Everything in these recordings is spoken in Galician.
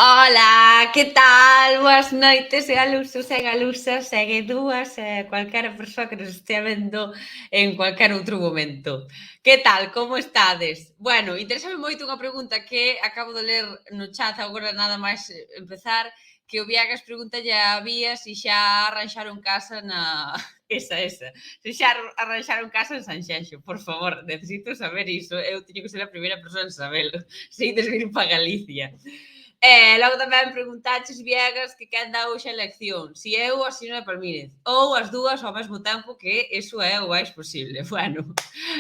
Ola, que tal? Boas noites, galusos e galusas, segueduas e cualquera persoa que nos estea vendo en cualquier outro momento. Que tal? Como estades? Bueno, interésame moito unha pregunta que acabo de ler no chat agora nada máis empezar, que o Viagas pregúntalle a Bía se xa arranxaron casa na... Esa. Se xa arranxaron casa en Sanxenxo, por favor, necesito saber iso. Eu teño que ser a primeira persoa en sabelo. Se ides vir para Galicia. Logo tamén preguntaches, Viegas, que quen dá hoxe a elección, si eu ou a señora Palmírez, ou as dúas ao mesmo tempo, que iso é o máis posible. Bueno,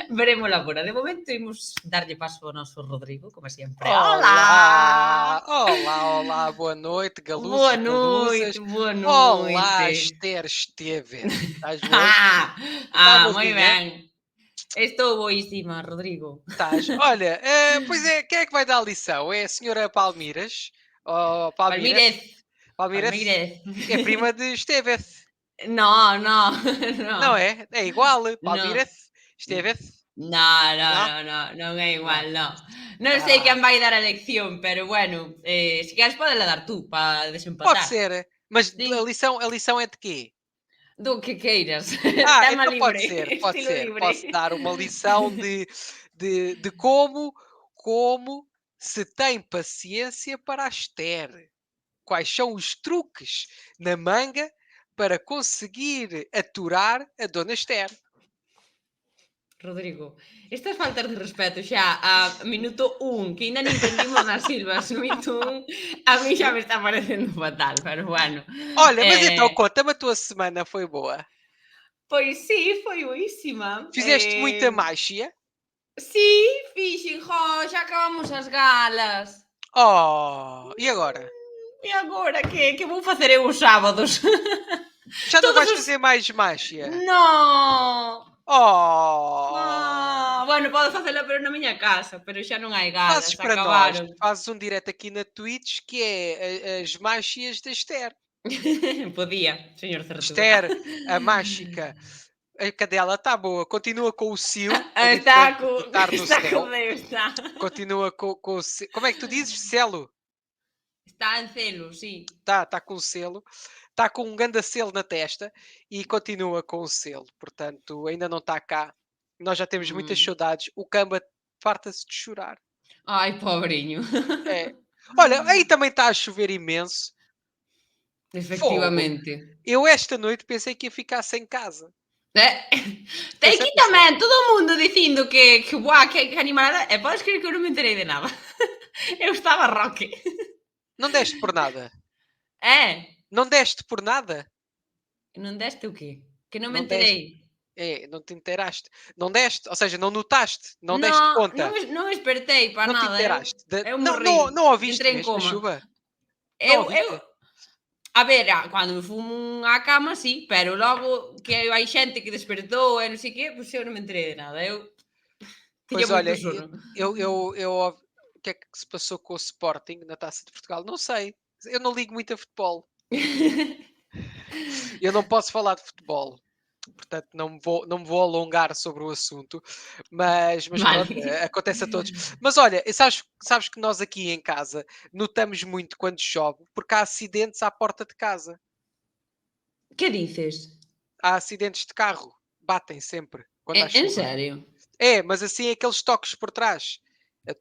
veremos agora. De momento, imos darlle paso ao noso Rodrigo, como sempre. Hola! Olá, boa noite, galusos Boa e noite, galusas. boa Olá, noite. Esther Estevez. Estás boa? Moi Calmazinha? ben. Estou boísima, Rodrigo. Estás. Olha, pois é, quem é que vai dar a lição? É a senhora Palmiras? Oh, Palmira? Palmírez, Palmiras? Palmírez. É prima de Estevez. No, no, Não no. é? É igual. No. Palmiras? Estevez? No, Não? non é igual, Não. no. Non sei Ah, quen vai dar a elección, pero bueno, se queres podela dar tú para pode desempatar. ser. Mas Sí, a lição é de quê? do que queiras. Tema Então pode libre, ser, pode estilo ser. libre. Posso dar uma lição de como se tem paciência para a Esther. Quais são os truques na manga para conseguir aturar a Dona Esther. Rodrigo, estas faltas de respeto xa a minuto 1, que ainda nin entendimos das silvas, no minuto 1, a mí xa me está parecendo fatal, pero bueno. Olha, mas então Eh, conta-me, a tua semana foi boa? Pois sí, foi boísima. Fizeste muita máxia? Sí, fixen, jo, xa acabamos as galas. Oh, e agora? E agora que vou facer eu os sábados? Já não Todos vais os... fazer mais máxia? No! Oh! Bueno, podo facela pero na miña casa, pero xa non hai Fazes galas, para nós, acabaron. fazes um direto aqui na Twitch que é as máxias da Esther. Podía, señor Certuga. Esther, a mágica, a cadela está boa, continua com o cio, é Está diferente co, de estar no está co céu, Deus, está. continua com o selo. Como é que tu dizes? Selo? Está en celo, sí. Está com o selo, está com um grande selo na testa e continua com o selo, portanto ainda não está cá. Nós já temos muitas Mm. saudades, o Camba farta-se de chorar. Ai, pobreño. É. Olha, aí também está a chover imenso. Fogo! Efectivamente. Eu esta noite pensei que ia ficar sem casa. Tem Pensei, aquí pensei. tamén todo o mundo dicindo que buah, que animada. E podes creer que eu non me enterei de nada. Eu estaba roque. Não deste por nada? É? Não deste por nada? Non deste o quê? Que non me Não deste. enterei. Não te inteiraste. Não deste, ou seja, não notaste, não deste Non, conta, non espertei para não te nada. inteiraste. Eu Não, morri. não ouviste Entrei en mesmo a coma. chuva? Não Eu ouviste? a ver, cando me fumo á cama, sí, pero logo que hai xente que despertou e non sei que, pois eu non me enterei de nada. Eu tiña Pois moito olha, sono. o que é que se passou com o Sporting na Taça de Portugal? Não sei. Eu não ligo muito a futebol. Eu não posso falar de futebol. Portanto, não me vou alongar sobre o assunto, mas Vale. pronto, acontece a todos. Mas olha, sabes que nós aqui em casa notamos muito quando chove, porque há acidentes à porta de casa. Que dices? Há acidentes de carro, batem sempre quando há En chuva. serio? É, mas assim aqueles toques por trás.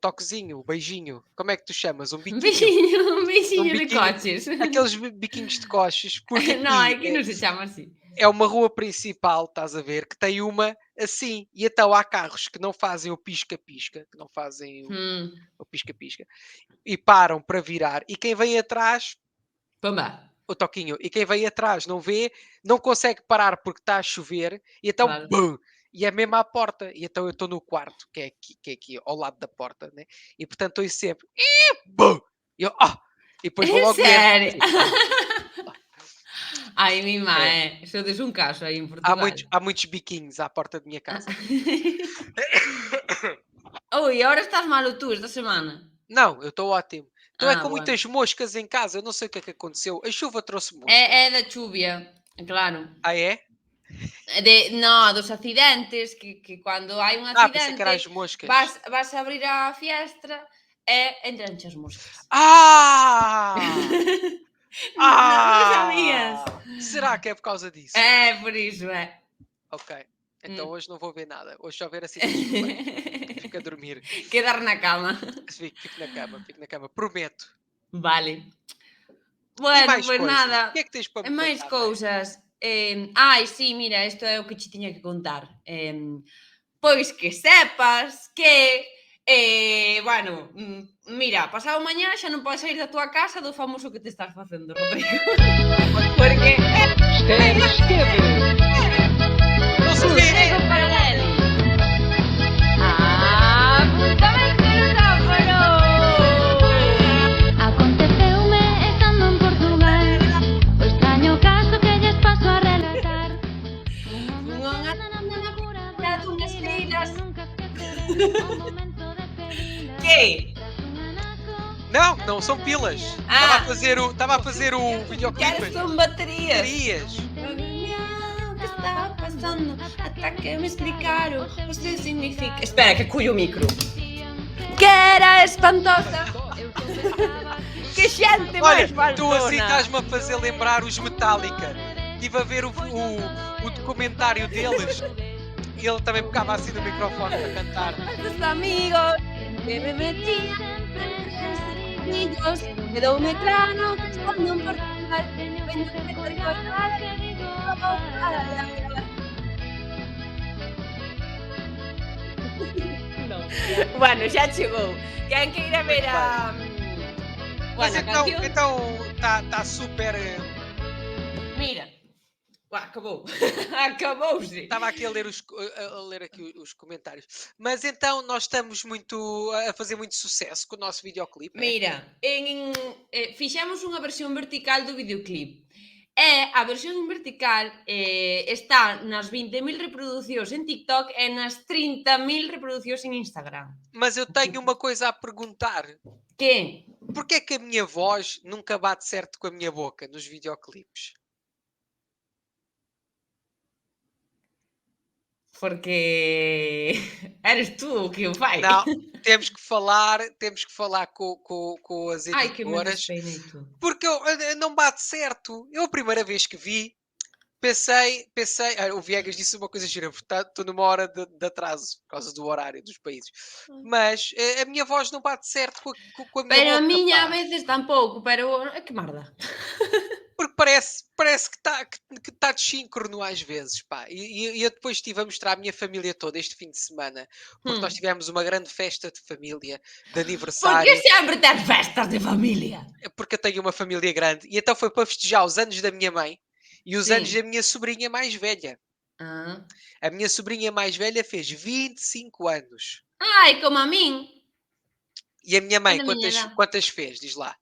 Toquezinho, beijinho. Como é que tu chamas? Um biquinho? Un Um beixiño de biquinho. coches. Aqueles biquinhos de coches, porque Non, aqui aquí non se chama así. é uma rua principal, estás a ver, que tem uma assim. E então há carros que não fazem o pisca-pisca, que não fazem Mm. o pisca-pisca, e param para virar. E quem vem atrás, Pumba. o toquinho, e quem vem atrás não vê, não consegue parar porque está a chover, e então, Claro. bum! E é mesmo à porta. E então eu estou no quarto, que é aqui ao lado da porta, né? E portanto estou sempre, bum! E eu, e depois vou En logo ver. serio? Assim, Ai, mi é. mae, sodes un caso aí en Há Portugal. muitos, há muitos biquinhos à porta da minha casa. Ui, agora estás malo tú esta semana? Não, eu estou ótimo. Estou é com Bueno. muitas moscas em casa, eu não sei o que é que aconteceu. A chuva trouxe moscas. É da chuvia, claro. Ah, é? No, dos accidentes, que cando hai un Pensei que accidente eram as moscas. vas a abrir a fiestra e entranche as moscas. Ah! Não sabias? Será que é por causa disso? É, por isso é. Ok. Então Hum. hoje não vou ver nada. Hoje só ver assim das bem. Fico a dormir. Quedar na cama. Fico na cama, fico na cama. Prometo. Vale. E Bueno, mais pois coisas? O nada, que é que tens para me máis contar mais? cousas. Ai, sí, mira, isto é o que che tiña que contar. Pois que sepas que, bueno, mira, pasado mañá xa non podes saír da túa casa do famoso que te estás facendo, Rodrigo. Porque Não se un vê! cego paralelo. Apúntame el semáforo. Aconteceume estando en Portugal o extraño caso que lles paso a relatar. Unha Na cura na dunhas filas. nunca esqueceré o momento de felicidade. Que? Tras un anaco, Não são pilas. Estava a fazer o Queres videoclipe. con baterías? Baterias. Que está pasando ata que me explicaron o que significa. Espera, que cullo o micro. Que era espantosa. eu sempre estaba aquí. Que xente Olha, máis tu assim faltona. estás-me a fazer lembrar os Metallica. Estive a ver o documentário deles e ele também tocava assim no microfone para cantar. Os amigos que me metían niños quedoume claro que estando en Portugal vendo que te recordar Bueno, xa chegou. Quen que ir a ver a... Mas Bueno, a canción... então está super. Mira. Uá, acabou. Acabou-se. Estava aqui a ler, a ler aqui os comentários. Mas então nós estamos a fazer muito sucesso com o nosso videoclipe. Mira, fixemos unha versión vertical do videoclip. E a versión vertical está nas 20.000 reproducións en TikTok e nas 30.000 reproducións en Instagram. Mas eu tenho uma coisa a perguntar. Que? Porquê é que a minha voz nunca bate certo com a minha boca nos videoclipes? Porque eres tú o que o fai. Não, temos que falar com as Ai, que me editoras. despeinei tu. Porque não bate certo. Eu a primeira vez que vi, pensei, o Viegas disse uma coisa gira, portanto estou numa hora de atraso, por causa do horário dos países. Mas a minha voz não bate certo com a minha Pero boca, a miña pá. a veces tampouco, pero que merda. Porque parece que está desíncrono às vezes, pá. E eu depois estive a mostrar à minha família toda este fim de semana, porque nós tivemos uma grande festa de família, de Porque aniversário, sempre ter festas de familia. porque eu tenho uma família grande. E então foi para festejar os anos da minha mãe e os anos Sim. da minha sobrinha mais velha. Ah. A minha sobrinha mais velha fez 25 anos. Ai, como a min. E a minha mãe, É da miña idade. quantas fez? Diz lá.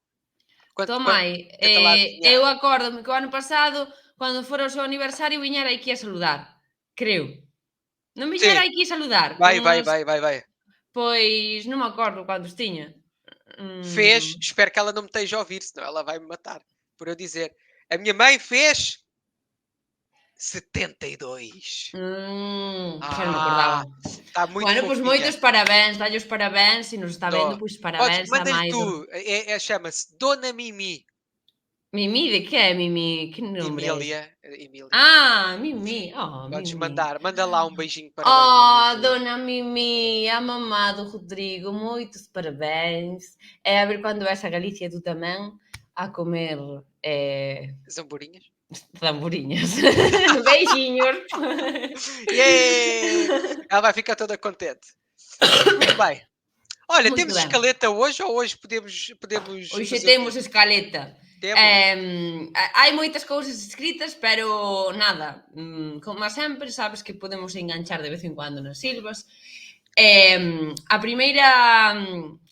Tomai, Tenta lá adivinhar. eu acórdome que o ano pasado, cando fora o seu aniversario, viñera aquí a saludar. Creo. Non viñera Sim. aquí a saludar. Vai. Pois non me acordo cantos tiña. Fez, espero que ela não me esteja a ouvir, senão ela vai me matar. Por eu dizer, a minha mãe fez 72. Xa non me acordaba. Está muito Bueno, pois fofinha. moitos parabéns, dalle os parabéns, se nos está vendo, pois parabéns a Manda-lhe Maido. tu, chama-se Dona Mimi. Mimi, de que é Mimi? Que nome é esse? Emília. Ah, Mimi. Oh, Podes Mimi. mandar, manda lá um beijinho para Oh, Dona Mimi, a mamá do Rodrigo, moitos parabéns. É a ver cando vais a Galicia tú tamén a comer Zamborinhas. tamboriñas. Beijinhos. Yeah! Ela vai ficar toda contente. Muito bem. Olha, Muito temos bem. escaleta hoje ou hoje podemos Hoxe fazer o temos quê? escaleta. Temos. Hai moitas cousas escritas, pero nada, como sempre, sabes que podemos enganchar de vez en cuando nas silvas. A primeira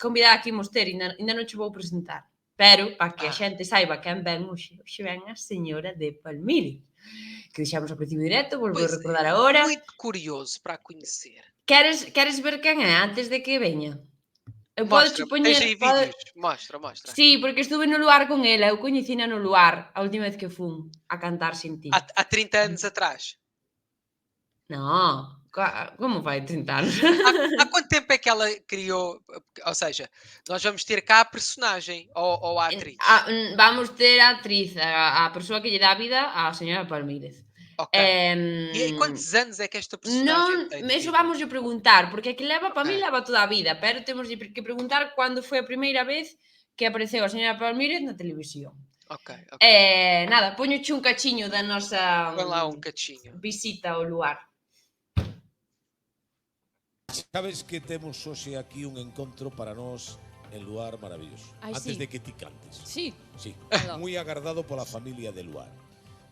convidada que imos ter, ainda non che vou presentar, pero para que a xente saiba quen ven hoxe ven a señora de Palmiri, que deixamos ao principio directo, volvo a recordar agora. Muito curioso para a conhecer. Queres ver quen é antes de que veña? Eu Mostra, podo poñer... tens aí vídeos. Mostra. Sí, porque estuve no luar con ela, eu coñecina no luar, a última vez que fun a cantar sin ti. Há 30 anos atrás. Non, Como vai 30 anos? Há quanto tempo é que ela criou? Ou seja, nós vamos ter cá a personagem ou a atriz. Vamos ter a atriz, a persoa que lle dá vida á señora Palmírez. Ok. E quantos anos é que esta personagem Non, tem? de eso vida? vamos a preguntar, porque é que leva, para mí Ok. leva toda a vida, pero temos que preguntar cando foi a primeira vez que apareceu a señora Palmírez na televisión. Ok. Nada, poñoche un cachiño da nosa Põe lá um cachinho. visita ao lugar. Sabes que temos hoxe aquí un encontro para nós en Luar maravilloso. Ai, Antes sí. de que ti cantes. Sí. Sí, Perdón. moi agardado pola familia de Luar.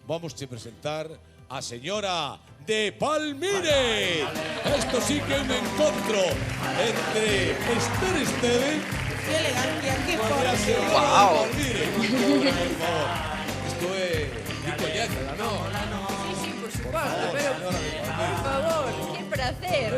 Vamos te presentar a señora de Palmírez. Esto sí que é un encontro entre Esther Esteve Qué elegancia, qué e a forma. señora Guau. de Palmírez. Por favor. Esto é... Ti coñécela, non? Sí, sí, por supuesto, pero por favor, qué placer.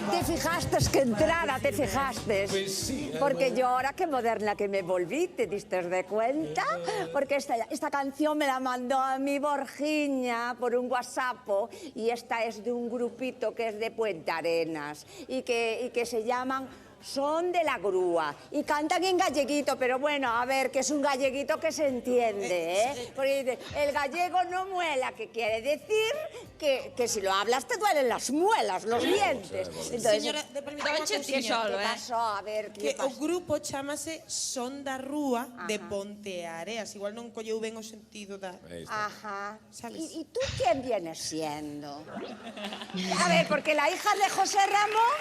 Te fijaste que entrara, te fijaste. Pues sí. Porque yo ahora que moderna que me volví, ¿te diste de cuenta? Porque esta canción me la mandó a mi Borgiña por un WhatsApp y esta es de un grupito que es de Puente Arenas y que se llaman Son de la Grúa y cantan en galleguito, pero bueno, a ver, que es un galleguito que se entiende, ¿eh? Porque dice, el gallego no muela, que quiere decir que si lo hablas te duelen las muelas, los dientes. Entonces, Señora, de permitir unha Donche ti cousiña. solo, ¿qué pasó? A ver, Que ¿qué o pasó? grupo chamase Son da Rúa de Ajá. Ponteareas. Igual non colleu ben o sentido da... Ahí está. Ajá. ¿Sabes? ¿Y tú quién vienes siendo? A ver, porque la hija de José Ramón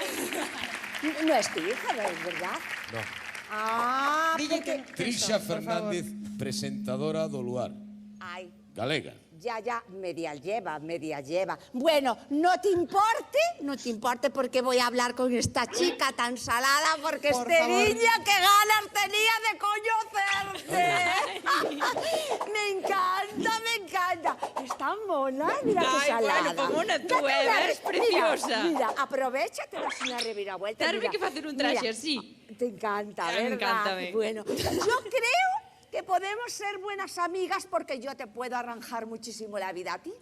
no es tu hija, ¿verdad? No. Ah, Dille porque... que Trisha son, por favor. Fernández, presentadora do Luar. Ay, Galega. ya, media lleva. Bueno, no te importe porque voy a hablar con esta chica tan salada porque Por este favor. niña que ganas tenía de conocerte. Me encanta. Es tan mona, mira qué Ay, bueno, salada. pues mona tú, Date una eres re- preciosa. Mira, aprovecha, te das una reviravuelta. Darme mira, que facer un traxe mira. así. Te encanta, Me ¿verdad? encanta a mí. Bueno, yo creo que podemos ser buenas amigas porque yo te puedo arranjar muchísimo la vida a ti.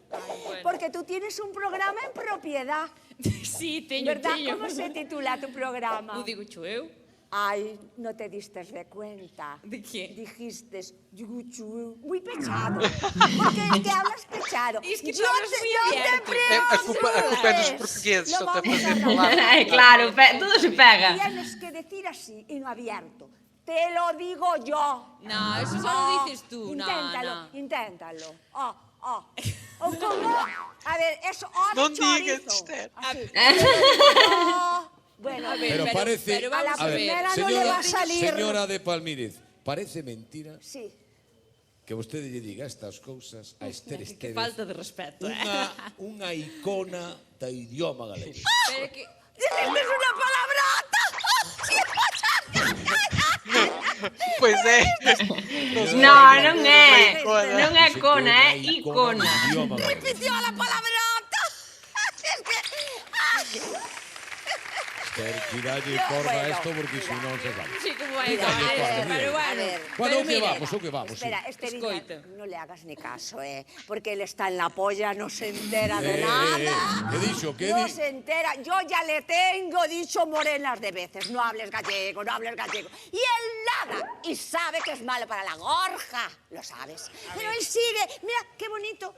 bueno. Porque tú tienes un programa en propiedad. Sí, teño, ¿Verdad? teño. ¿Cómo se titula tu programa? O digo eu. Ay, no te diste de cuenta. ¿De qué? Dijiste, muy pechado. Porque es que hablas pechado. Es que tú yo hablas te, muy yo te abierto. A culpa é dos pregunto. portugueses, Lo só te a vamos fazer arranjar. falar. Claro, todo se pega. Tienes que decir así, en abierto. Te lo digo yo. No, eso solo Oh, dices tú. Inténtalo, No. inténtalo. O como, a ver, eso, oh, Non de digas, chorizo. Esther. Así. Oh, bueno, A ver, Pero parece... pero vamos a la a ver. primera no le va a salir. Señora de Palmírez, parece mentira sí. que vostede lle diga estas cousas a Esther Que Esteves, falta de respeto, unha icona da idioma galego. Pero que... ¡Es una palabrota! Pois é. No, non é. Icona. Non é Dice que cona, é unha icona. do idioma galego. ¡Repitió la palabrota! Es que... Pero tiralle Yo, corda a bueno, esto porque si non se sabe. Sí, como vai Mira, con a esto, ver, pero a bueno. ver. Bueno, Pero o que mira, vamos, o que vamos. Espera, sí. este Escoita. niño, no le hagas ni caso, porque él está en la polla, no se entera de ¿Qué nada. dixo? ¿Qué No di- se entera. Yo ya le tengo dicho morenas de veces. No hables gallego, no hables gallego. Y él nada. Y sabe que es malo para la gorja. Lo sabes. Pero él sigue. Mira, qué bonito.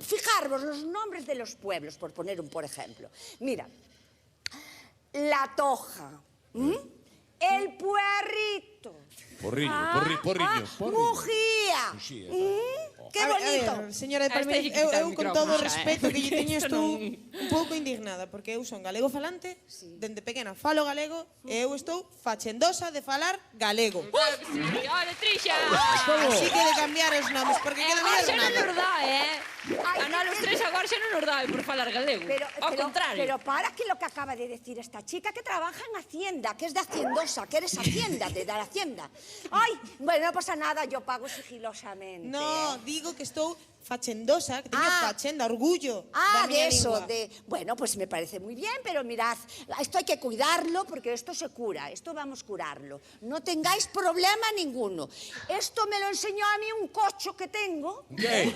Fijaros los nombres de los pueblos, por poner un por ejemplo. Mira. La Toja. ¿m? El Puerrito. Porriño, porriño. Porriño. Mujía. Muxía, Qué A bonito. ver, señora de Ah, esta Palmeiras, lle quita eu o con micrófono todo o xa, respeto que lle teño Isto estou non- un pouco indignada porque eu son galego falante, dende pequena falo galego e eu estou fachendosa de falar galego. Claro que sí. Olha, Trisha. Así que de cambiar os nomes porque cada Agora vez xa non nada. nos dá, Ay, A nós os tres agora xa non nos dá por falar galego. Ao contrario. Pero para que lo que acaba de decir esta chica que trabaja en Hacienda, que es de Haciendosa, que eres Hacienda, de dar Hacienda. Ay, bueno, no pasa nada, yo pago sigilosamente. No, digo que estou fachendosa, que teño fachenda, orgullo da Ah, miña de eso, lingua. Bueno, pues me parece muy bien, pero mirad, esto hay que cuidarlo porque esto se cura, esto vamos a curarlo. No tengáis problema ninguno. Esto me lo enseñó a mí un cocho que tengo. ¿Qué?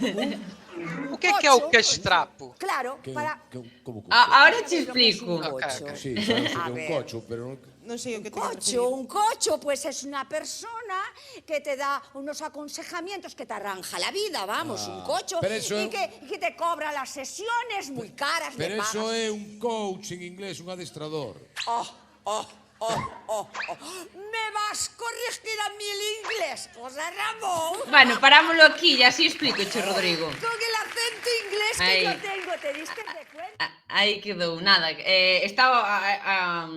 O que é o Cocho, castrapo? Claro, ¿Qué? para... ¿Cómo que Ahora te ¿Sabes lo que es explico. un cocho? Ok. Sí, sabes A que é un ver. cocho, pero non... Non sei o que te Un cocho, pues es una persona que te da unos aconsejamientos que te arranja la vida, vamos, un cocho, pero eso y es- que te cobra las sesiones muy caras de Pero eso pagas. é un coach en inglés, un adestrador. ¿Me vas a corregir a mí el inglés, José Ramón? Bueno, parámoslo aquí y así explico, Rodrigo. Con el acento inglés que Ay. yo tengo, ¿te diste de cuenta? Aí quedou, nada. Estaba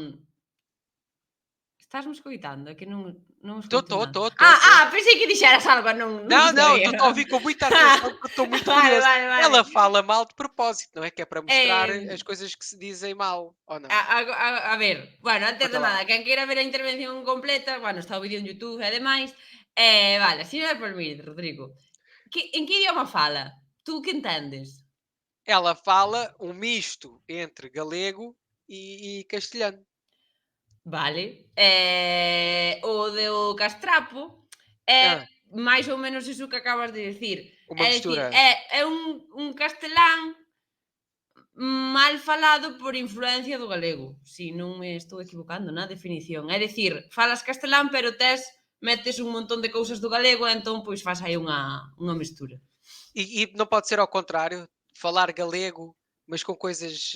Estás me escoitando? É que non escoito Tô. nada. Pensei que dixeras algo, non Não, sabía. estou a ouvir com muita atenção porque estou muito Vale, curioso. vale. Ela fala mal de propósito, não é? Que é para mostrar Eh, as coisas que se dizem mal, ou não? A ver, bueno, antes de Conta lá. nada, quen queira ver a intervención completa, bueno, está o vídeo en YouTube e demais. Vale, señora Palmiro, Rodrigo, en que idioma fala? Tú que entendes? Ela fala um misto entre galego e castelhano. Vale. O do castrapo é Ah, máis ou menos iso que acabas de dicir. uma É dicir, mistura. é un castelán mal falado por influencia do galego, si non me estou equivocando na definición. É dicir, falas castelán, pero metes un montón de cousas do galego e entón pois faz aí unha mestura. E não pode ser ao contrário, falar galego, mas com coisas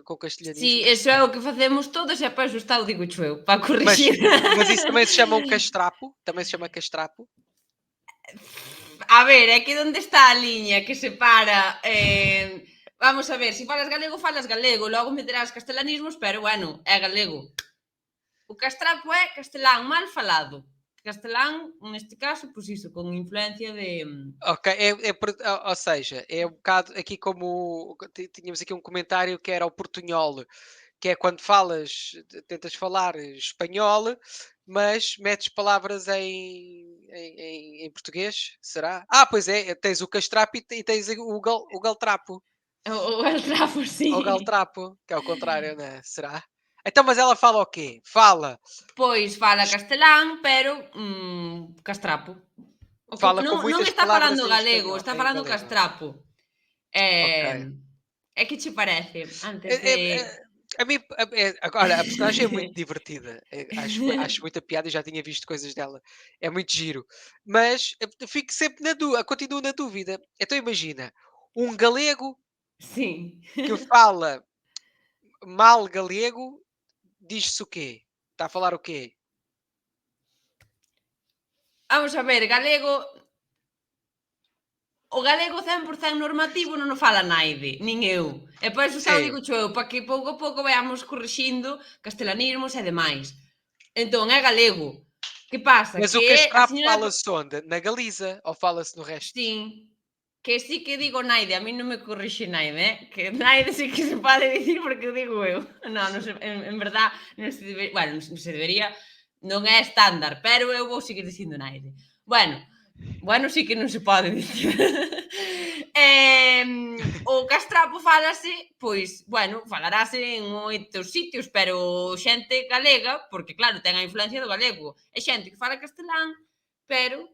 com castelhanismo. Si, eso é o que facemos todos e para iso está o digo eu, para Mas, corrigir. mas isso também se chama um castrapo? Também se chama castrapo? A ver, é que onde está a liña que separa... Vamos a ver, se falas galego, logo meterás castelanismos, pero bueno, é galego. O castrapo é castelán mal falado. Castelán, neste caso, pois iso, con influencia de... Ok, ou seja, é um bocado aqui como tínhamos aqui um comentário que era o portunhol, que é quando tentas falar espanhol, mas metes palavras em português, será? Pois é, tens o castrapo e tens o galtrapo. O galtrapo, sim. Ou galtrapo, que é o contrário, né? Será? Então, mas ela fala o quê? Fala. Pois fala castelán, pero castrapo. Fala com non muitas está palavras falando em galego, espanhol, está em falando galego. castrapo. É que che parece? Antes de... A mim, agora, a personagem é muito divertida. Acho muita piada e já tinha visto coisas dela. É muito giro. Mas fico sempre continuo na dúvida. Então imagina, um galego Sim. que fala mal galego, diz-se o quê? Está a falar o quê? Vamos a ver, galego... O galego 100% normativo non o fala naide, nin eu. E por iso xa o Sí. digo eu, para que pouco a pouco vayamos corrixindo castelanismos e demais. Entón, é galego. Que pasa? Mas o Que a castrapo señora... fala-se onde? Na Galiza? Ou fala-se no resto? Sim. Que sí que digo naide, a mí non me corrixe naide, que naide sí que se pode dicir porque o digo eu. Non se, en verdad, non se debería, bueno, non se debería, non é estándar, pero eu vou seguir dicindo naide. Bueno, sí que non se pode dicir. O castrapo falase, pois, bueno, falarase en moitos sitios, pero xente galega, porque claro, ten a influencia do galego, e xente que fala castelán, pero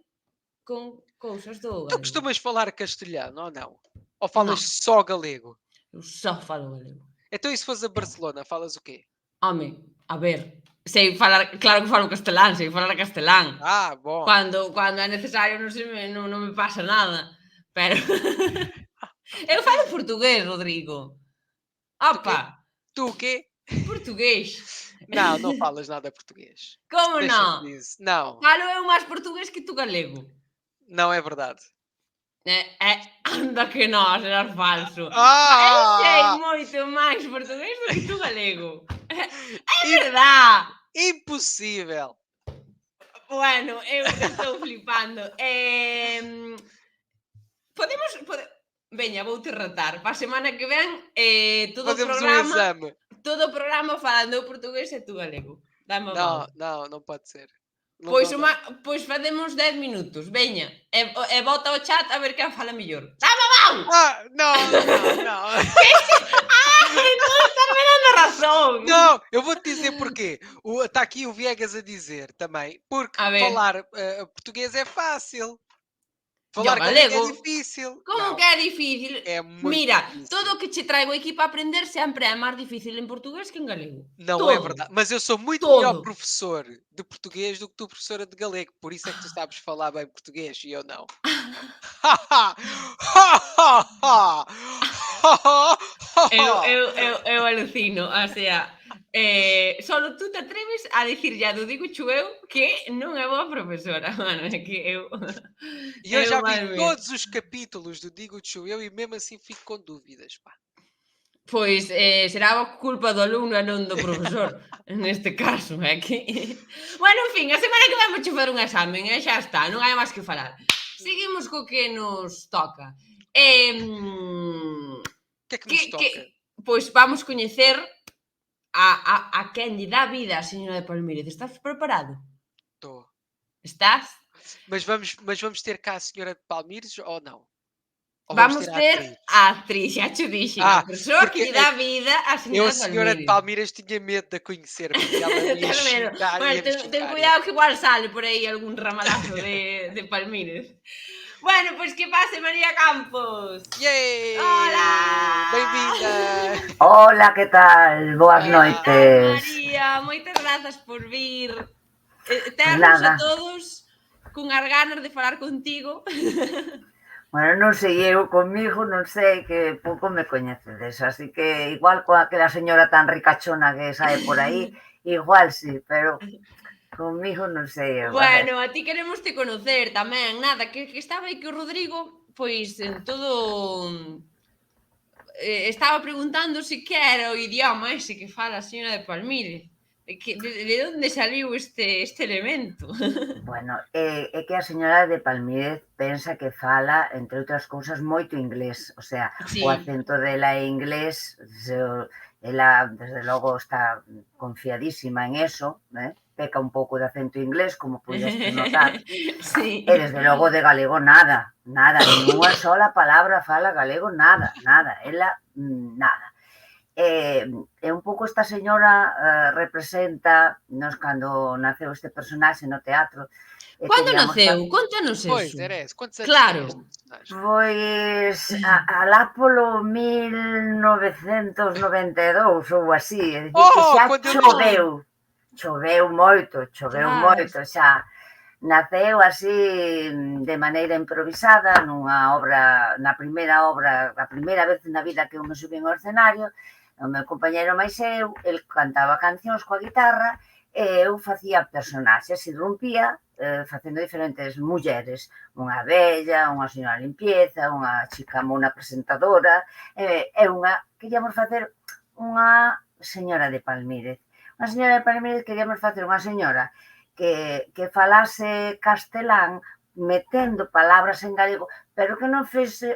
con cousas do Tu galego. costumas falar castelhano ou não? Ou falas só galego? Eu só falo galego. Então, e se fores a Barcelona, falas o quê? Home, a ver, sei falar, claro que falo castelán, sei falar castelán. Bom. Cuando é necesario non me pasa nada, pero eu falo portugués, Rodrigo. Opa, Tu o quê? portugués. Não falas nada português. Como Deixa-te non? disso. Não, Falo eu máis portugués que tu galego. não é verdade. Anda que non, serás falso. Eu sei moito máis portugués do que tu galego. É verdade. Impossível. Bueno, eu estou flipando. Veña, vou-te retar. Para a semana que ven, todo Fazemos um exame. o programa falando eu portugués e tu galego. Dame a mão. Não pode ser. Non Pois, dou pois facemos 10 minutos, veña. E bota o chat a ver quen fala mellor. Dame não, não. Entón estás me dando razón. Não, eu vou-te dizer porquê. Está aqui o Viegas a dizer também. Porque A ver. falar português é fácil. E o Falar galego é galego? difícil. Como Não, que é difícil? é muito Mira, difícil. todo o que che traigo aquí para aprender sempre é máis difícil en portugués que en galego. Não Todo. é verdade. Mas eu sou muito Todo. melhor professor de português do que tu, professora de galego. Por isso é que tu sabes falar bem português e eu não. Eu alucino, o sea, solo tú te atreves a dicir ya do digo eu que non é boa profesora, mano, é que eu... E eu já vi mal mesmo. todos os capítulos do Digo-te eu e mesmo assim fico com dúvidas, pá. Pois será culpa do alumno e non do profesor, neste caso, é que... Bueno, en fin, a semana que vamos che fazer un examen, e xa está, non hai máis que falar. Seguimos co que nos toca. O que é que nos toca? Pois vamos coñecer a quen lle dá vida a señora de Palmírez. Estás preparado? Estou. Estás? Mas vamos ter cá a senhora de Palmires ou não? Ou Vamos a ter atriz? a actriz, xa te dixen, a persoa porque que lle dá vida a Eu, señora a senhora de Palmírez. Palmeiras, tinha medo de a conhecer, porque ela me ia Estás vendo? xingar, Bueno, ia-me ten xingar. cuidado que igual sale por aí algún ramalazo de Palmírez. Bueno, pois que pase María Campos. Yay! Hola! Bem-vinda! Hola, que tal? Boas Hola. noites. María, moitas grazas por vir. Ternos Nada. a todos cunhas ganas de falar contigo. Bueno, non sei, eu comigo non sei que pouco me coñecedes, así que igual coa aquela señora tan ricachona que sae por aí, igual sí, pero comigo non sei eu. Bueno, a ti queremos te conocer tamén, nada, que estaba aí que o Rodrigo, pois en todo... estaba preguntando se que era o idioma ese que fala a señora de Palmírez. De onde saliu este elemento? Bueno, é que a señora de Palmírez pensa que fala, entre outras cousas, moito inglés, o sea, Sí. o acento dela é inglés, ela, desde logo, está confiadísima en eso, peca un pouco de acento inglés, como puides notar, Sí. e desde logo de galego nada, nin unha sola palabra fala galego, nada, ela nada. E un pouco esta señora representa, nos cando naceu este personaxe no teatro. Cando naceu? Contanos Pois, eso. era eso. Quantos anos Claro. tem este personaxe? Pois alá polo 1992 ou así, é dicir que xa choveu moito, xa naceu así de maneira improvisada nunha obra, na primeira vez na vida que eu me subí ao escenario, o meu compañeiro máis eu, el cantaba cancións coa guitarra e eu facía personaxes, irrumpía facendo diferentes mulleres, unha vella, unha señora limpieza, unha chica mona presentadora, e queríamos facer unha señora de Palmírez. Unha señora de Palmírez queríamos facer unha señora que falase castelán metendo palabras en galego, pero que non fose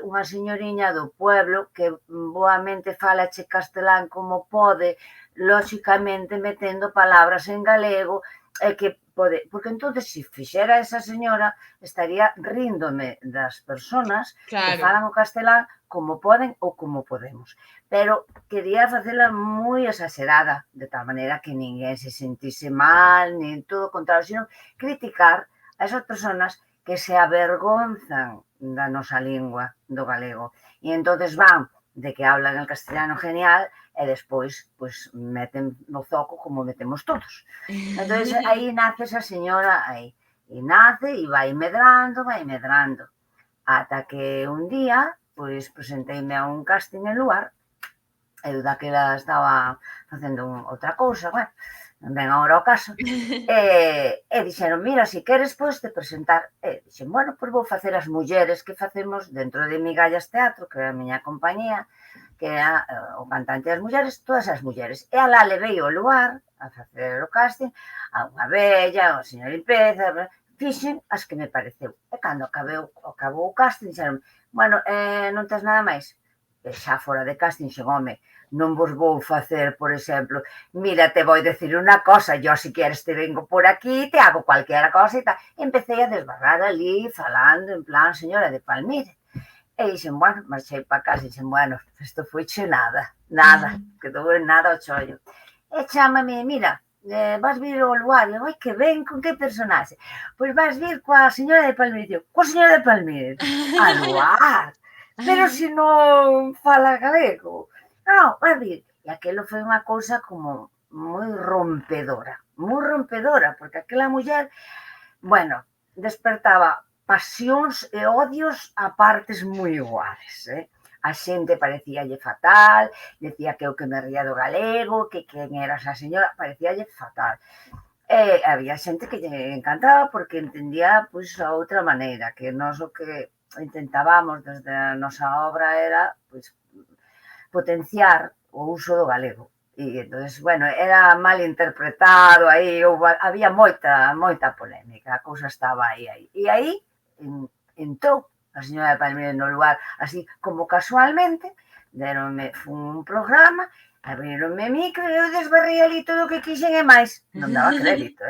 unha señoriña do pueblo que boamente falache castelán como pode, lóxicamente metendo palabras en galego, que pode, porque entonces se fixera esa señora estaría ríndome das persoas que falan o castelán como poden ou como podemos, pero quería facela moi exagerada, de tal maneira que ninguén se sentise mal, nin todo o contrario, sino criticar a esas persoas que se avergonzan da nosa lingua, do galego, e entonces van de que hablan el castellano genial e despois pues meten no zoco como metemos todos. Entonces aí nace esa señora aí, e nace e vai medrando, ata que un día pues presenteime a un casting en Luar, eu daquela estaba facendo outra cousa, bueno, non ven agora o caso, e dixeron, mira, se queres, pois te presentar. E dixen, bueno, pois vou facer as mulleres que facemos dentro de Migallas Teatro, que é a miña compañía, que era o cantante das mulleres, todas as mulleres. E alá levei o Luar a facer o casting, a unha bella, a señora limpeza, fixen as que me pareceu. E cando acabou o casting, dixeron, bueno, non tes nada máis? E xa fora de casting, xen, home, non vos vou facer, por exemplo, mira, te vou decir unha cosa, yo si quieres te vengo por aquí, te hago cualquiera cosa e tal. Empecé a desbarrar ali, falando en plan señora de Palmire. E dixen, bueno, marchei para casa e dixen, bueno, isto foiche nada, quedou en nada o chollo. E chámame, mira, vas vir ao lugar, e ai, que ben, con que personaxe? Pois vas vir coa señora de Palmire, coa señora de Palmire, al lugar, pero se non fala galego, non, vas vir. E aquilo foi unha cousa como moi rompedora, porque aquela muller, bueno, despertaba pasións e odios a partes moi iguales, A xente parecíalle fatal, decía que eu que me ría do galego, que quen era esa señora, parecíalle fatal. E había xente que lle encantaba porque entendía pois a outra maneira, que nós o que intentábamos desde a nosa obra era pois potenciar o uso do galego. E entón, bueno, era mal interpretado, aí había moita polémica, a cousa estaba aí. E aí entrou a señora de Palmire no lugar, así como casualmente, deronme un programa, abrironme micro e eu desbarrei ali todo o que quixen e máis. Non daba crédito,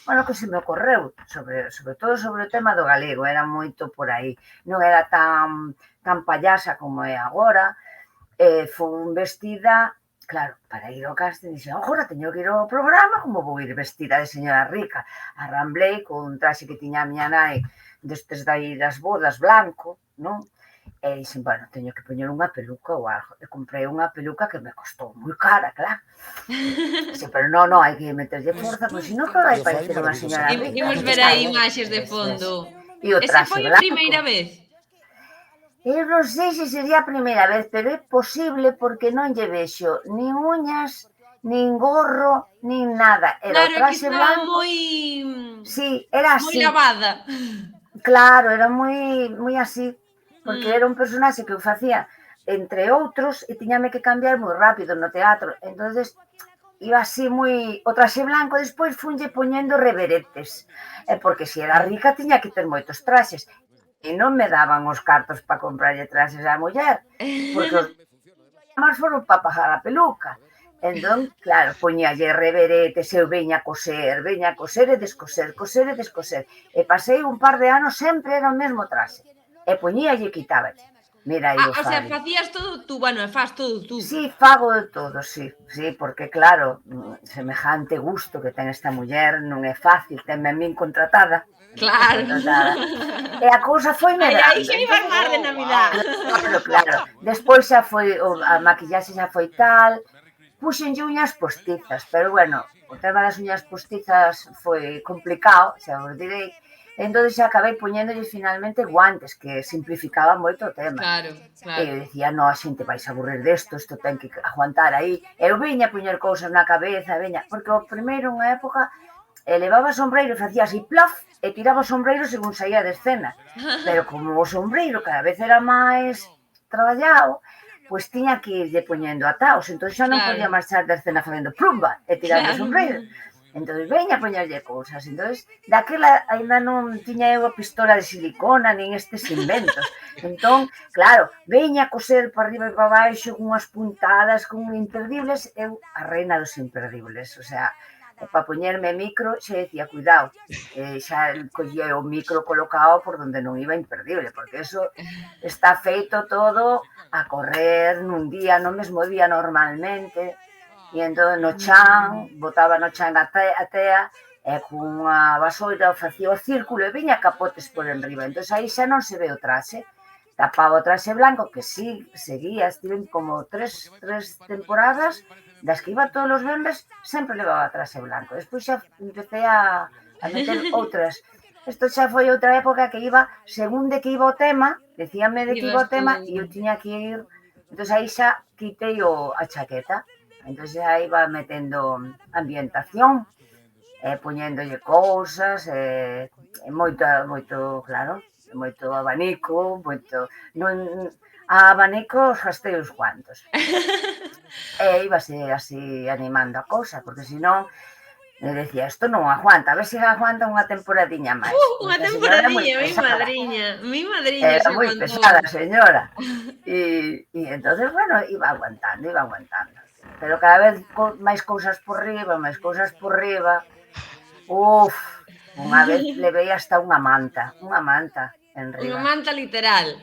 Bueno, que se me ocorreu, sobre todo sobre o tema do galego, era moito por aí. Non era tan payasa como é agora, fun vestida, claro, para ir ao casting, dixen, agora teño que ir ao programa, como vou ir vestida de señora rica? Arramblei con un traxe que tiña a miña nai, destes dai das bodas, blanco, non? E dixen, bueno, teño que poñer unha peluca ou algo. E comprei unha peluca que me costou moi cara, claro. Dixen, pero non, hai que meterlle forza, pois senón que vai parecer unha señora rica. Imos ver aí imaxes de fondo. E o Esa traxe foi a blanco. primeira vez? Eu non sei se sería a primeira vez, pero é posible porque non lle vexo nin uñas, nin gorro, nin nada. Era o Claro, que traxe estaba blanco. moi... Sí, era moi así. lavada. Claro, era moi así, porque era un personaxe que eu facía entre outros e tiñame que cambiar moi rápido no teatro. Entonces iba así moi... O traxe blanco despois funlle poñendo reveretes. Porque se era rica tiña que ter moitos traxes. E non me daban os cartos para comprarlle traxes á muller, porque os máis foron para pagar a peluca. Entón, claro, poñalle reveretes, eu veña a coser e descoser, coser e descoser. E pasei un par de anos, sempre era o mesmo traxe. E poñíalle e quitáballe. Mira aí o O sea, Fabi. facías todo tú, bueno, faz todo tú. Sí, fago de todo, sí, porque claro, semejante gusto que ten esta muller, non é fácil, tenme a min contratada. Claro. E a cousa foi medrando. Aí xa iba máis de Navidad. Claro. Despois xa foi, a maquillaxe xa foi tal, puxenlle uñas postizas, pero bueno, o tema das uñas postizas foi complicado, xa vos direi. Entón xa acabei poñéndolle finalmente guantes, que simplificaba moito o tema. Claro. E eu dicía, no, a xente vais a aburrir desto, isto ten que aguantar aí. Eu viña a poñer cousas na cabeza, porque o primeiro, unha época, levaba sombreiro e facía así, plaf, e tiraba o sombreiro según saía de escena. Pero como o sombreiro cada vez era máis traballado, pois tiña que irlle poñendo ataos, entón xa non podía marchar de escena facendo plumba e tirando o sombreiro. Entón, veña a poñerlle cousas. Entón, daquela ainda non tiña eu a pistola de silicona, nin estes inventos. Entón, claro, veña a coser para arriba e para baixo, con unhas puntadas, con imperdibles, eu a reina dos imperdibles. O sea, para poñerme micro, xa decía, cuidado, xa collía o micro colocado por donde non iba imperdible, porque eso está feito todo a correr nun día, no mesmo día normalmente. E entón no chan, botaba no chan a tea e con unha vasoira facía o círculo e viña capotes por enriba. Entón aí xa non se ve o traxe. Tapaba o traxe blanco, que sí, seguía, estiven como tres temporadas, das que iba todos os venres, sempre levaba traxe blanco. Despois xa empecé a meter outras. Isto xa foi outra época que iba, según de que iba o tema, decíame de que iba o tema e eu tiña que ir. Entón aí xa quitei a chaqueta. Entón xa iba metendo ambientación, poñéndolle cousas, moito, claro, moito abanico, moito... A abanico gastei uns cuantos. E íbase así animando a cousa, porque senón E decía, isto non aguanta, a ver se aguanta unha temporadiña máis. Unha Porque a señora era moi temporadinha, pesada. mi madriña Era se moi aguantou. pesada, señora. E entonces, bueno, iba aguantando. Pero cada vez máis cousas por riba, Uf, unha vez levei hasta unha manta en Unha riba. manta literal.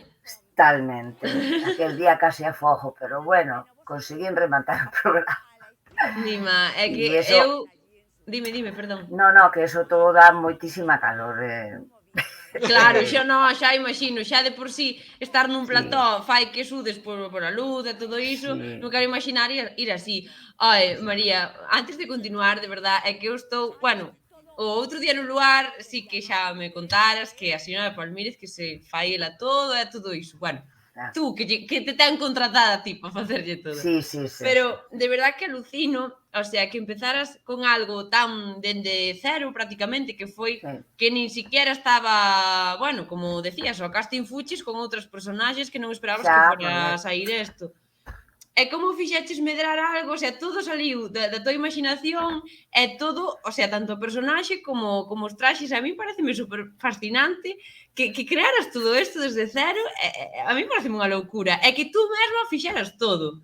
Totalmente. Aquel día case a fogo, pero bueno, conseguín rematar o programa. Mima, é que E eso, eu... Dime, perdón. no, que eso todo dá moitísima calor. Claro, xa imagino, xa de por sí estar nun Sí, plató fai que sudes por a luz e todo iso, sí. non quero imaginar ir así. Ai, María, antes de continuar, de verdad, é que eu estou, bueno, o outro día no lugar sí que xa me contaras que a señora Palmírez que se fai ela todo e todo iso. Bueno, Ah, tú, que te ten contratada a ti para facerlle todo. sí. Pero de verdad que alucino, o sea, que empezaras con algo tan dende cero prácticamente, que foi Sí. que nin siquiera estaba, bueno, como decías, o casting fuchis con outros personaxes que non esperabas que Xa, fora a sair isto. E como fixeches medrar algo, o sea, todo saliu da tua imaginación e todo, o sea, tanto o personaxe como os traxes, a mí pareceme super fascinante que crearas todo isto desde cero, a mí pareceme unha loucura, e que tú mesma fixeras todo.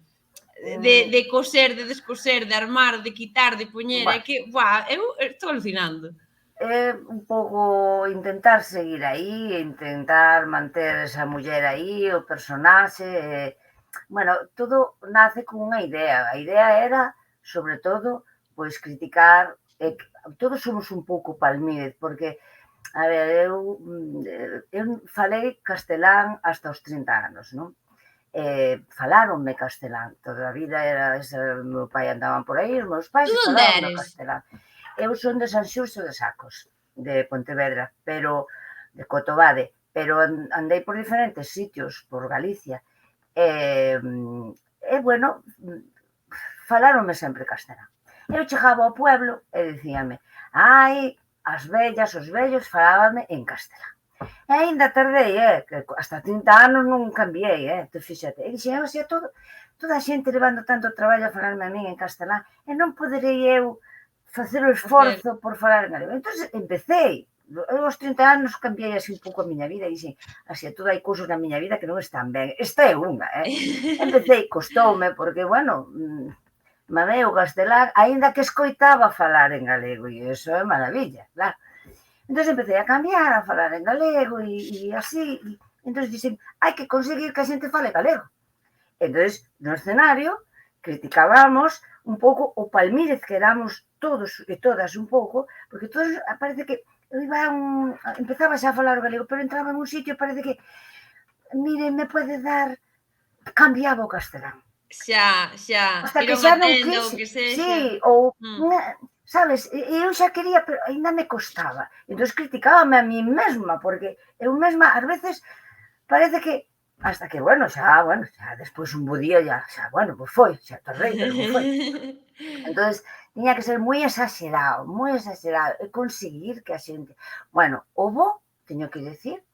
De coser, de descoser, de armar, de quitar, de poñer, é Bueno, que, buah, eu estou alucinando. un pouco intentar seguir aí, intentar manter esa muller aí, o personaxe. Bueno, todo nace con unha idea. A idea era, sobre todo, pois criticar, todos somos un pouco Palmírez, porque, a ver, eu falei castelán hasta os 30 anos, non? Faláronme castelán, toda a vida era ese, meu pai andaban por aí, os meus pais Tú onde falaban eres? castelán. Eu son de San Xurxo de Sacos, de Pontevedra, pero de Cotobade, pero andei por diferentes sitios, por Galicia, bueno, faláronme sempre castelán. Eu chegaba ao pueblo e dicíame, ai, as vellas, os vellos falábame en castelán. E aínda tardei, que hasta 30 anos non cambiei, te fíxate. E dixen, así toda a xente levando tanto traballo a falarme a min en castelán, e non poderei eu facer o esforzo por falar en galego. Entón, empecé. Eu aos 30 anos cambiei así un pouco a miña vida e dixen, así, todo hai cousas na miña vida que non están ben. Esta é unha, Empecé, costoume, porque, bueno, mamei o castelán, aínda que escoitaba falar en galego, e iso é maravilla, claro. Entón empecé a cambiar, a falar en galego e así. Entón dixen, hai que conseguir que a xente fale galego. Entón, no escenario, criticábamos un pouco o Palmírez que éramos todos e todas un pouco, porque todos, parece que eu empezaba xa a falar o galego, pero entraba en un sitio e parece que, mire, me pode dar, cambiaba o castelán. Xa, Hasta ir que ao xa non matendo, quise, que sexa. sí, ou, sabes, eu xa quería, pero ainda me costaba. Entón criticábame a mí mesma, porque eu mesma, ás veces, parece que, hasta que, bueno, xa despois un bo día, xa, bueno, pois foi, xa torrei, pero non foi. Entón, tiña que ser moi exagerado, e conseguir que a xente... Bueno, o bo, teño que decir,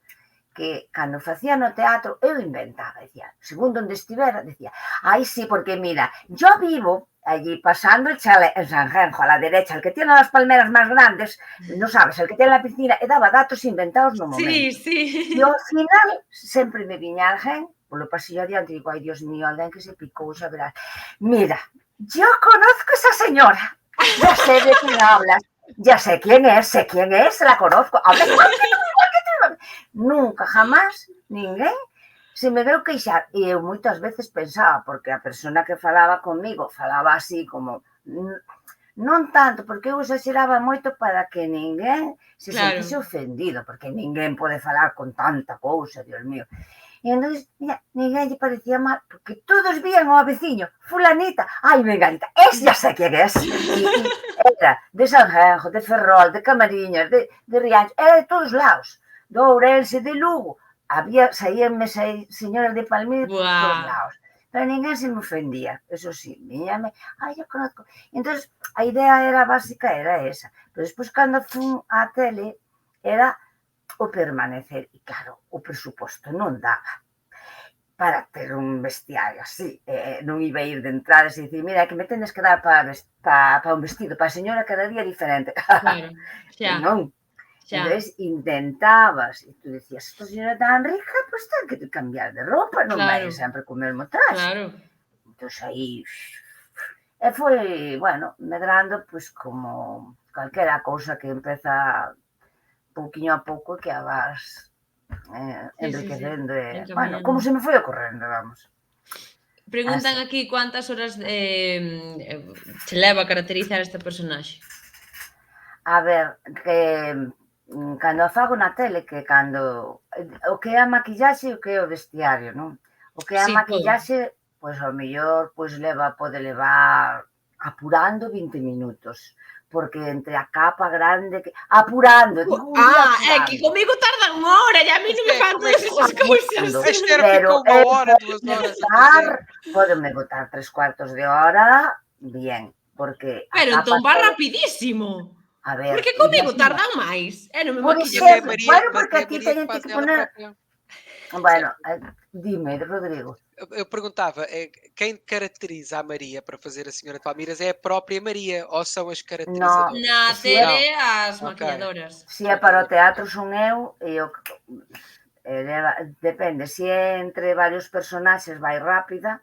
que cando facía no teatro, eu inventaba, decía, segundo onde estivera, decía, ai, sí, porque mira, yo vivo allí pasando el chalet en San Genjo, a la derecha, el que tiene las palmeras más grandes, no sabes, el que tiene la piscina, e daba datos inventados no momento. Sí. E ao final, sempre me viña alguén, polo pasillo adiante, e digo, ai, Dios mío, alguén que se picou, xa verás. Mira, yo conozco a esa señora, ya sé de quién hablas, ya sé quién es, la conozco, habla igual que tú. Nunca, jamás, ninguén se me veu queixar. E eu moitas veces pensaba, porque a persona que falaba comigo falaba así como, non tanto, porque eu exageraba moito para que ninguén se sentise ofendido, porque ninguén pode falar con tanta cousa, Dios mío. E entón, mira, ninguén lle parecía mal, porque todos vían ao veciño, fulanita, ai, venganita, ya sei quen es. Era de San Genjo, de Ferrol, de Camariñas, de Rianxo, era de todos lados. De Ourense, de Lugo, saíanme señoras de Palmírez por todos lados. Pero ninguén se me ofendía, eso sí, víñame, ai, eu conozco. Entón, a idea era básica, era esa. Pero despois, cando fun á tele, era o permanecer, e claro, o presuposto non daba. para ter un vestiario así. Non iba a ir de entradas e dicir, mira, que me tendes que dar para un vestido, para a señora cada día diferente. Claro, xa, Non. xa. Entonces intentabas, e tú decías, esta señora tan rica, pues ten que cambiar de roupa, non vai Claro. sempre co mesmo traxe. Claro. Entón aí, e foi, bueno, medrando, pues como calquera cousa que empeza pouquiño a pouco que a vas enriquecendo. Bueno, como se me foi ocorrendo, vamos. Preguntan aquí cuántas horas che leva a caracterizar esta personaxe. A ver, que cando a fago na tele, que cando o que é a maquillaxe e o que é o vestiario, non? O que é a maquillaxe, pois ao mellor pode levar apurando 20 minutos. Porque entre a capa grande apurando, digo un día apurando. É que comigo tarda unha hora e a mí non me fan todas esas cousas. A Esther ficou unha hora, 2 horas a facer. Podeme botar 3/4 de hora, bien, porque Pero entón va rapidísimo. a ver, Porque comigo tardan máis. Non me por maquillan. exemplo, bueno, porque aquí teñen que poner. Bueno, dime, Rodrigo. Eu perguntava, quem caracteriza a Maria para fazer a Senhora de Palmeiras é a própria Maria ou são as caracterizadoras? Na tele, as maquilladoras. Se é para o teatro son eu e depende, se é entre varios personaxes vai rápida,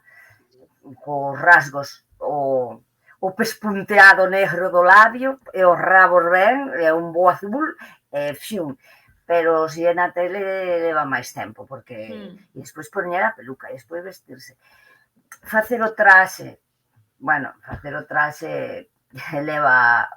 cos rasgos o pespunteado negro do labio e os rabos ben, e un bo azul, e fium. Pero se é na tele leva máis tempo, porque e despois poñer a peluca, e despois vestirse. Facer o traxe leva...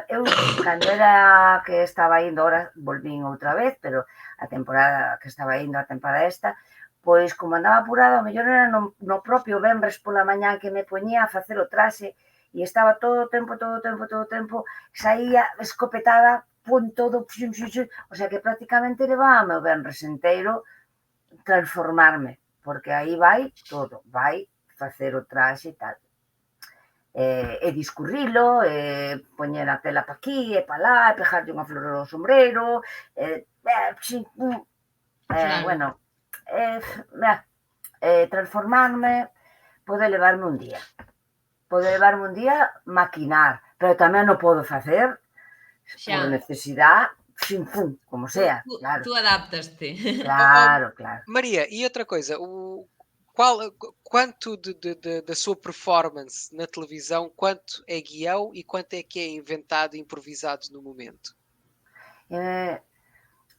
Eu, cando era que estaba indo, ahora volvín outra vez, pero a temporada que estaba indo, a temporada esta, pois como andaba apurada, ao mellor era no propio venres pola mañá que me poñía a facer o traxe e estaba todo o tempo, saía escopetada, pon todo, o sea que prácticamente levaba o venres inteiro transformarme, porque aí vai todo, vai facer o traxe e tal. E discurrilo, poñer a tela pa aquí e pa lá, e pejarlle unha flor ao sombreiro, bueno, transformarme pode levarme un día. Maquinar, pero tamén non podo facer por necesidade, como sea, claro. Tú adaptaste. Claro. Maria, e outra coisa, quanto da sua performance na televisão, quanto é guião e quanto é que é inventado e improvisado no momento?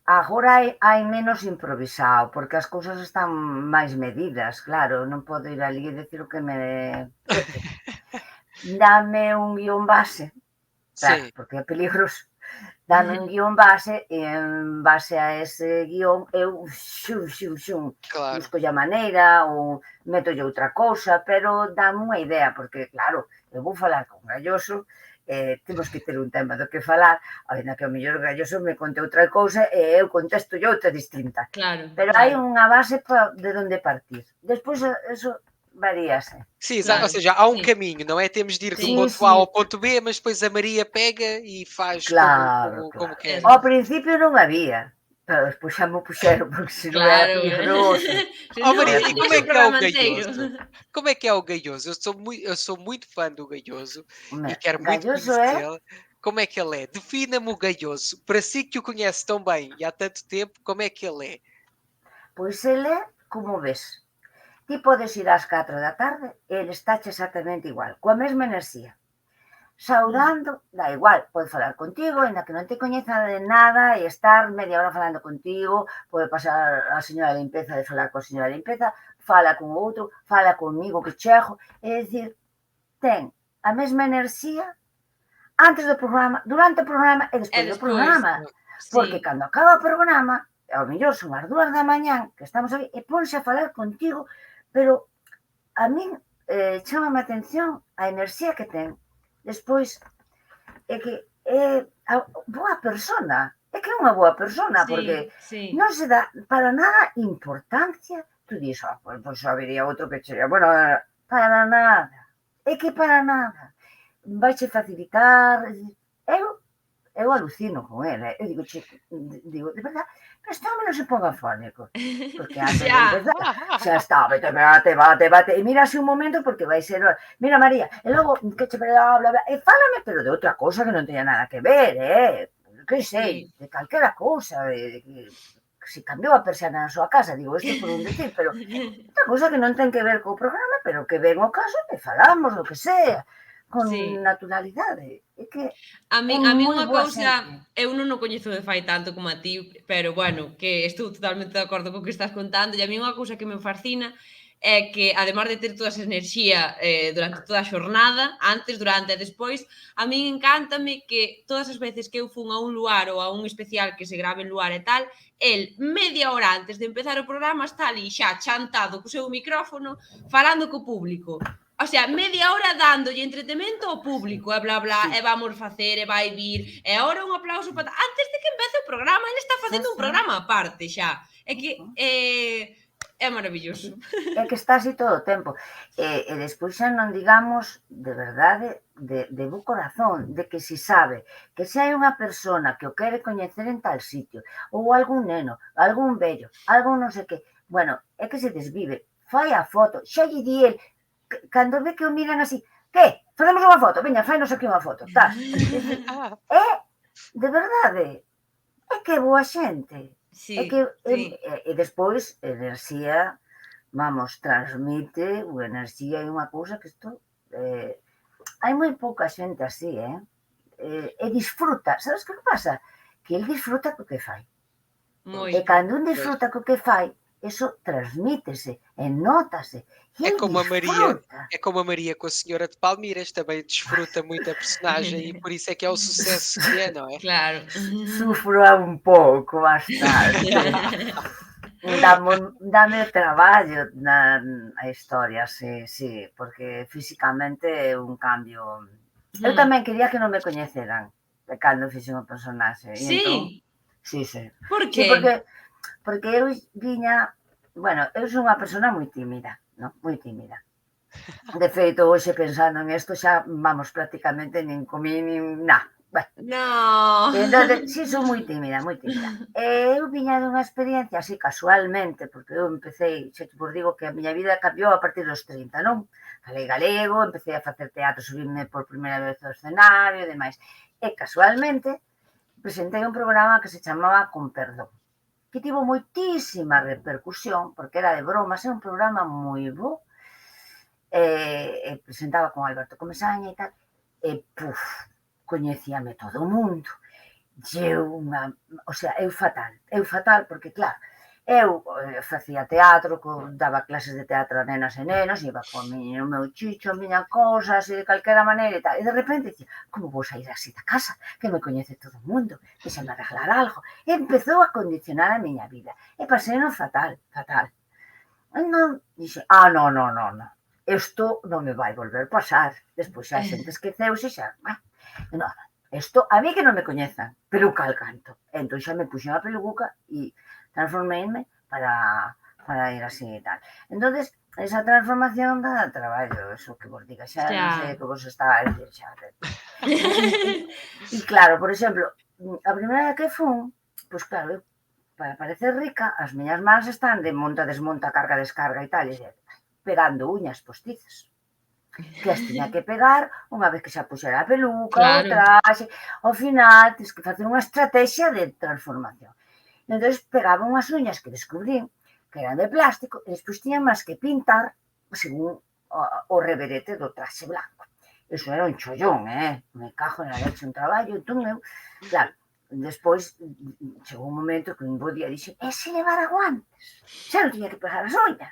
Agora hai menos improvisado, porque as cousas están máis medidas, claro, non podo ir ali e decir o que me... Dame un guión base, claro, porque é peligroso. Dame un guión base e en base a ese guión eu busco a maneira ou metolle outra cousa, pero dame unha idea, porque claro, eu vou falar con Galloso, temos que ter un tema do que falar, ainda que o mellor Galloso me conte outra cousa e eu contesto outra distinta. Pero hai unha base de onde partir. Despois, eso varíase. Sim, ou seja, há um caminho, não é? Temos de ir do ponto A ao ponto B, mas depois a Maria pega e faz como quer. Ao principio non había, pero despois xa me puxeron, porque senón era peligroso. Maria, e como é que é o Galloso? Como é que é o Galloso? Eu sou muito fã do Galloso e quero muito conhecê-lo. Como é que ele é? Defina-me o Galloso. Para si que o conhece tão bem e há tanto tempo, como é que ele é? Pois ele é como ves. Ti podes ir ás 4 da tarde e ele estáche exactamente igual, coa mesma enerxía. Saudando, dá igual, pode falar contigo, ainda que non te coñeza de nada e estar media hora falando contigo, pode pasar a señora de limpeza de falar coa señora de limpeza, fala con outro, fala comigo que chego, é dicir, ten a mesma enerxía antes do programa, durante o programa e despois do programa. Porque cando acaba o programa, ao mellor son as 2 da mañá que estamos aí e ponse a falar contigo, pero a min chamame a atención a enerxía que ten. Despois, é que é boa persona, é que é unha boa persona, porque non se dá para nada importancia. Tú dis, pois habería outro que chega. Bueno, para nada, é que para nada. Vaiche facilitar. Eu eu alucino con ele. Eu digo, de verdad, pero este home non se ponga fónico. Porque antes de empezar, xa está, bate. E mira así un momento porque vai ser... Mira, María, e logo, que che bla, bla, bla, e fálame, pero de outra cousa que non teña nada que ver, que sei, de calquera cousa, si cambiou a persiana na súa casa, digo, isto por un decir, pero outra cousa que non ten que ver co programa, pero que ven o caso e falamos, do que sea, con naturalidade. É que A mí moi unha boa cousa, xente. eu non o coñezo de fai tanto como a ti, pero bueno, que estou totalmente de acordo co que estás contando, e a mí unha cousa que me fascina é que, además de ter toda esa enerxía durante toda a xornada, antes, durante e despois, a min encántame que todas as veces que eu fun a un lugar ou a un especial que se grave en lugar e tal, el, media hora antes de empezar o programa, está ali xa chantado co seu micrófono, falando co público. O sea, media hora dándolle entretemento ao público, e bla, bla, e vamos facer, e vai vir, e agora un aplauso para... Antes de que empece o programa, ele está facendo un programa aparte xa. É que é maravilloso. É que está así todo o tempo. E despois xa non digamos, de verdade, de bo corazón, de que si sabe que se hai unha persona que o quere coñecer en tal sitio, ou algún neno, algún vello, algún non sei que, bueno, é que se desvive, fai a foto, xa lle di el, cando ve que o miran así, que? Facemos unha foto, veña, fainos aquí unha foto, tá? De verdade, é que boa xente. É que, e despois, enerxía, vamos, transmite, o enerxía é unha cousa que isto, hai moi pouca xente así, e disfruta, sabes que pasa? Que el disfruta co que fai. E cando un disfruta co que fai, eso transmítese, e nótase, e el disfruta. É como a Maria com a senhora de Palmeiras, também desfruta muito a personagem e por isso é que é o sucesso que é, não é? Claro. Sufro un pouco, bastante. Dame traballo na historia, sí, porque físicamente é un cambio. Eu tamén quería que non me coñeceran cando fixen o personaxe. Sí? Sí. Por que? Porque eu viña, bueno, eu sou unha persona moi tímida, non? Moi tímida. De feito, hoxe pensando en isto xa, vamos, prácticamente nin comí nin nada. No. Entón, sí, sou moi tímida, moi tímida. Eu viña dunha experiencia así casualmente, porque eu empecé, xa te vos digo que a miña vida cambiou a partir dos 30, non? Falei galego, empecé a facer teatro, subirme por primeira vez ao escenario e demais. E casualmente presentei un programa que se chamaba Con Perdón, que tivo moitísima repercusión, porque era de bromas, era un programa moi bo, e presentaba con Alberto Comesaña e tal, e puf, coñecíame todo o mundo. Eu fatal, porque claro, eu facía teatro, daba clases de teatro a nenas e nenos, iba con o meu chicho, a miña cosa, así de calquera maneira e tal, e de repente dicía, como vou sair así da casa, que me coñece todo o mundo, que se me arreglar algo, e empezou a condicionar a miña vida, e pasei no fatal. Non, dixe, non, isto non me vai volver pasar, despois xa a xente esqueceuse xa, non, isto, a mí que non me coñezan, peluca al canto. Entón xa me puxen a peluca e transformeime para ir así e tal. Entón, esa transformación dá traballo, eso que vos diga, xa non sei que vos estaba a dicir xa. E claro, por exemplo, a primeira vez que fun, pois claro, para parecer rica, as miñas mans están de monta, desmonta, carga, descarga e tal, pegando uñas postizas. Que as tiña que pegar unha vez que xa puxera a peluca, o traxe, ao final tens que facer unha estrategia de transformación. Entón pegaba unhas uñas que descubrín que eran de plástico e despois tiñan máis que pintar según o reverete do traxe blanco. Eso era un chollón, me cajo na leche un traballo, entón eu, claro, despois chegou un momento que un bo día dixe, e se levara guantes? Xa non tiña que pegar as uñas.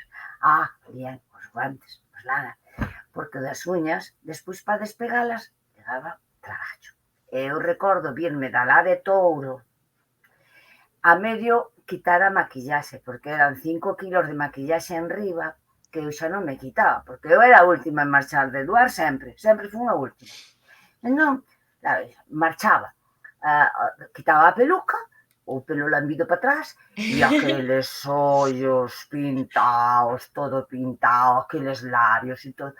Bien, os guantes, pois nada. Porque das uñas, despois para despegalas, llegaba traballo. Eu recordo virme da lá de Touro a medio quitar a maquillaxe, porque eran 5 kilos de maquillaxe en riba que eu xa non me quitaba, porque eu era a última en marchar de Duar sempre fui a última. Entón, claro, marchaba, quitaba a peluca, o pelo lambido para atrás, e aqueles ollos pintados, todo pintado, aqueles labios e todo.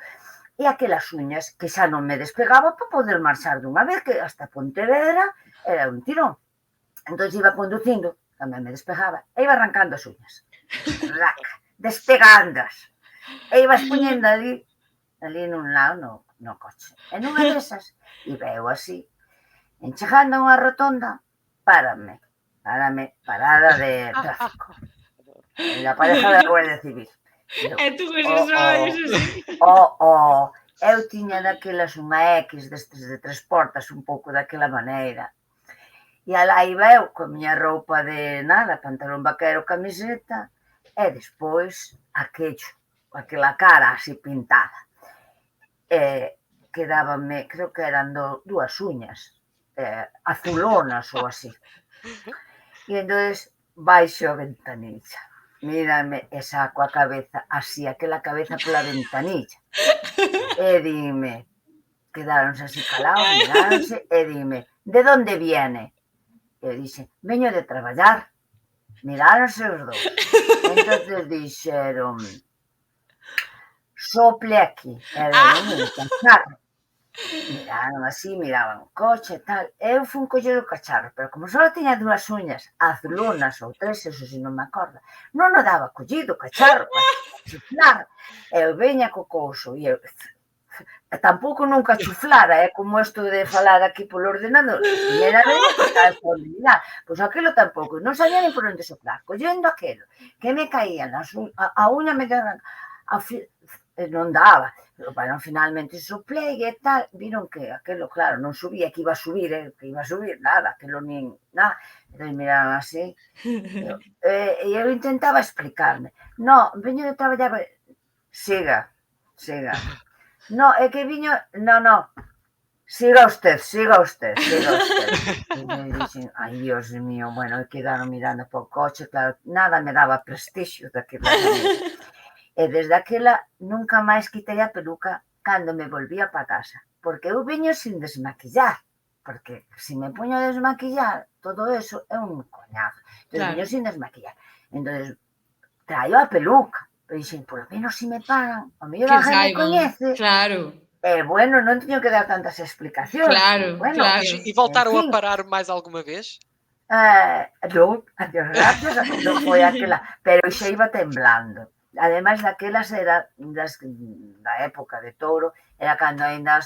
e aquelas uñas que xa non me despegaba para poder marchar dunha vez, que hasta Pontevedra era un tirón. Entón iba conducindo, tamén me despegaba, e iba arrancando as uñas. Despegándoas. E ibas poñendo ali nun lado no coche. E nunha desas, e veo así, en chegando a unha rotonda, parada de tráfico. La pareja da Guardia Civil. E tú con esos ollos así. Eu tiña daquelas unha X destes de 3 portas, un pouco daquela maneira. E alá iba eu, con miña roupa de nada, pantalón vaquero, camiseta, e despois aquela cara así pintada. Quedábame, creo que eran 2 uñas, azulonas ou así. E entón baixo a ventanilla, mírame e saco a cabeza así, aquela cabeza pola ventanilla. E dime, quedáronse así calados, miráronse, e dime, de onde viene? E dixe, veño de traballar. Miráronse os dous. Entón dixeron, sople aquí. E veño de cacharro. Miraron así, miraban o coche e tal. Eu fui coller o cacharro, pero como só tiña 2 uñas azulonas ou 3, eso si non me acordo, non o daba collido o cacharro para chuflar. Eu veña co couso e eu tampouco nunca chuflara, como isto de falar aquí polo ordenador. Primeira vez que estaba responsabilidade. Pois aquilo tampouco, non sabía ni por onde soplar. Collendo aquilo, que me caían a uña me daban, non daba. Bueno, finalmente soplei e tal, viron que aquilo, claro, non subía, que iba a subir, nada, aquilo nin, nada. Entón miraron así, e eu intentaba explicarme. No, veño de traballar, siga. No, é que viño, no, siga usted. E me dixen, ai, Dios mío, bueno, quedaron mirando por coche, claro, nada me daba prestixio daquela maneira. E desde aquela nunca máis quitei a peluca cando me volvía para casa, porque eu viño sin desmaquillar, porque se me poño a desmaquillar, todo eso é un coñazo. Entón viño sin desmaquillar. Entón traio a peluca. Dixen, polo menos se me pagan, o mellor a gente me coñece. Claro. Bueno, non teño que dar tantas explicacións. Claro. E voltaron a parar máis alguma vez? Non, adiós, gracias, non foi aquela, pero xa iba temblando. Ademais, daquelas era da época de Touro, era cando ainda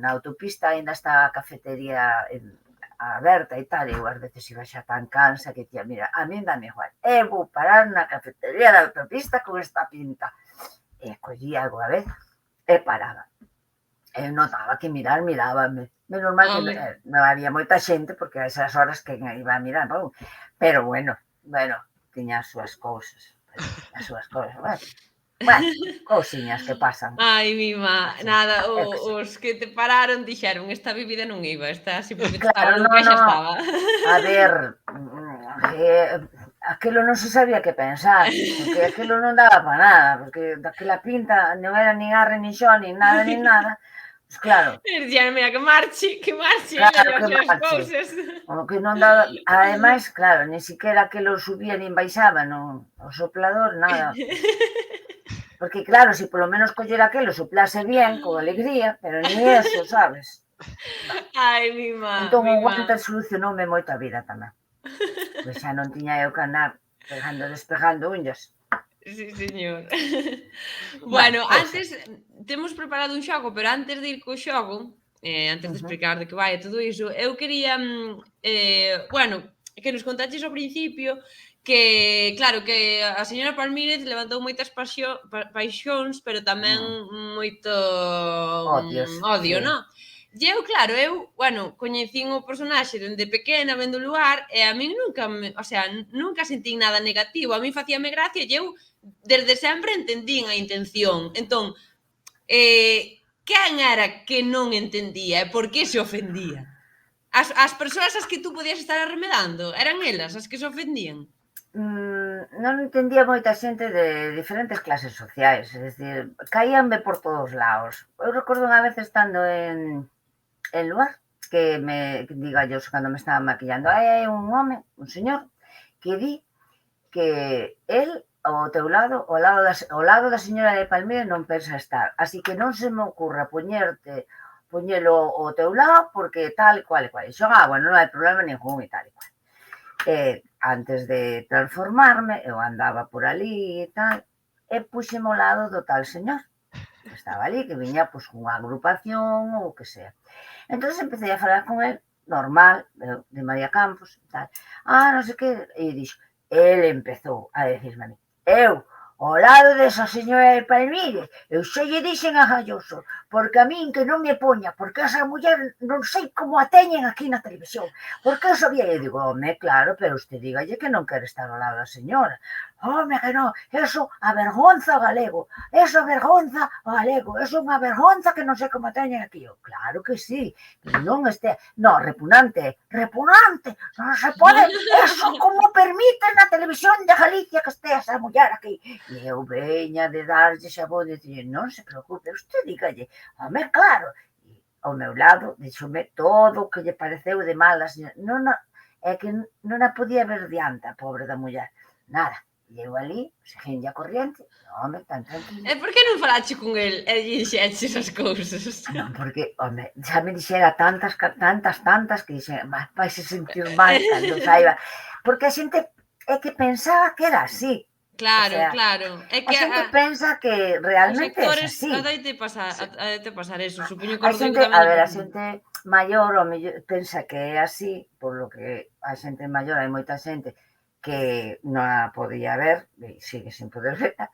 na autopista ainda estaba a cafetería aberta e tal, e eu ás veces iba xa tan cansa que tía, mira, a mí dame igual, vou parar na cafetería da autopista con esta pinta. E collía algo a vez e paraba. Eu notaba que mirábame. Menos mal que non había moita xente, porque a esas horas que iba a mirar, pero bueno, tiña as súas cousas. Bueno, cousiñas que pasan. Ai, mima, nada, os que te pararon dixeron, esta vivida non iba, esta simplemente estaba no que xa estaba. A ver, aquilo non se sabía que pensar, porque aquilo non daba para nada, porque daquela pinta non era nin arre, nin xo, nin nada. Pois claro. Dixeron, mira, que marche, claro, que marche. O que non daba, ademais, claro, nin siquiera aquilo subía nin baixaba, non, o soplador, nada. Porque claro, se polo menos collera aquilo soplase bien, con alegría, pero ni eso, sabes? Ai, mima. Entón o guante solucionoume moito a vida tamén. Pois xa non tiña eu que andar despegando unhas. Sí, señor. Bueno, antes temos preparado un xogo, pero antes de ir co xogo, antes de explicar de que vai todo iso, eu quería, que nos contaches ao principio que, claro, que a señora Palmírez levantou moitas paixóns, pero tamén moito odio, non? E eu, claro, coñecín o personaxe dende pequena, vendo o Luar, e a min nunca sentín nada negativo, a min facíame gracia e eu desde sempre entendín a intención. Entón, quen era que non entendía e por que se ofendía? As persoas as que tú podías estar arremedando, eran elas as que se ofendían? Non entendía moita xente de diferentes clases sociais, é dicir, caíanme por todos lados. Eu recordo unha vez estando en Luar, que me diga yo cando me estaba maquillando, hai un home, un señor, que di que él ao teu lado, ao lado da señora de Palmira non pensa estar. Así que non se me ocurra poñelo ao teu lado porque tal e cual e cual. E xo, bueno, non hai problema ningún e tal e cual. Antes de transformarme, eu andaba por ali e tal, e puxeme ao lado do tal señor que estaba ali, que viña pois cunha agrupación ou o que sea. Entón empecé a falar con el, normal, de María Campos e tal. Non sei que, e dixo, ele empezou a decirme a mí, eu, ao lado desa señora de Palmires, eu xa lle dixen a Galloso, porque a min que non me poña, porque esa muller non sei como a teñen aquí na televisión, porque eu sabía, e digo, home, claro, pero usted dígalle que non quere estar ao lado da señora. Home, que non, eso avergonza o galego, eso avergonza o galego, eso é unha avergonza que non sei como a teñen aquí. Eu, claro que sí, que non este, no, repugnante, non se pode, eso como permiten na televisión de Galicia que este esa muller aquí. E eu veña de darlle xabón e dicir, non se preocupe, usted dígalle, home, claro. E ao meu lado, díxome todo o que lle pareceu de mal a señora. Non, é que non a podía ver diante a pobre da muller. Nada. E eu ali, seguinlle a corriente, home, tan tranquilo. E por que non falache con el e lle dixeches as cousas? Non, porque, home, xa me dixera tantas que dixera, vai se sentir mal cando saiba. Porque a xente é que pensaba que era así. Claro, O sea, claro. É que a xente pensa que realmente é así. Adoite pasar eso, supoño que A xente, a ver, a xente maior o mellor pensa que é así, por lo que a xente maior, hai moita xente que non a podía ver, e sigue sin poder verla.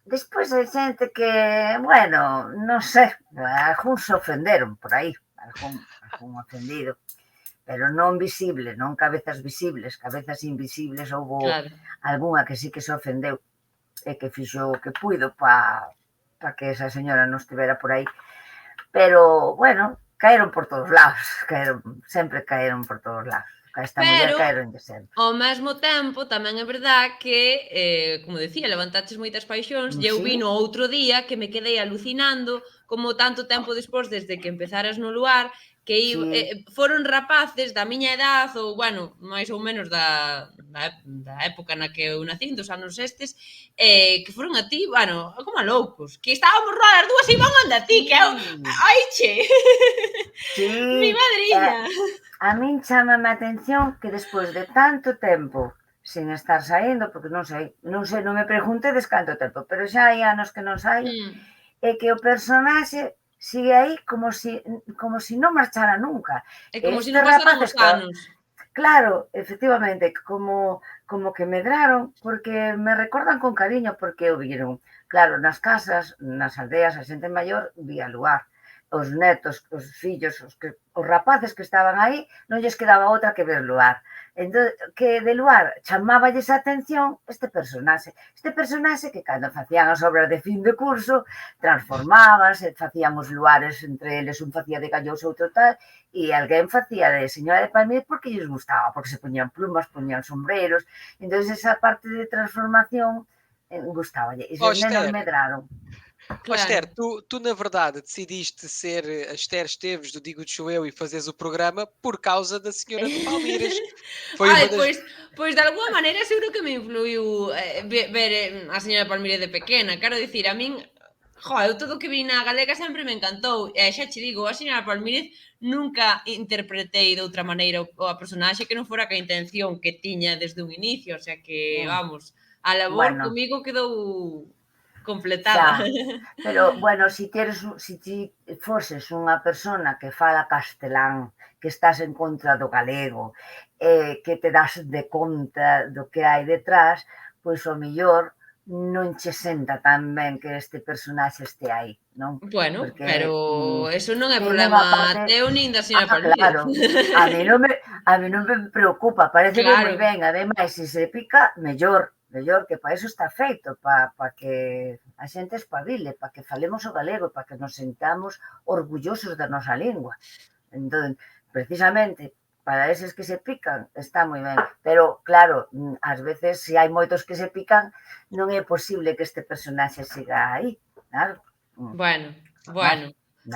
Despois hai xente que, bueno, non sei, algúns se ofenderon por aí, algún ofendido, pero non visible, non cabezas visibles, cabezas invisibles, houbo algunha que sí que se ofendeu e que fixo o que puido para que esa señora non estivera por aí. Pero, bueno, caeron por todos lados, sempre caeron por todos lados. Esta muller caeron de sempre. Ao mesmo tempo, tamén é verdad que, como decía, levantaches moitas paixóns e eu vi no outro día que me quedei alucinando como tanto tempo despois desde que empezaras no Luar que foron rapaces da miña edad ou, bueno, máis ou menos da época na que eu nacín, dos anos estes, que foron a ti, bueno, como a loucos, que estábamos rodas as dúas e iban anda a ti, que eu, ai che, mi madriña. A min chámame a atención que despois de tanto tempo sin estar saindo, porque non sei, non me preguntedes canto tempo, pero xa hai anos que non saio, e que o personaxe sigue aí como si non marchara nunca. É como si non pasaran os anos. Claro, efectivamente, como que medraron, porque me recordan con cariño, porque o viron, claro, nas casas, nas aldeas, a xente maior vía Luar. Os netos, os fillos, os rapaces que estaban aí, non lles quedaba outra que ver Luar. Entón, que de Luar chamáballes a atención este personaxe que cando facían as obras de fin de curso, transformábanse, facían os luares entre eles, un facía de Galloso, outro tal, e alguén facía de señora de Palmires porque lles gustaba, porque se poñían plumas, poñían sombreros, entón esa parte de transformación gustaballe, e os nenos medraron. Claro. Esther, tu na verdade decidiste ser a Esther Esteves do Digo Sou Eu e fazeres o programa por causa da senhora de Palmeiras. Pois de alguma maneira seguro que me influiu ver a señora de Palmeiras de pequena. Quero dicir, a min, eu todo o que vi na galega sempre me encantou. E xa che digo, a señora de Palmeiras nunca interpretei de outra maneira a personaxe que non fora que a intención que tiña desde un inicio. O sea que, vamos, a labor comigo quedou completada. Pero, bueno, si ti foses unha persona que fala castelán, que estás en contra do galego, que te das de conta do que hai detrás, pois o mellor non che senta tan ben que este personaxe este aí, non? Bueno, pero eso non é problema teu nin da señora Palmeiras. Claro, a mí non me preocupa, parece moi ben, ademais, se se pica, mellor que para iso está feito, para que a xente espabile, para que falemos o galego, para que nos sentamos orgullosos da nosa lingua. Entón, precisamente, para eses que se pican, está moi ben. Pero, claro, ás veces, se hai moitos que se pican, non é posible que este personaxe siga aí, claro. Bueno,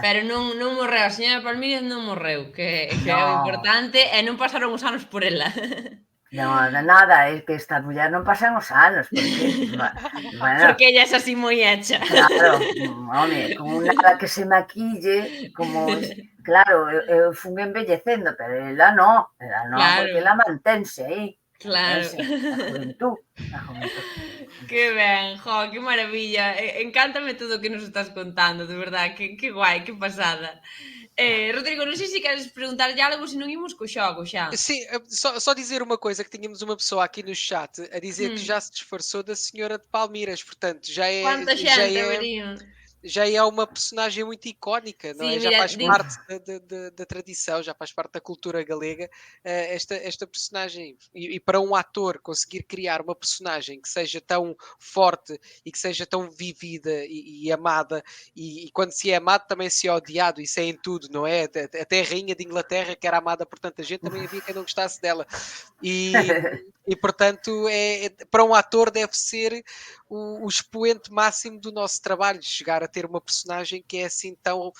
pero non morreu, a señora Palmeiras non morreu, que é o importante, e non pasaron os anos por ela. Non, nada, é que esta muller non pasan os anos, porque, bueno, Porque ella é así moi hecha. claro, home, como nada que se maquille, como, claro, eu fun envellecendo, pero ela non, Claro. porque ela mantense aí, Claro. a juventud. Que ben, jo, que maravilla. Encántame todo o que nos estás contando, de verdad, que guai, que pasada. Rodrigo, non sei se queres preguntarlle algo, se non imos co xogo xa. Sim, só dizer uma coisa, que tínhamos uma pessoa aqui no chat a dizer que já se disfarçou da senhora de Palmeiras, portanto, Quanta xente habería? já é uma personagem muito icónica, não Sim, é? Já mira, faz parte da tradição, já faz parte da cultura galega, esta personagem. E para um ator conseguir criar uma personagem que seja tão forte e que seja tão vivida e amada, e quando se é amado também se é odiado, isso é em tudo, não é? Até a rainha de Inglaterra, que era amada por tanta gente, também havia quem não gostasse dela. E portanto, para um ator deve ser o expoente máximo do nosso trabalho, chegar a ter uma personagem que é assim tão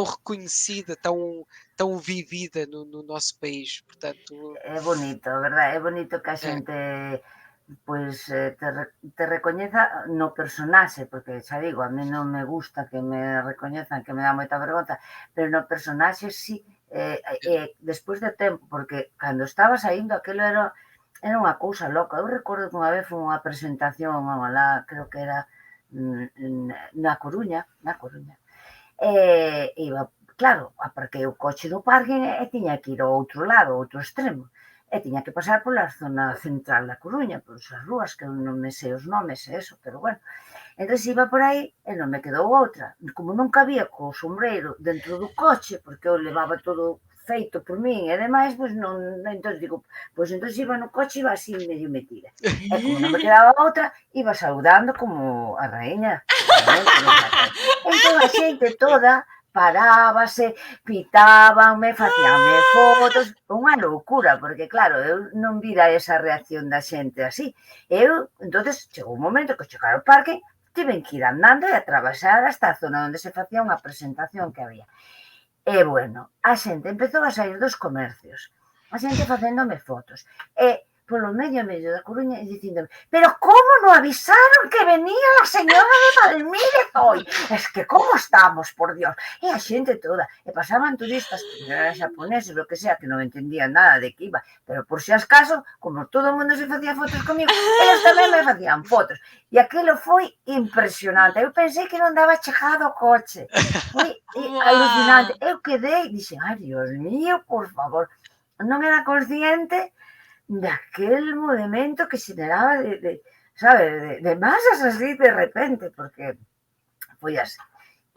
reconhecida, tão vivida no nosso país. Portanto, é bonito, verdad? É bonito que a xente pois te recoñeza no personaxe, porque xa digo, a mí non me gusta que me recoñezan, que me dá moita vergonza, pero no personaxe sí, despois de tempo, porque cando estaba saindo aquilo era unha cousa loca. Eu recordo que unha vez foi unha presentación lá, creo que era na Coruña, iba, claro, aparquei o coche do parking e tiña que ir ao outro lado, ao outro extremo, e tiña que pasar pola zona central da Coruña, por esas rúas, que eu non me sei os nomes e eso, pero bueno. Entón iba por aí e non me quedou outra. Como non cabía co sombreiro dentro do coche, porque eu levaba todo feito por min e demais, pois non, entón digo, pois entón iba no coche, iba así medio metida. E como non me quedaba outra, iba saudando como a raíña. Entón a xente toda parábase, pitábanme, facíanme fotos, unha loucura, porque claro, eu non vira esa reacción da xente así. Entonces, chegou un momento que chegar ao parque, tiven que ir andando e atravesar hasta a zona onde se facía unha presentación que había. E, bueno, a xente empezou a sair dos comercios, a xente facéndome fotos, e polo medio da Coruña e dicíndome, pero como non avisaron que venía a señora de Palmírez hoy? Es que como estamos, por Dios. E a xente toda, e pasaban turistas, eran xaponeses, lo que sea, que non entendían nada de que iba, pero por si acaso, como todo o mundo se facía fotos comigo, eles tamén me facían fotos. E aquilo foi impresionante. Eu pensei que non daba chegado o coche. Foi alucinante. Eu quedei, dixen, ai, Dios mío, por favor. Non era consciente daquel movimento que xeneraba de masas así de repente, porque foi así.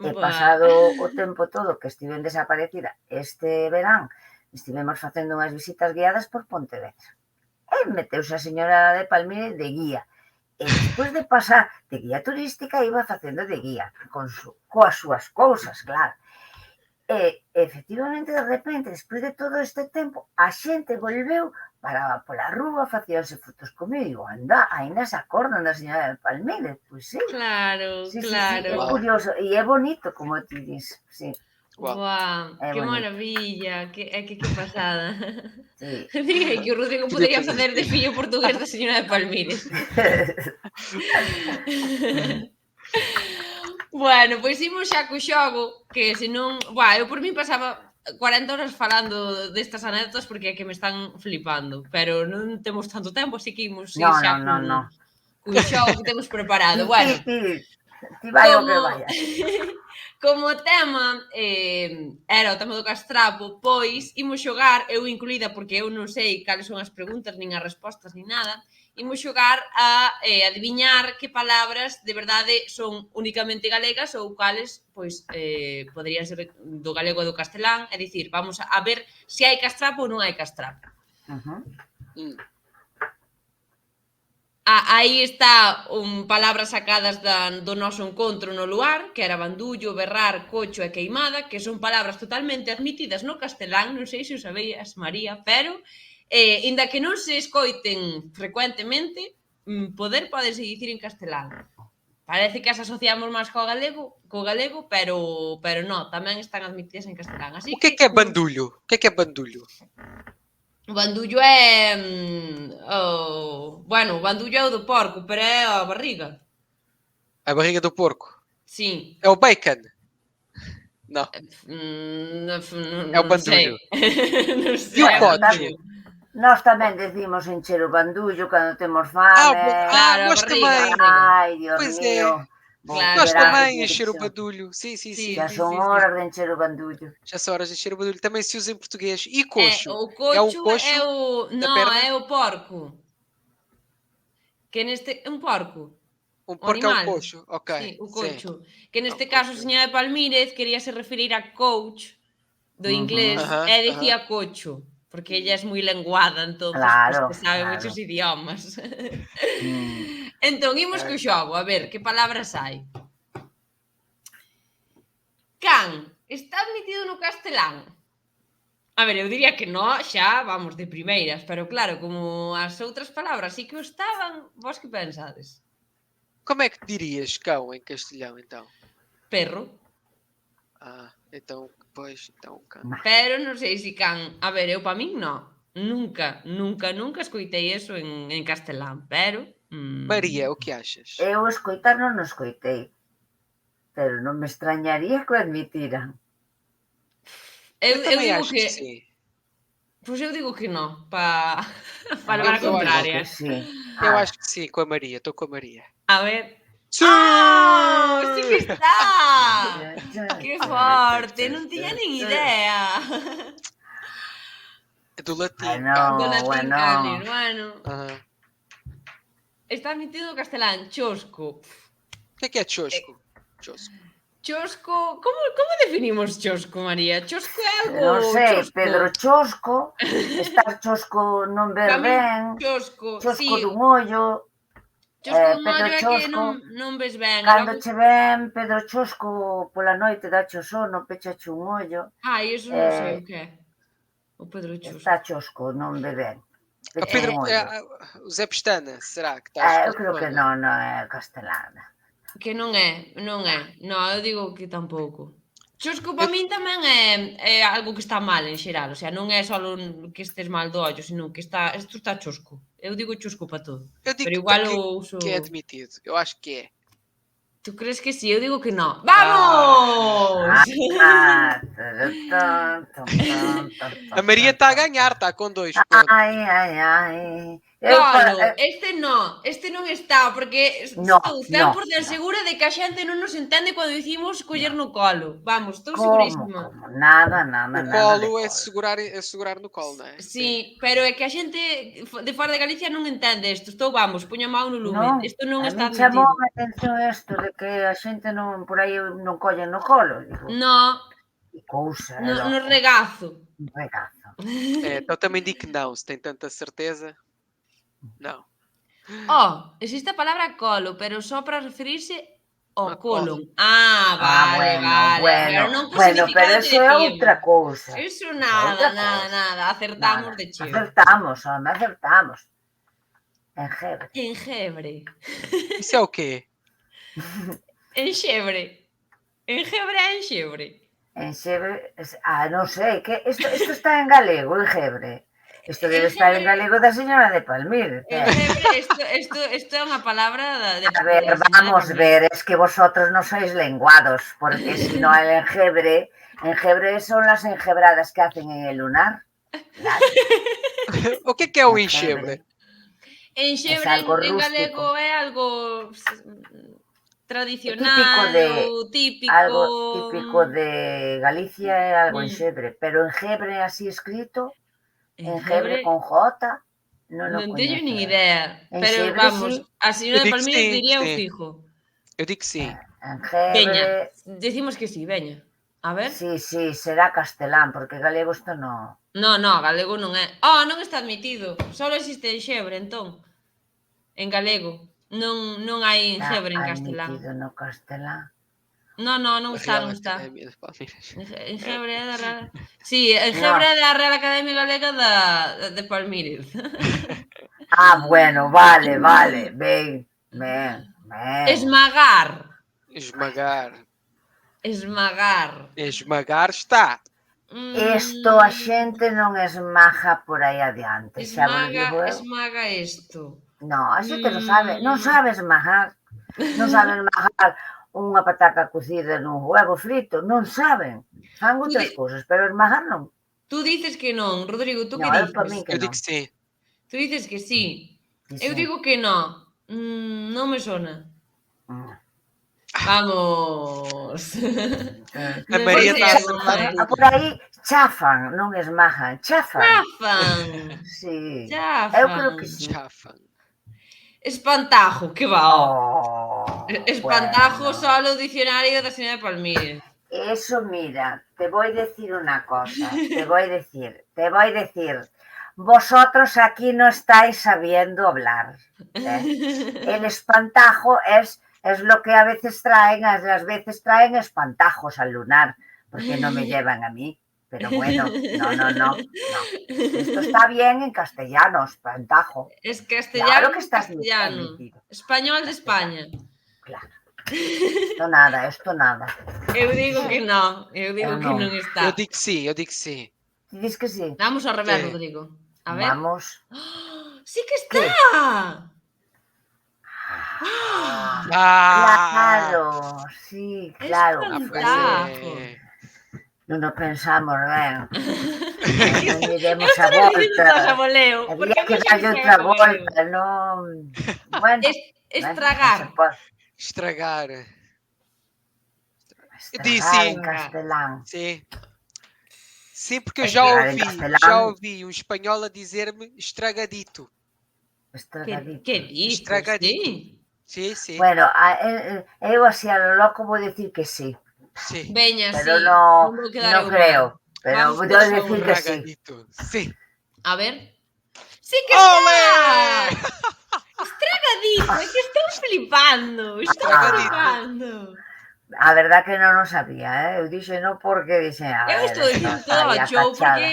E pasado o tempo todo que estiven desaparecida este verán, estivemos facendo unhas visitas guiadas por Pontevedra. E meteuse a señora de Palmírez de guía. E despois de pasar de guía turística, iba facendo de guía, coas súas cousas, claro. E, efectivamente, de repente, despois de todo este tempo, a xente volveu, paraba pola rúa, facíanse fotos comigo, anda, ainda se acordan da señora de Palmírez, pois sí. Claro, Sí, claro. é curioso, e é bonito, como ti dis, sí. Guau, que bonito. maravilla, que pasada. Sí. Dije que o Rodrigo podería facer de fillo portugués da señora de Palmírez. Bueno, pois imos xa co xogo, que senón, eu por min pasaba 40 horas falando destas anécdotas porque é que me están flipando, pero non temos tanto tempo, así que imos ir xa cun xogo que temos preparado. Bueno, ti vai o que vaya. Como o tema era o tema do castrapo, pois imos xogar, eu incluída porque eu non sei cales son as preguntas, nin as respostas, nin nada, imos xogar a adiviñar que palabras de verdade son únicamente galegas ou cales pois poderían ser do galego e do castelán, é dicir, vamos a ver se hai castrapo ou non hai castrapo. Aí está palabras sacadas do noso encontro no luar, que era bandullo, berrar, cocho e queimada, que son palabras totalmente admitidas no castelán, non sei se o sabías, María, pero inda que non se escoiten frecuentemente, podense dicir en castelán. Parece que as asociamos máis co galego, pero non, tamén están admitidas en castelán. O que é bandullo? O que é bandullo? O bandullo é... Bueno, o bandullo é o do porco, pero é a barriga. A barriga do porco. Sim. É o bacon. Não. É o Non sei. bandullo. Non E sei. o é pote? bandullo. Nós tamén decimos encher o bandullo cando temos Ah, fame. Claro, a nós barriga, também. a barriga. Ai, Dios Pois mío. é. Bom, Claro, Nós verás também que encher o isso. badulho. Sim, sim, sim. Já Sí, son sí, sí. horas de encher o bandullo. Já são horas de encher o badulho. Também se usa em português. E É, coxo? o É um cocho coxo é o... da Non, perna? é o porco. Que neste... Un porco. Um O porco é um animal. coxo. Ok. Sí, o Sim. cocho. Que neste o caso, a cocho. señora de Palmírez queríase referir a coach do inglés Aham, e dicía cocho, porque ella es moi lenguada, entonces Claro, pues, que sabe claro. muchos idiomas. Mm. Entón, imos co xogo, a ver, que palabras hai. Can está admitido no castelán? A ver, eu diría que no, xa, vamos, de primeiras, pero claro, como as outras palabras sí que o estaban, vos que pensades? Como é que dirias cão em castelhão, então? Perro. Ah, então, pois, então cão. Pero non sei se can... A ver, eu pa min non. Nunca escoitei eso en castelán, pero... Maria, o que achas? Eu escoitar non o escoitei. Pero non me extrañaría que o admitiran. Eu também digo acho que... sim. Pois eu digo que non, pa levar a Eu acho contraria. que sí. Eu acho que sim, com a Maria. Estou com a Maria. A ver... Sim! Sí que está! Que forte! Non tiña nin idea. É do latim. Bueno, Do latín bueno. canin, bueno. Aham. Está admitido no castelán, chosco. O que é chosco? Chosco. Chosco... Como definimos chosco, María? Chosco é algo Non sei, chosco. Pedro Chosco, estar chosco non ver Pa min, ben, chosco, chosco sí. dun ollo, Chosco dun Pedro ollo é que Chosco, non ves ben. cando logo- che ven, Pedro Chosco pola noite dache o sono, pechache un ollo, Ai, iso non sei o que é. O Pedro Chosco. está chosco, non ve ben. O Pecha Pedro, un ollo. o Zé Pestana, será que estás? Eu creo que non é castelana. Que non é. Non, eu digo que tampouco. Chosco para min tamén é algo que está mal en xeral, o sea, non é só que estés mal do ollo, sino que isto está chosco. Eu digo chosco para todo. Eu digo Pero igual que, o uso... que é admitido. Eu acho que é. Tu crees que sí? Eu digo que non. Vamos! A Maria está a ganhar, está com 2 pontos. Ai. Claro, este non está, porque No, estou 100% segura de que a xente non nos entende cando dicimos coller no colo. Vamos, estou segurísima. Como? Nada. O colo é segurar no colo, non é? Sí, pero é que a xente de fora de Galicia non entende isto. Estou, vamos, poño a mão no lume. Non, Isto non a está mí chamou admitido. a atención isto de que a xente non por aí non collen no colo. Digo, No, que cousa, no regazo. Un regazo. Então também digo que não, se tem tanta certeza. Não. Oh, existe a palabra colo, pero só para referirse ao A colon. colo. Vale. Pero non co significado pero que eso é decíamos. outra cousa. Eso nada. Acertamos de cheo. Acertamos. Enjebre. Enjebre. Isso é o quê? Enxebre. Enjebre é enxebre. Enjebre, non sei, que isto está en galego, enjebre. Isto debe estar en galego da señora de Palmir. Enjebre, isto é unha palabra de... A ver, vamos ver, es que vosotros no sois lenguados, porque si no el enjebre son las enjebradas que hacen en el lunar. O que é o enxebre? Enxebre algo en galego é algo tradicional ou típico. Algo típico de Galicia é algo enxebre, pero enjebre así escrito, enjebre con J, non teño nin idea, pero Enxebre, vamos, sí. a señora de Eu digo Palmira sí, diría o sí. fijo. Eu digo que sim. Veña, decimos que sí, veña. A ver. Sí, será castelán, porque galego isto non. No, galego non é. Oh, non está admitido. Só existe enxebre, entón. En galego. Non hai enxebre en castelán. Admitido no castelán. Non está. Academia de Palmeiras. Enjebre é da Real... Sí, enjebre é da Real Academia Galega de Palmírez. Bueno, vale. Ben. Esmagar. Esmagar. Esmagar. Esmagar está. Isto a xente non esmaja por aí adiante, xa vos digo eu. Esmaga isto. Non, a xente non sabe esmajar. Non saben esmajar unha pataca cocida nun huevo frito, non saben. Fan outras cousas, pero esmajar non. Tú dices que non, Rodrigo, tú que Non, eu para min dices? que Eu non. digo que sí. Tú dices que sí. Sí, Eu sí. digo que non. Non me sona. Mm. Vamos. A María está a sei, acertar non. tudo. Por aí chafan, non esmajan, chafan. Chafan. Sí. Chafan. Eu creo que sí. Chafan. Espantajo, que va. Oh, Espantajo bueno. solo o dicionario da señora Palmírez. Eso, mira, te voy a decir una cosa, te voy a decir, vosotros aquí no estáis sabiendo hablar. El espantajo es lo que a veces traen espantajos al lunar, porque no me llevan a mí. Pero bueno, no. Esto está bien en castellano, espantajo. Es castellano, Claro que estás castellano. admitido. Español de España. Claro. Esto nada. Eu digo que non. Eu digo que non está. Eu digo que sí, eu digo que sí. Dices que sí. Vamos ao revés, Sí. Rodrigo. A ver. Vamos. Sí que está. Claro, sí, claro. Espantajo. Non nos pensamos ben. Non lle Eu demos a estou dicindo volta. a voleo. Había que darlle outra volta, non... Bueno, Estragar. Estragar. Estragar en castelán. Sim. Sim, porque eu Estragar em castelão. já ouvi um espanhol a dizer-me estragadito. Estragadito. Que dices? Estragadito. Sí? Sí. Bueno, eu así a lo loco vou decir que sí. Sí. Veña, Pero sí. no vou quedar eu creo. mal. Pero Vamos vou todos a decir unha. que sí. Estragadito. Sí. A ver. Sí que ¡Ole! está. Estragadito, é que estou flipando. Estou Estragadito. flipando. A verdad que non o sabía, eu dixo non porque dixen, a Eu ver, estou dicindo está todo aí ao show acachada. porque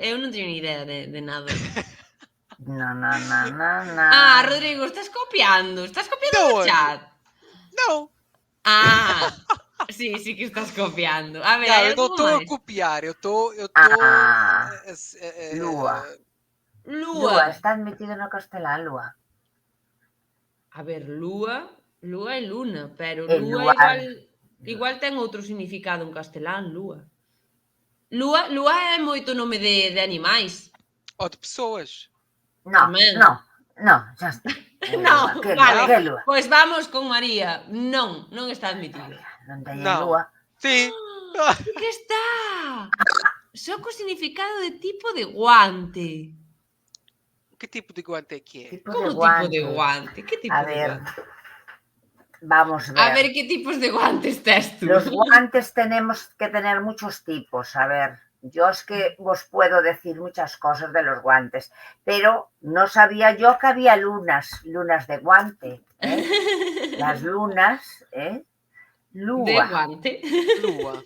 eu non teño ni idea de nada. No. Rodrigo, estás copiando No, no chat. Não. Sí que estás copiando. A ver, Não, hai eu não algo estou a máis? copiar. Eu estou... Lua. Lúa. Estás metido no castelán, Lua. A ver, lúa é luna, pero É lúa luar. igual ten outro significado en castelán, lúa. Lúa é moito nome de animais. Ou de pessoas. No, xa está. No, Que vale. Lua? Pois vamos con María. Non está admitido. Non teñen Non. Lua. Sim. Sí que está. Só co significado de tipo de guante. Que tipo de guante é que é? Tipo Como de tipo guante. de guante? Que tipo A de ver, guante? vamos a ver. A ver que tipos de guantes tes tú. Los guantes tenemos que tener muchos tipos. A ver, yo es que os puedo decir muchas cosas de los guantes, pero no sabía yo que había lunas de guante. Las lunas, Lúa. De guante. Lua.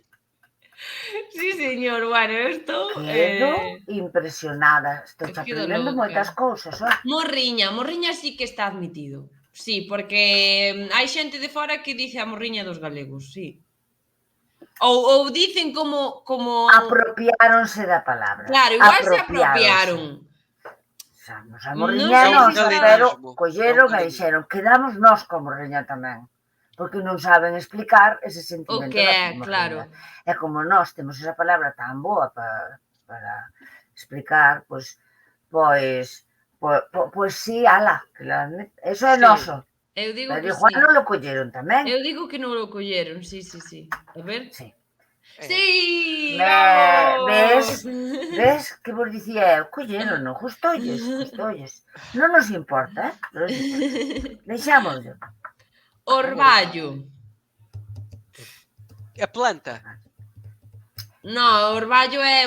Sí, señor. Bueno, esto... Quedo impresionada. Estou quedo aprendendo loca. moitas cousas. Morriña sí que está admitido. Sí, porque hai xente de fora que dice a morriña dos galegos, sí. Ou dicen como... Apropiáronse da palabra. Claro, igual se apropiaron. Nos amorriñaron, sei se pero galeguismo. colleron É un e dixeron, quedamos nós como morriña tamén. Porque non saben explicar ese O sentimento que da é, morriña. claro. E como nós temos esa palabra tan boa para explicar, pois sí, ala, eso é Sí. noso. Eu digo Pero que igual sí. non lo colleron tamén. Eu digo que non lo colleron, sí. A ver. Sí. Sí! Ves que vos dicía eu, colleron, non, gustolles. Non nos importa, deixámoslo. Orballo. A planta. No, orballo é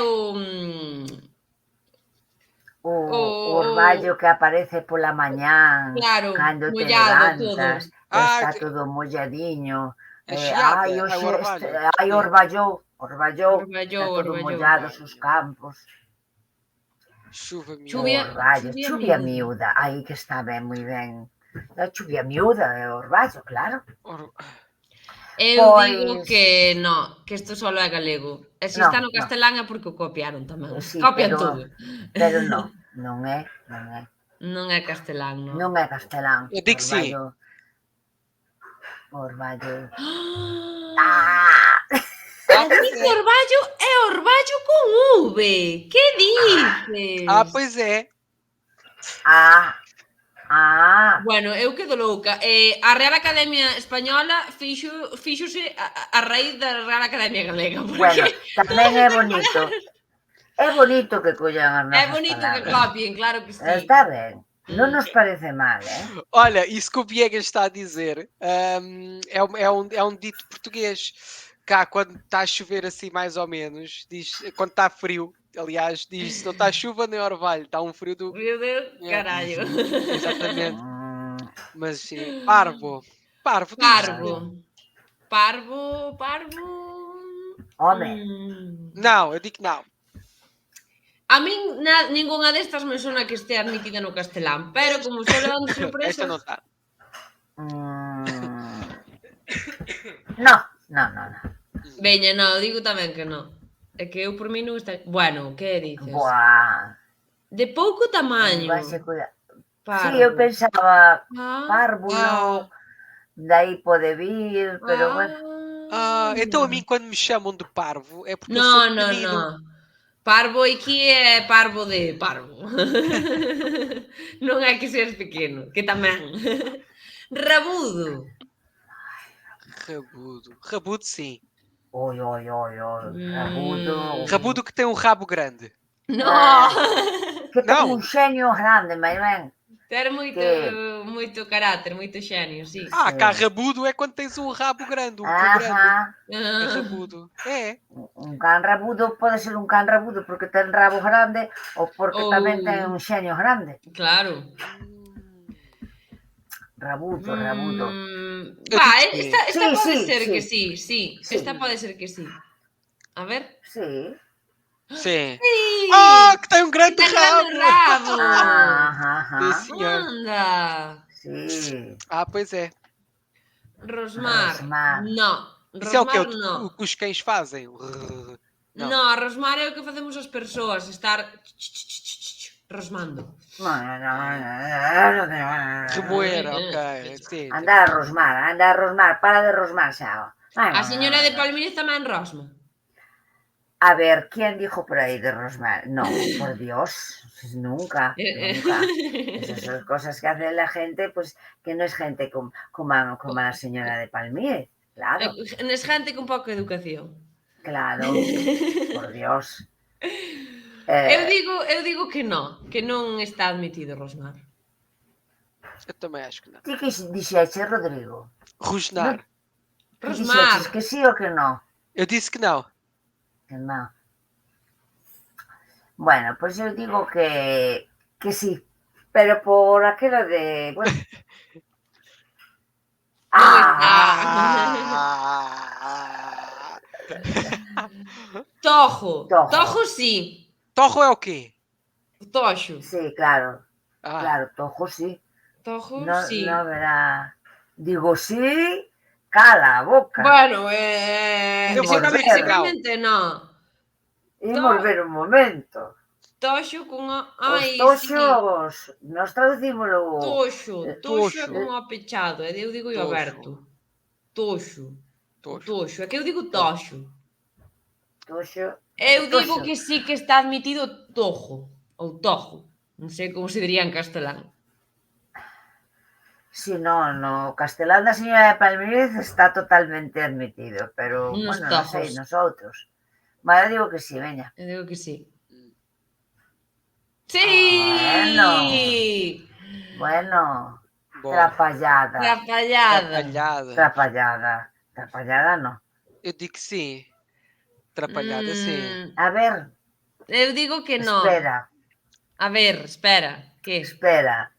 O orballo que aparece pola mañán, claro, cando te mollado levantas, todo. está todo molladiño. Enxeada, Ai, é o orballo. orballou, Orballou, está todo orballou. mollados os campos. Chuva miúda. Chuvia. Orballo, chuvia miúda, aí que está ben, moi ben. A chuvia miúda é o orballo, claro. Eu digo Pois- que no, que isto solo é galego. E se No, está no no. castelán é porque o copiaron tamén. Sí, Copian pero, todo. pero non é. Non é castelán, non. Non é castelán. Eu digo que sí. Orballo. ¡Ah! Dice orballo é orballo con V. Que dices? Pois é. Bueno, eu quedo louca. A Real Academia Española fíxose a raíz da Real Academia Galega. Bueno, tamén é bonito. É bonito que collan as nosas É bonito que palabras. copien, claro que sí. Está ben. Non nos parece mal, Olha, isso que o Viegas está a dizer é um dito português. Cá, quando está a chover assim, mais ou menos, diz, quando está frio, aliás, diz, não está chuva nem orvalho, está um frio do... Meu Deus, carallo. Exatamente. Mas sim, parvo. Parvo, diz. Parvo. Home. Não, eu digo que não. A min ningunha destas me sona que estea admitida no castelán, pero como estou dando sorpresas... Esta non está. No. Veña, non, digo tamén que non. É que eu por mí non está... Bueno, que dices? Buah. De pouco tamaño. Sí, eu pensaba parvo, non. Daí pode vir, pero bueno. Então a mim quando me chamam de parvo é porque eu No, sou pequenino. no. Parvo aquí é parvo de parvo. Non é que seas pequeno, que tamén. Rabudo. Rabudo sim. Oi, rabudo. Rabudo que tem um rabo grande. No. Que ten un xenio grande, mas ben. Ter moito carácter, moito xenio, sí. Cá rabudo é quando tens um rabo grande, um cu grande. É rabudo. É. Un can rabudo pode ser un can rabudo porque ten rabo grande ou porque tamén ten un xenio grande. Claro. Rabudo. Esta pode ser que sí. Esta pode ser que sí. A ver. Sí. Sim. Sí. Que tem um grande rabo. Sim, senhor. Anda. Sí. Pois é. Rosmar. Não. Isso é o que não. os cães fazem. Não, rosmar é o que fazemos as persoas, estar rosmando. Remoer, ok. Sim. Anda a rosmar, para de rosmar xa. A señora de Palmírez tamén rosma. A ver, ¿quién dijo por ahí de rosmar? No, por Dios, nunca. Esas son cosas que hace la gente, pues que no es gente como la señora de Palmírez, claro. Es gente con pouca educación. Claro, por Dios. Eu digo que non está admitido rosmar. Eu também acho que não. Ti que dixeche, Rodrigo? Rosnar. Rosmar. Dixeches que sí ou que non? Eu disse que não. Que non. Bueno, pues eu digo que sí, pero por aquela de... Bueno. Tojo sí. Tojo é o quê? Toxo. Sí, claro. Claro, tojo sí. Tojo sí. No verá... Digo sí, cala a boca. Bueno, seguramente no. Imos ver un momento. Toxo cunha... Os toxos, nos traducímolo... Toxo cunha pechado, e eu digo aberto. Toxo. É que eu digo toxo. Eu digo que sí que está admitido tojo, ou tojo. Non sei como se diría en castelán. Sí, no castelán da señora de Palmírez está totalmente admitido, pero, bueno, non sei, nosotros. Mas eu digo que sí, veña. Eu digo que sí. Sí! Bueno. Trapallada. Trapallada non. Eu digo que sim. Trapalhada, sim. A ver. Eu digo que non. Espera. A ver, espera. Que? Espera.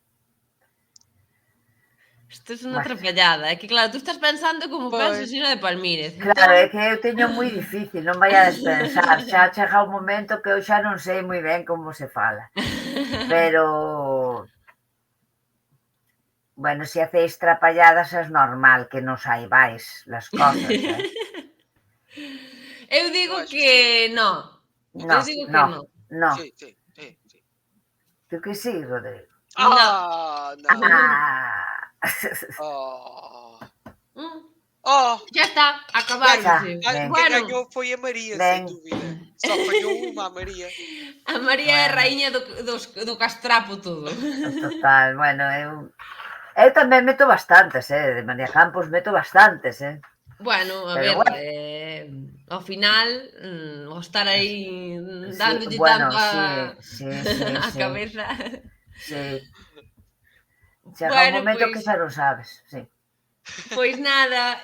Isto é unha trapallada. É que, claro, tú estás pensando como pensa a señora de Palmírez. Claro, é que eu teño moi difícil, non vayades pensar. Xa chega un momento que eu xa non sei moi ben como se fala. Pero... Bueno, si hacéis trapalladas es normal que non saibais las cosas, Eu digo acho que no. No, Eu digo que no, no. no. Sim, sim, sim, sim. Tú que sí, Rodrigo. Ah, não. Ah. Oh. Mm, Oh. Ya está, acabaron. Xa, Sí. ben. Quem Bueno, ganhou foi a Maria, sem Ben. dúvida. Só falhou uma, a Maria. a María é Bueno. raíña do castrapo todo. Total, bueno, eu tamén meto bastantes, de María Campos meto bastantes, Bueno, a Pero ver, bueno. ao final, ao estar aí Sí, dándolle bueno, tanto sí, a sí, cabeza. sí. Chega un Bueno, momento que xa non sabes, sí. pois nada,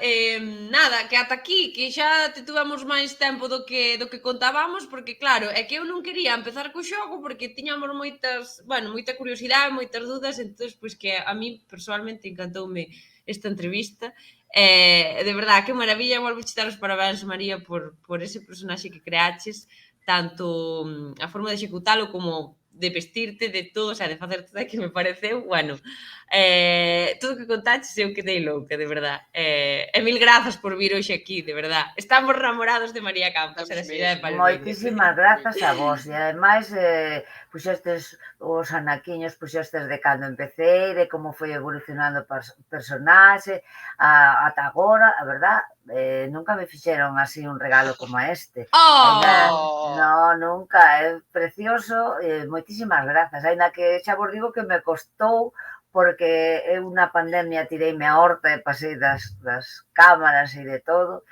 nada, que ata aquí, que xa te tuvamos máis tempo do que contábamos, porque claro, é que eu non quería empezar co xogo porque tiñamos moita curiosidade, moitas dudas, entonces pois que a mí persoalmente encantoume esta entrevista. De verdad, que maravilla, volvo dar os parabéns, María, por ese personaxe que creaches, tanto a forma de executalo como de vestirte, de todo, o sea, de facer todo, que me pareceu, bueno, todo o que contaches eu quedei louca, de verdad. E mil grazas por vir hoxe aquí, de verdad. Estamos namorados de María Campos, Estamos e da cidade de mesmo. Palmeiras. Moitísimas grazas a vos e ademais puxestes os anaquiños, puxestes de cando empecé, de como foi evolucionando o personaxe ata agora, a verdad, nunca me fixeron así un regalo como este. No, nunca, é precioso, moitísimas grazas, aínda que xa vos digo que me costou porque eu na pandemia tireime a horta e pasei das cámaras e de todo,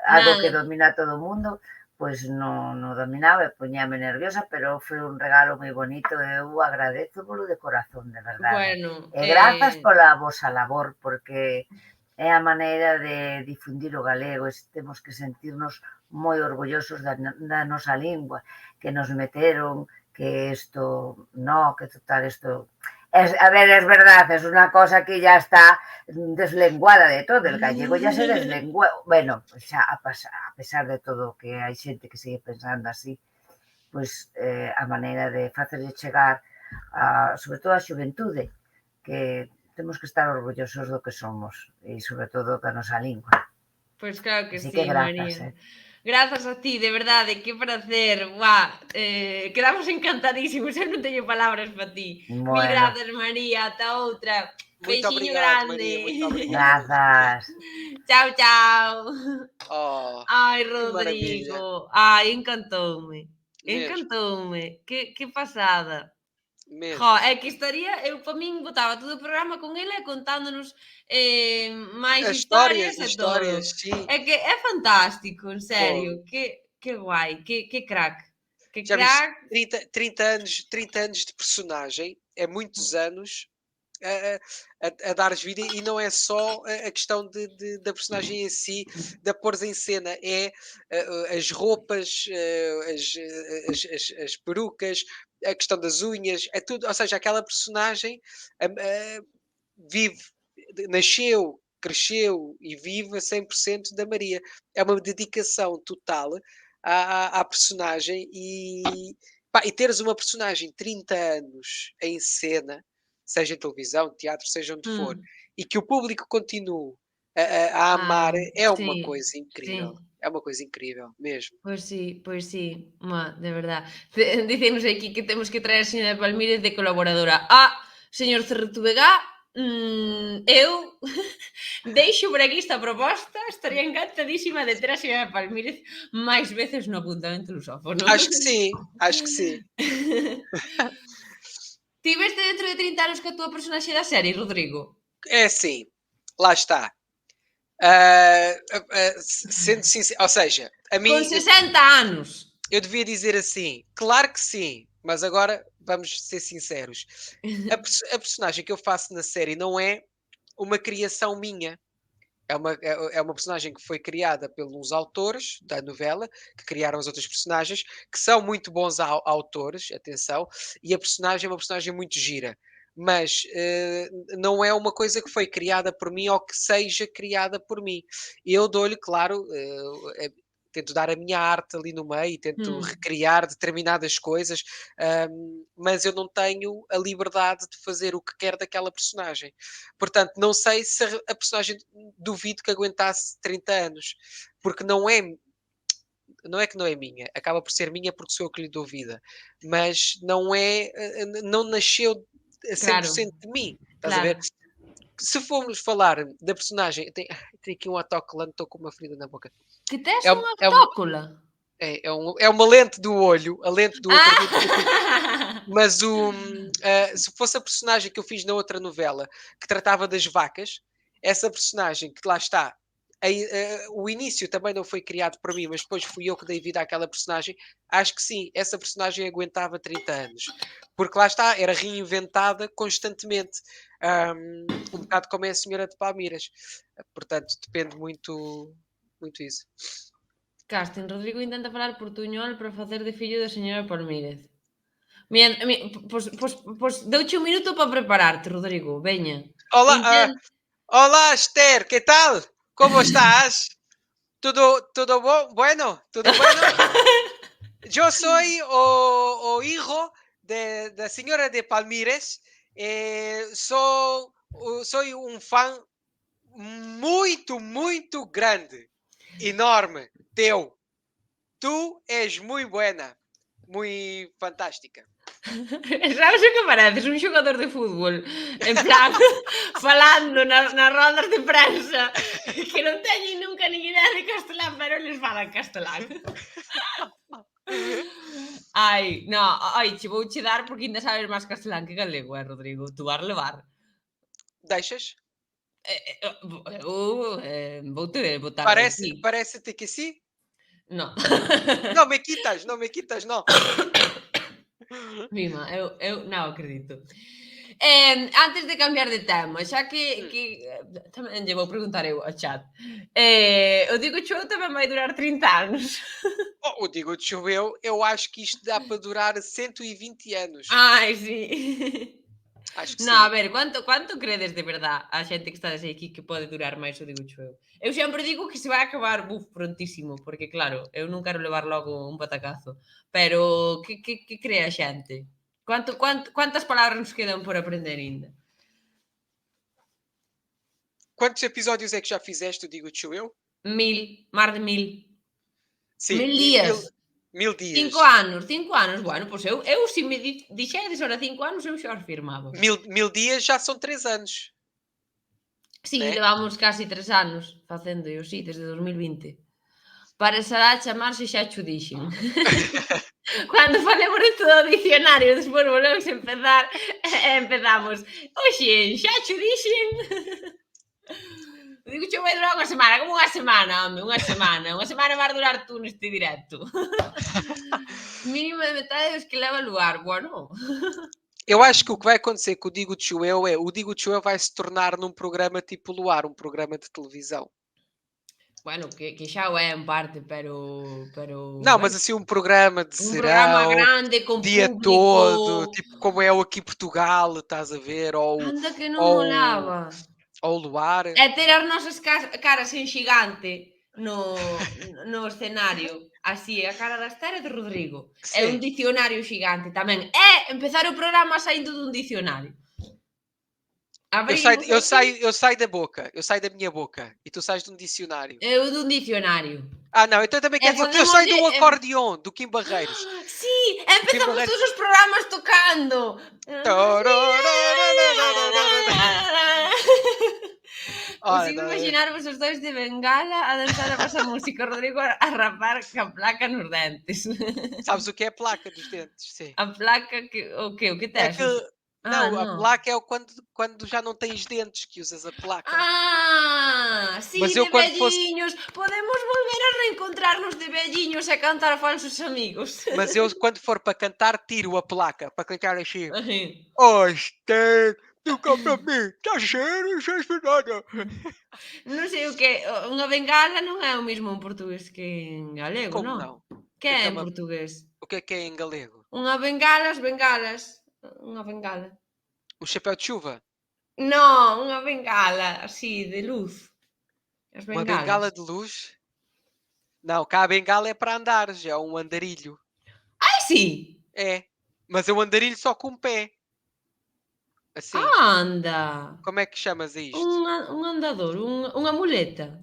algo que domina todo o mundo, pois non dominaba e poñíame nerviosa, pero foi un regalo moi bonito e eu agradezo polo de corazón, de verdade. Bueno, E grazas pola vosa labor, porque é a maneira de difundir o galego, temos que sentirnos moi orgullosos da nosa lingua, que nos meteron, que isto, no, que total isto... A ver, es verdad, es una cosa que ya está deslenguada de todo, el gallego ya se deslenguou, bueno, xa a pesar de todo que hai xente que sigue pensando así, pois a maneira de facerlle chegar, sobre todo a xuventude, que temos que estar orgullosos do que somos e sobre todo da nosa lingua. Pois claro que Así sí, que grazas, María. Grazas a ti, de verdade, que prazer. Quedamos encantadísimos, eu non teño palabras para ti. Bueno. Mil grazas, María, ata outra. Muito Beixiño obrigado, grande. Maria, muito obrigado. Grazas. Chao, chao. Oh, Ai, que maravilha. Rodrigo. Ai, encantoume. Mesmo. Encantoume. Que pasada. Mesmo. Jo, é que estaría, eu para min botaba todo o programa con ele contándonos máis As histórias e todo. histórias, sim. É que é fantástico, en serio. Que guai, que crack. Que Já crack. viste, 30 anos de personagem, é muitos anos a dares vida, e não é só a questão da personagem em si, da pôres em cena, é as roupas, as perucas, a questão das unhas, é tudo, ou seja, aquela personagem vive, nasceu, cresceu e vive a 100% da Maria. É uma dedicação total à personagem e teres uma personagem 30 anos em cena, seja em televisão, teatro, seja onde for, e que o público continue a amar, é uma coisa incrível. Sim. É uma coisa incrível, mesmo. Pois sí, de verdad. Dicemos aquí que temos que traer a señora Palmírez de colaboradora. Señor Cerretubegá, eu deixo por aquí esta proposta, estaría encantadísima de ter a señora Palmírez máis veces no apuntamento lusófono. Acho que sim, acho que sim. Ti veste dentro de 30 anos que a tua personaxe da série, Rodrigo? É assim, lá está. Sendo sincero, ou seja, a mim... Com 60 anos! Eu devia dizer assim, claro que sim, mas agora vamos ser sinceros. A personagem que eu faço na série não é uma criação minha. É uma personagem que foi criada pelos autores da novela, que criaram as outras personagens, que são muito bons autores, atenção, e a personagem é uma personagem muito gira. Mas não é uma coisa que foi criada por mim ou que seja criada por mim. Eu dou-lhe, claro, tento dar a minha arte ali no meio, tento recriar determinadas coisas, mas eu não tenho a liberdade de fazer o que quero daquela personagem. Portanto, não sei se a personagem, duvido que aguentasse 30 anos, porque não é que não é minha, acaba por ser minha porque sou eu que lhe dou vida, mas não nasceu a 100% de mim, estás a ver? Claro. Se formos falar da personagem, tem aqui um autocolante, estou com uma ferida na boca. Que tes É, unha é, autócola? é uma lente do olho, a lente do outro. Ah! Mas se fosse a personagem que eu fiz na outra novela, que tratava das vacas, essa personagem que lá está, o início também não foi criado por mim, mas depois fui eu que dei vida àquela personagem, acho que sim, essa personagem aguentava 30 anos. Porque lá está, era reinventada constantemente. Um bocado como é a Senhora de Palmeiras. Portanto, depende muito isso. Casting, Rodrigo intenta falar portuñol para facer de fillo da señora Palmírez. Pois deuche un minuto para prepararte, Rodrigo, veña. Olá, olá Esther, que tal? Como estás? ¿Todo bueno? ¿Todo bueno? Yo soy o hijo de la señora de Palmires. Soy un fan muy grande, enorme, teu. Tú es muy buena, muy fantástica. Sabes o que pareces? Un xogador de fútbol. En plan, falando nas rondas de prensa que non teñen nunca nin idea de castelán, pero eles falan castelán. Ai, che vouche dar porque ainda sabes máis castelán que galego, Rodrigo? Tú vas levar. Deixas? Vou-te botar aquí. Parece-te que sí? No. Non me quitas, non. Mima, eu non acredito. Antes de cambiar de tema, xa que tamén lle vou preguntar eu ao chat. O Digo Show tamén vai durar 30 anos. O Digo Choveu, eu acho que isto dá para durar 120 anos. Ai, sí. Acho que No, sim. a ver, cuánto credes de verdad a xente que está aquí que pode durar máis o Digo Show? Eu sempre digo que se vai acabar prontísimo, porque claro, eu non quero levar logo un patacazo. Pero, que cree a xente? Quantas palabras nos quedan por aprender ainda? Quantos episódios é que já fizeste, Digo eu? 1000, máis de 1000. Sim, 1000 días. 1000 dias. 5 anos, bueno, pois eu se me dixedes ora 5 anos, eu xa os firmaba. 1000 dias já são 3 anos. Sí, levamos casi 3 anos facendo, sí, desde 2020. Parecerá chamarse xa cho dixen. Cando falemos isto do dicionario, despois volvemos a empezar empezamos. Oxe, xa cho dixen. Digo que vai durar unha semana, como unha semana, home, unha semana vai durar tú neste directo. Mínimo de metade dos que leva a luar, bueno. Eu acho que o que vai acontecer com o Digo Eu é o Digo Eu vai se tornar num programa tipo Luar, um programa de televisão. Bueno, que xa o é en parte, pero não, mas assim um programa de serão, programa grande, com dia público. todo, tipo como é o Aqui Portugal, estás a ver, ou anda que non molaba. Ou Luar. É ter as nosas caras en xigante no escenario. Así, a cara da Esther e de Rodrigo. Sí. É un dicionario xigante tamén. É empezar o programa saindo dun dicionario. Eu saio da boca, eu saio da minha boca e tu sais de um dicionário. Eu de um dicionário. Ah, não, então também quer dizer que eu saio do acordeon, do Kim Barreiros. Sim, empezamos todos os programas tocando. Consigo imaginar-vos os dois de bengala a dançar a vossa música, Rodrigo a rapar com a placa nos dentes. Sabes o que é a placa dos dentes? Sim. A placa, o quê? O que tens? Não, a placa é quando já não tens dentes que usas a placa. Sim, mas de velhinhos. Podemos volver a reencontrar-nos de velhinhos a cantar falsos amigos. Mas eu, quando for para cantar, tiro a placa para clicar assim. Oh, Esther, toca para mim, está sério, não sei nada. Non sei o que, unha bengala non é o mesmo en portugués que en galego, non? Como non? Que é en portugués? O que é em galego? Unha bengala, as bengalas. Unha bengala. O chapéu de chuva? Non, unha bengala, así, de luz. As bengalas. Uma bengala de luz? Não, cá a bengala é para andares, é um andarilho. Ai, sim! É, mas é um andarilho só com um pé. Assim. Anda! Como é que chamas a isto? Um andador, unha muleta.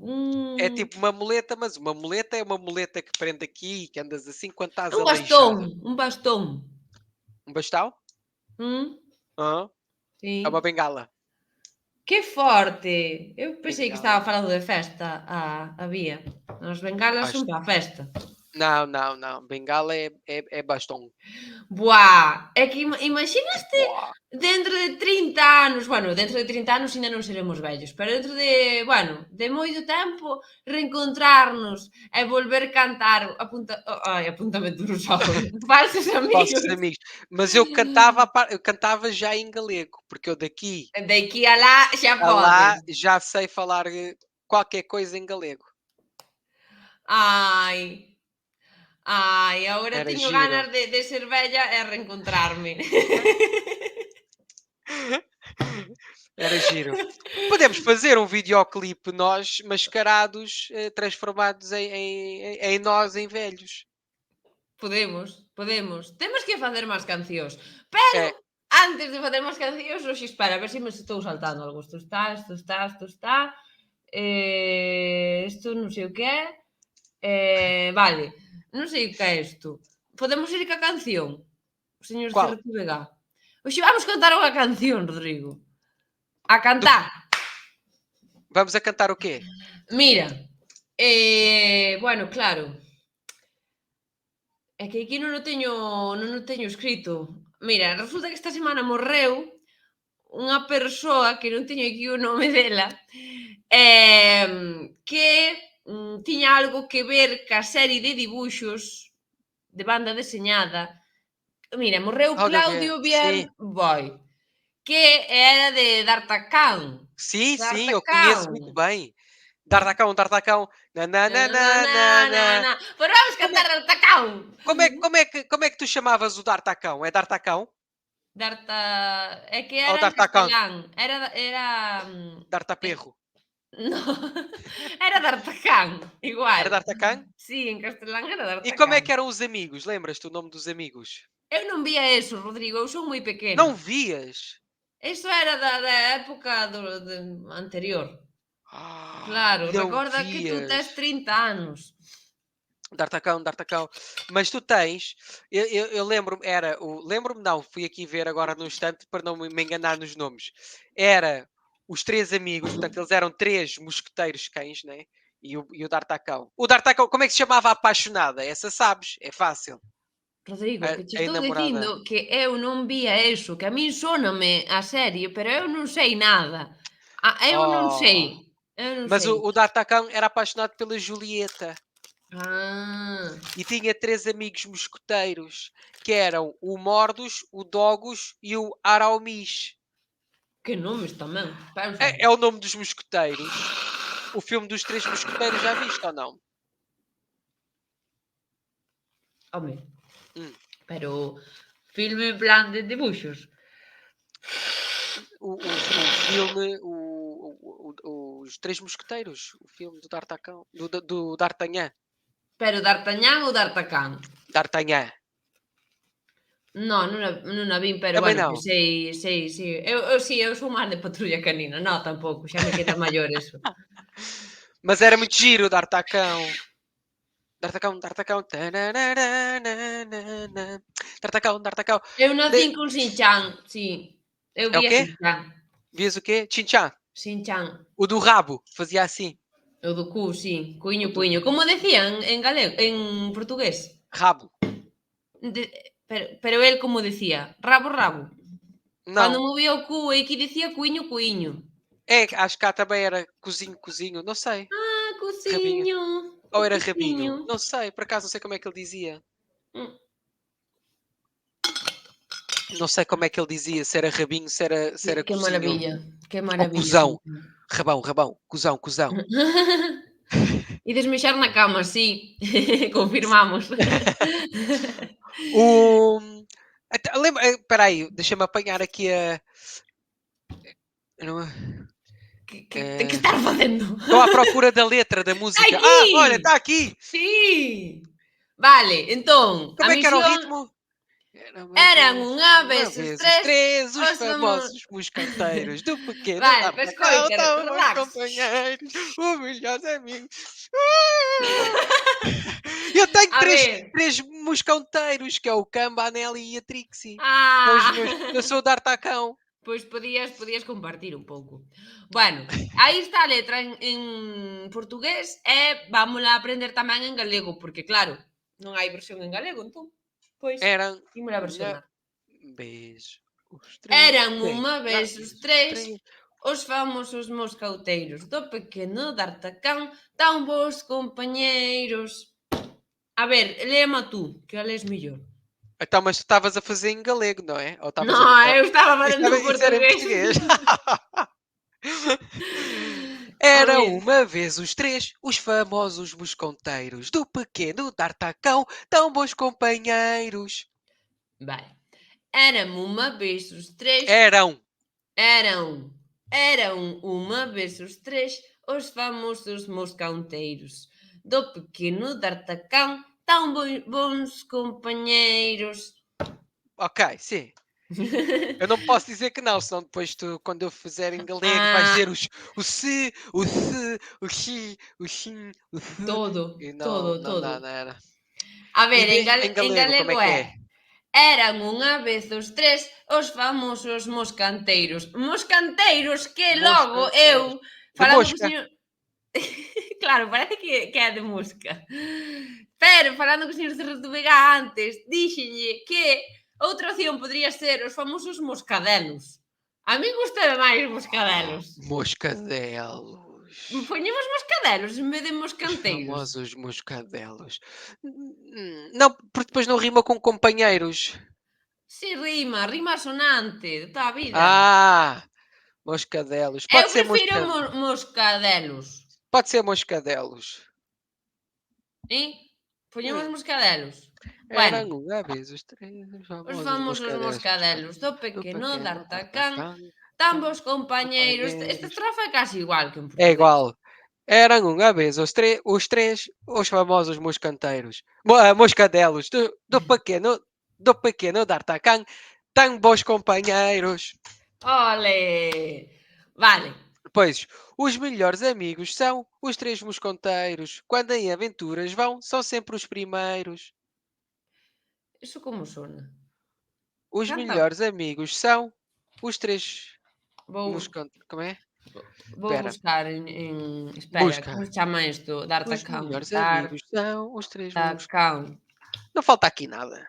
É tipo uma muleta, mas uma muleta é uma muleta que prende aqui e que andas assim quando estás Um aleijado. bastão, um bastão. Um bastão? Ah, é uma Sim. bengala. Que forte! Eu pensei que Bengala. estaba falando de festa a Bia. As bengalas son para a festa. Não. Bengala é bastão. Buah! É que imaginaste Buah. dentro de 30 anos, bueno, dentro de 30 anos ainda non seremos vellos, pero dentro de, bueno, de moito tempo, reencontrarnos e volver cantar apuntamento nos ojos, falsos amigos. Falsos amigos. Mas eu cantava já em galego, porque eu daqui Daqui a lá xa a lá podes. já sei falar qualquer coisa em galego. Ai, agora Era teño giro. ganas de ser vella e reencontrarme. Era giro. Podemos fazer um videoclipe nós mascarados, transformados em nós, em velhos. Podemos. Temos que facer máis cancións. Pero, É. antes de facer máis cancións, hoxe, espera, a ver se me estou saltando algo. Isto está. Isto non sei o que é. Vale, non sei o que é isto. Podemos ir ca canción? O señor Cual? Certo Vega. Hoxe vamos cantar unha canción, Rodrigo. A cantar. Vamos a cantar o quê? Mira, bueno, claro. É que aquí non o teño escrito. Mira, resulta que esta semana morreu unha persoa que non teño aquí o nome dela, que tiña algo que ver ca serie de dibuxos de banda deseñada. Mira, morreu Claudio Bierboy, que era de D'Artagnan. Sim, eu conheço muito bem. D'Artagnan. Nananana. Pois vamos cantar D'Artagnan. Como é que tu chamavas o D'Artagnan? É D'Artagnan? É que Ou era en D'Artagnan? castelán. Era D'Artaperro. no, era D'Artagnan, igual. Era D'Artagnan? Sí, en castelán era E D'Artagnan. como é que eram os amigos? Lembras-te o nome dos amigos? Eu non vía eso, Rodrigo, eu son moi pequena. Não vias? Eso era da época anterior. Claro, não recorda que tu tes vias. 30 anos. D'Artagnan. Mas tu tens, eu lembro-me, lembro-me não, fui aqui ver agora no instante para não me enganar nos nomes. Era os três amigos, portanto eles eram três mosqueteiros cães, né? E o D'Artagnan. O D'Artagnan, como é que se chamava a apaixonada? Essa sabes, é fácil. Rodrigo, que te A estou namorada. dicindo que eu non vía eso, que a min sóname a serie, pero eu non sei nada. Eu non sei. Mas o D'Artagnan era apaixonado pela Julieta. E tinha três amigos mosqueteiros, que eram o Mordus, o Dogus e o Aramis. Que nomes tamén. É o nome dos mosqueteiros. O filme dos três mosqueteiros, já viste ou não? Home. Pero filme en plan de dibuxos. O filme, os três mosqueteiros, o filme do D'Artagnan, do D'Artagnan. Pero D'Artagnan ou D'Artagnan? D'Artagnan. Non a vin, pero Tamén bueno, non. que sei. Eu sou máis de Patrulla Canina. Non, tampouco, xa me queda maior eso. Mas era muito giro o D'Artagnan. D'Artagnan. D'Artagnan. Eu nacín con Shin-chan, sí. Eu É o via quê? Shin-chan. Vias o quê? Shin-chan. Shin-chan. O do rabo, fazia assim. O do cu, sí. Cuiño. Como decían en galego, en portugués? Rabo. Pero el como decía? Rabo. Não. Cando movía o cu, e que decía cuiño. É, acho que cá também era cozinho, não sei. Cozinho. Ou era rabinho? Não sei, por acaso não sei como é que ele dizia. Não sei como é que ele dizia, se era rabinho, se era Que cozinho. maravilha, que maravilha. Ou cozão. Rabão, cozão. E desmexar na cama, sí. Confirmamos. Espera aí, deixa-me apanhar aqui a... Que estás facendo? Estou à procura da letra da música. Aquí! Ah, olha, está aqui. Sí. Vale, entón, Como a é que era o misión ritmo? eran unha vez os tres os os famosos moscanteiros do pequeno Vale, D'Artagnan, pescoita, tão bons relax. companheiros, os melhores amigos. Eu tenho A ver. três moscanteiros, que é o Camba, a Nelly e a Trixie. Ah. Eu sou o D'Artacão. Pois podías compartir un pouco. Bueno, aí está a letra en portugués e vámola a aprender tamén en galego, porque claro, non hai versión en galego, entón, pois, Eran ímola unha versionar. vez os Eran três. unha vez os tres os famosos moscauteiros do pequeno D'Artagnan, tan bons compañeiros. A ver, léema tú, que a lees mellor. Então, mas tu estavas a fazer em galego, não é? Ou estavas Non, eu estaba falando en Isso era em portugués. Era A ver. uma vez os três, os famosos mosconteiros do pequeno D'Artagnan, tão bons companheiros. Vale. Eram uma vez os três. Eram uma vez os três os famosos moscanteiros do pequeno D'Artagnan, tão bons companheiros. Ok, sim. Eu não posso dizer que não, senão depois tu, quando eu fizer em galego, vais dizer o se, o se, o xi, o xin, o se. Todo, E todo. não era. A ver, E en galego como é que é? Eran unha vez os tres os famosos moscanteiros. Moscanteiros que logo eu, falando co mosca. señor... Claro, parece que é de mosca. Pero, falando co señor Cerro do Vega antes, díxenlle que outra opción podría ser os famosos moscadelos. A mí gustame máis moscadelos. Moscadelos. Poñemos moscadelos en vez de Os moscanteiros. famosos moscadelos. Não, porque depois não rima com companheiros. Si rima sonante, de toda a vida. Ah, moscadelos. Pode Eu ser prefiro moscadelos. Pode ser moscadelos. Poñemos moscadelos. Eran Bueno, unha vez os três, os famosos moscadelos do pequeno D'Artagnan, tan bons compañeiros. Esta estrofa é casi igual que en portugués. É igual. Eram unha vez os três, os famosos moscanteiros. Moscadelos do pequeno D'Artagnan, tan bons companheiros. Ole! Vale. Pois, os melhores amigos são os três moscanteiros. Quando em aventuras vão, são sempre os primeiros. Iso como sona? Os Canta. melhores amigos são os três moscanteiros. Como é? Vou Espera. buscar Espera, Busca. como se chama isto? Os D'Artagnan. melhores amigos são os três moscanteiros. D'Artagnan. Não falta aqui nada.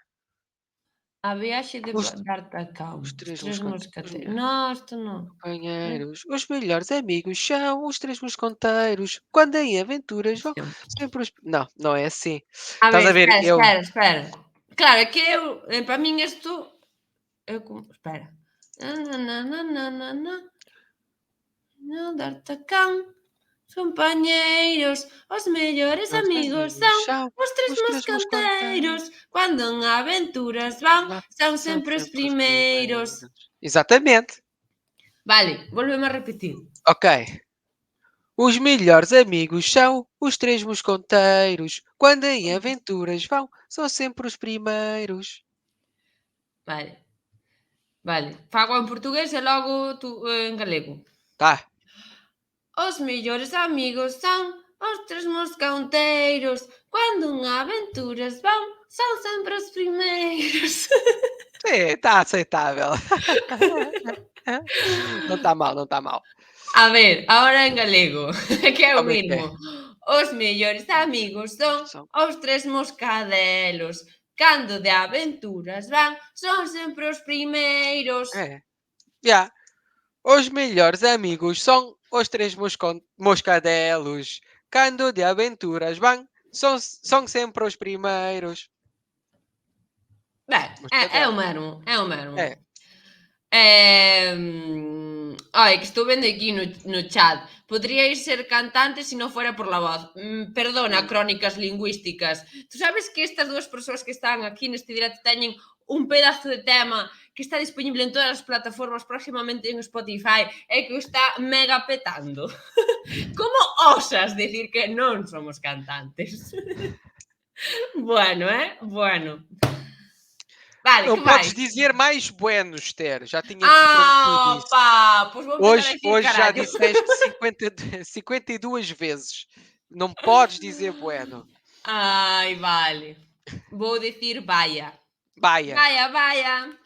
A viaxe de Os D'Artagnan. os três Os moscanteiros. moscateiros. Non, isto non. Companheiros. Os melhores amigos são os três moscanteiros. Quando em aventuras vão sempre os... Não é assim. A Estás a ver? espera. Claro, é que eu, para min isto... Espera. D'Artagnan, compañeiros, os mellores amigos son os tres moscanteiros. Cando en aventuras van, son sempre os primeiros. Exatamente. Vale, volvemos a repetir. Ok. Os melhores amigos são os três moscanteiros. Quando em aventuras vão, são sempre os primeiros. Vale. Fago en portugués e logo tú en galego. Tá. Os mellores amigos son os tres moscanteiros. Cando en aventuras van, son sempre os primeiros. Está aceitável. Não está mal. A ver, agora en galego, que é o Como é que é? mesmo. Os mellores amigos son os tres moscadelos. Cando de aventuras van, son sempre os primeiros. Yeah. Os melhores amigos são os três moscadelos. Cando de aventuras vão, são sempre os primeiros. Ben, é o mesmo. É. Ai, que estou vendo aquí no chat. Podríais ser cantantes se non fora por la voz. Perdona, crónicas lingüísticas. Tú sabes que estas dúas persoas que están aquí neste directo teñen un pedazo de tema que está disponible en todas as plataformas, próximamente en Spotify, e que o está mega petando. Como osas decir que non somos cantantes? Bueno, Bueno. Vale, Não que podes máis? dizer mais bueno, Esther. Já tinha-te prometido isso. Pá, pois vou empezar a decir Hoje já carallo. disseste 52 vezes. Não podes dizer bueno. Ai, vale. Vou decir vaya. Baia. Vaya.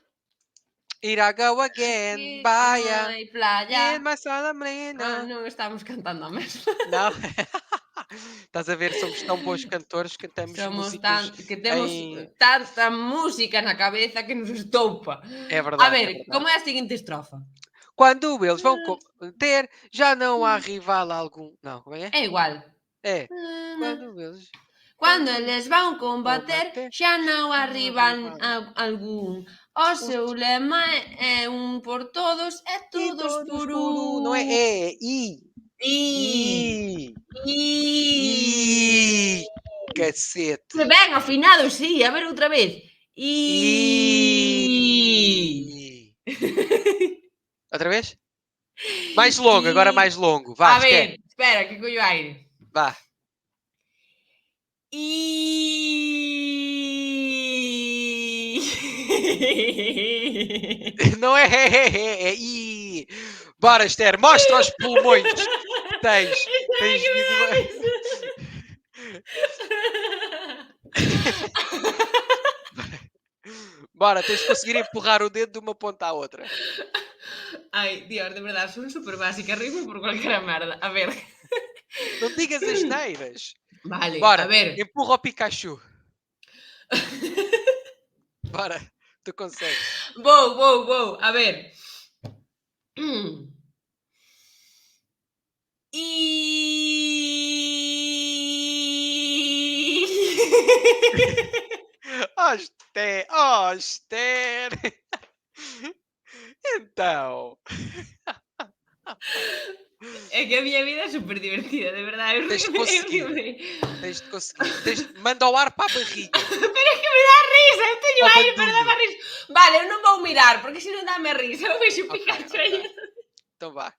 Here I go again. Baia. Ai, playa. In my salamina. Non estamos cantando a mesma. Não. Estás a ver, somos tão bons cantores, cantamos Somos músicas que temos em... tanta música na cabeza que nos estopa. É A verdade, ver, é verdade. como é a seguinte estrofa? Quando eles vão ter, já não há rival algum. Não, como é? É igual. É. Quando eles... Quando eles vão combater, Combater, xa non já não há arriban rival. algún. O seu lema é un por todos e E todos por un. Não é é I. I. I. Cacete. Que ben afinado, sí, a ver outra vez. I. Outra vez? Mais longo, agora mais longo. Vá, A ver, espera, que collo aire. Vá. Não é é I. Bora, Esther, mostra os pulmões que tens. Tens vindo... Bora, tens de conseguir empurrar o dedo de uma ponta à outra. Ai, Dios, de verdade, son super básica, rimo por cualquier merda. A ver. Não digas as neiras. Vale, Bora, a ver. empurra o Pikachu. Bora, tu consegues. Vou, a ver. Oh, Esther. Então. É que a minha vida é super divertida, de verdade. Tens de conseguir. Manda o ar para a barriga. Pero é que me dá risa, eu teño Ao aire para bandulho. dar risa. Vale, eu non vou mirar, porque se non dá-me risa, eu vexo o Pikachu aí. Então vá.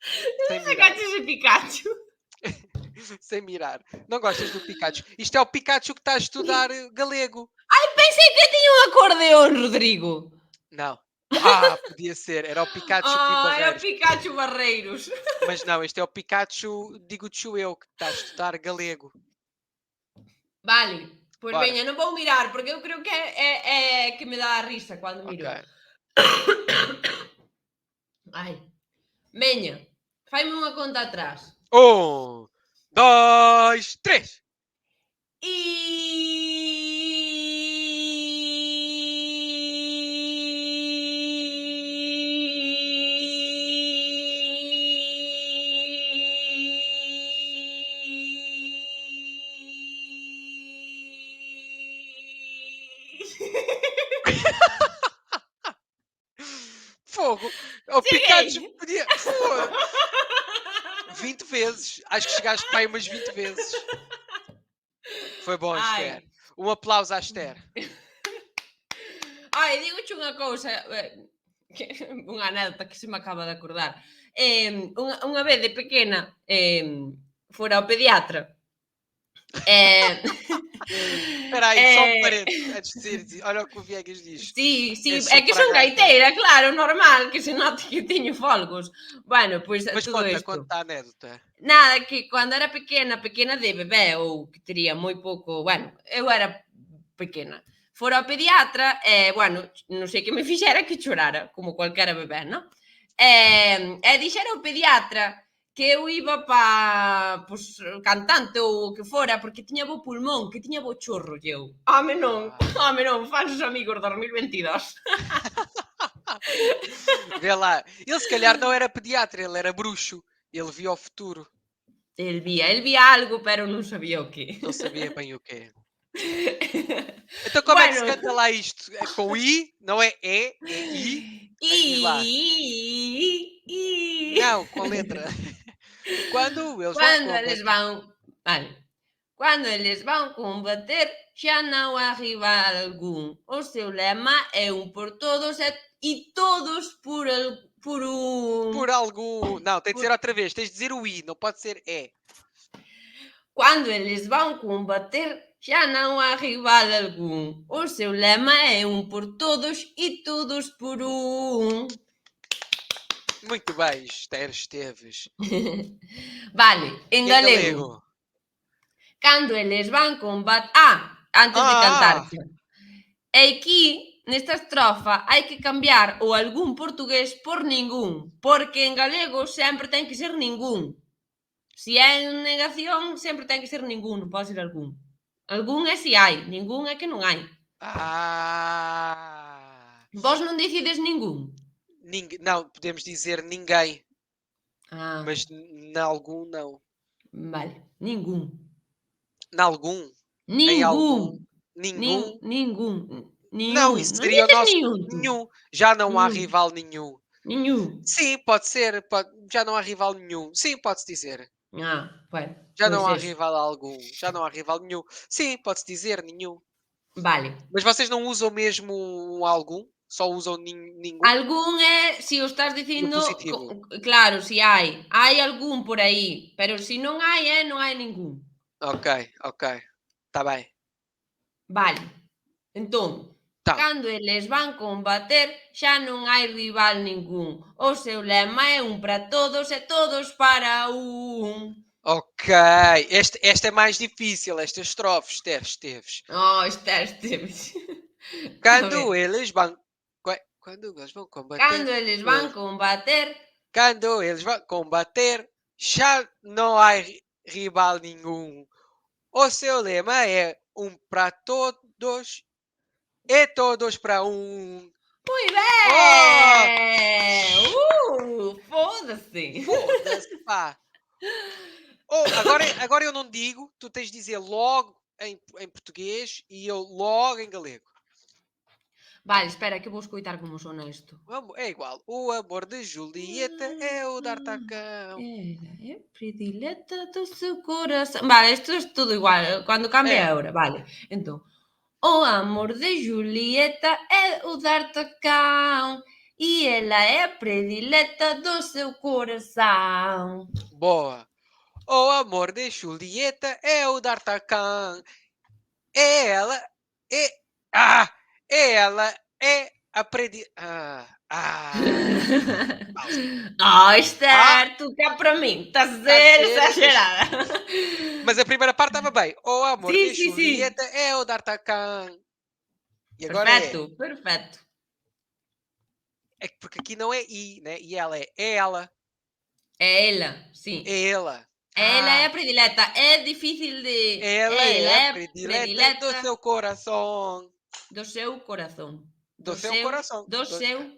Sem mirar. Sacaches o Pikachu. Sem mirar. Não gostas do Pikachu? Isto é o Pikachu que está a estudar galego. Ai, pensei que tinha um acordeón, Rodrigo. Não. Podia ser. Era o Pikachu Era o Barreiros. Pikachu Barreiros. Mas não, este é o Pikachu, digo-te eu, que está a estudar galego. Vale, pois Bora. veña, non vou mirar, porque eu creo que é que me dá a risa cando miro. Ok. Ai. Veña, faime unha conta atrás. 1, 2, 3. Fogo! O Pikachu podia... 20 vezes. Acho que chegaste para aí umas 20 vezes. Foi bom, Esther. Um aplauso à Esther. Ai, digo-te unha cousa, unha anécdota que se me acaba de acordar. Unha vez de pequena fora ao pediatra. Espera aí, só um parente antes de dizer, olha o que o Viegas diz. Sí, é que son gaiteira, claro, normal, que se note que teño folgos. Bueno, pois Mas todo isto. conta a anécdota. Nada, que cando era pequena de bebé, ou que tería moi pouco, bueno, eu era pequena. Fora ao pediatra, bueno, non sei que me fixera que chorara, como cualquiera bebé, non? E dixera o pediatra que eu iba pa, pues, cantante ou o que fora, porque tiña bo pulmón, que tiña bo chorro, e eu. Home non, falsos amigos 2022. Vê lá, ele se calhar não era pediatra, ele era bruxo. Ele via o futuro. Ele via algo, pero non sabía o quê. Não sabia bem o quê. Então como é que se canta lá isto? É com I, não é E, é I. Não, com letra. Quando eles vão... Vale. Quando eles vão combater, xa non há rival algún. O seu lema é un por todos e todos por um. Por algum... Não, tem de ser outra vez. Tens de dizer o I, não pode ser E. Quando eles vão combater, já não há rival algum. O seu lema é um por todos e todos por um. Muito bem, Esther Esteves. Vale, em Em galego. Cando eles van combater... antes de cantar. E aquí, nesta estrofa, hai que cambiar o algún portugués por ningún, porque en galego sempre ten que ser ningún. Si é en negación, sempre ten que ser ningún, non pode ser algún. Algún é si hai, ningún é que non hai. Vos non decides ningún? Não, podemos dizer ninguém. Ah, Mas nalgum não. vale, ningún. Nalgum? Em algum? Ningún. Nenhum? Nenhum. Não, isso seria o dices nosso... nenhum. Nenhum. Já não há Nenhum. rival nenhum. Nenhum. Sim, pode ser. Já não há rival nenhum. Sim, pode-se dizer. Bueno. Já pois não há eso. rival algum. Já não há rival nenhum. Sim, pode-se dizer nenhum. Vale. Mas vocês não usam mesmo um algum? Só usam nenhum? Algún é, se o estás dicindo, positivo. claro, si hai. Hai algún por aí, pero se non hai, non hai ningún. Ok. Está bem. Vale. Entón, Tá. cando eles van combater, xa non hai rival ningún. O seu lema é un para todos e todos para un. Ok. Esta é mais difícil, esta estrofe, Esther Esteves. Esteves. Quando eles vão... Quando eles vão combater... Cando eles van combater, Quando eles vão combater, já não há rival nenhum. O seu lema é um para todos e todos para um. moi ben! Foda-se! Foda-se, pá! Agora eu não digo, tu tens de dizer logo em português e eu logo em galego. Vale, espera, que vou escoitar como sona isto. É igual. O amor de Julieta é o d'Artacão. Era predileta do seu coração. Vale, isto é tudo igual. Quando cambia a hora, vale. Então, o amor de Julieta é o d'Artacão e ela é predileta do seu coração. Boa. O amor de Julieta é o d'Artacão. Ela é a predileta. Esther, tu cá para mim, estás a ser exagerada. Mas a primeira parte estava bem. O amor de Sim. Julieta é o d'Artacão. E agora Perfeito. é porque aqui não é I, né? E ela é ela. É ela, sim. É ela. Ela é a predileta. É difícil de... Ela é a predileta do seu coração. Do seu coração. Do seu coração. Do seu.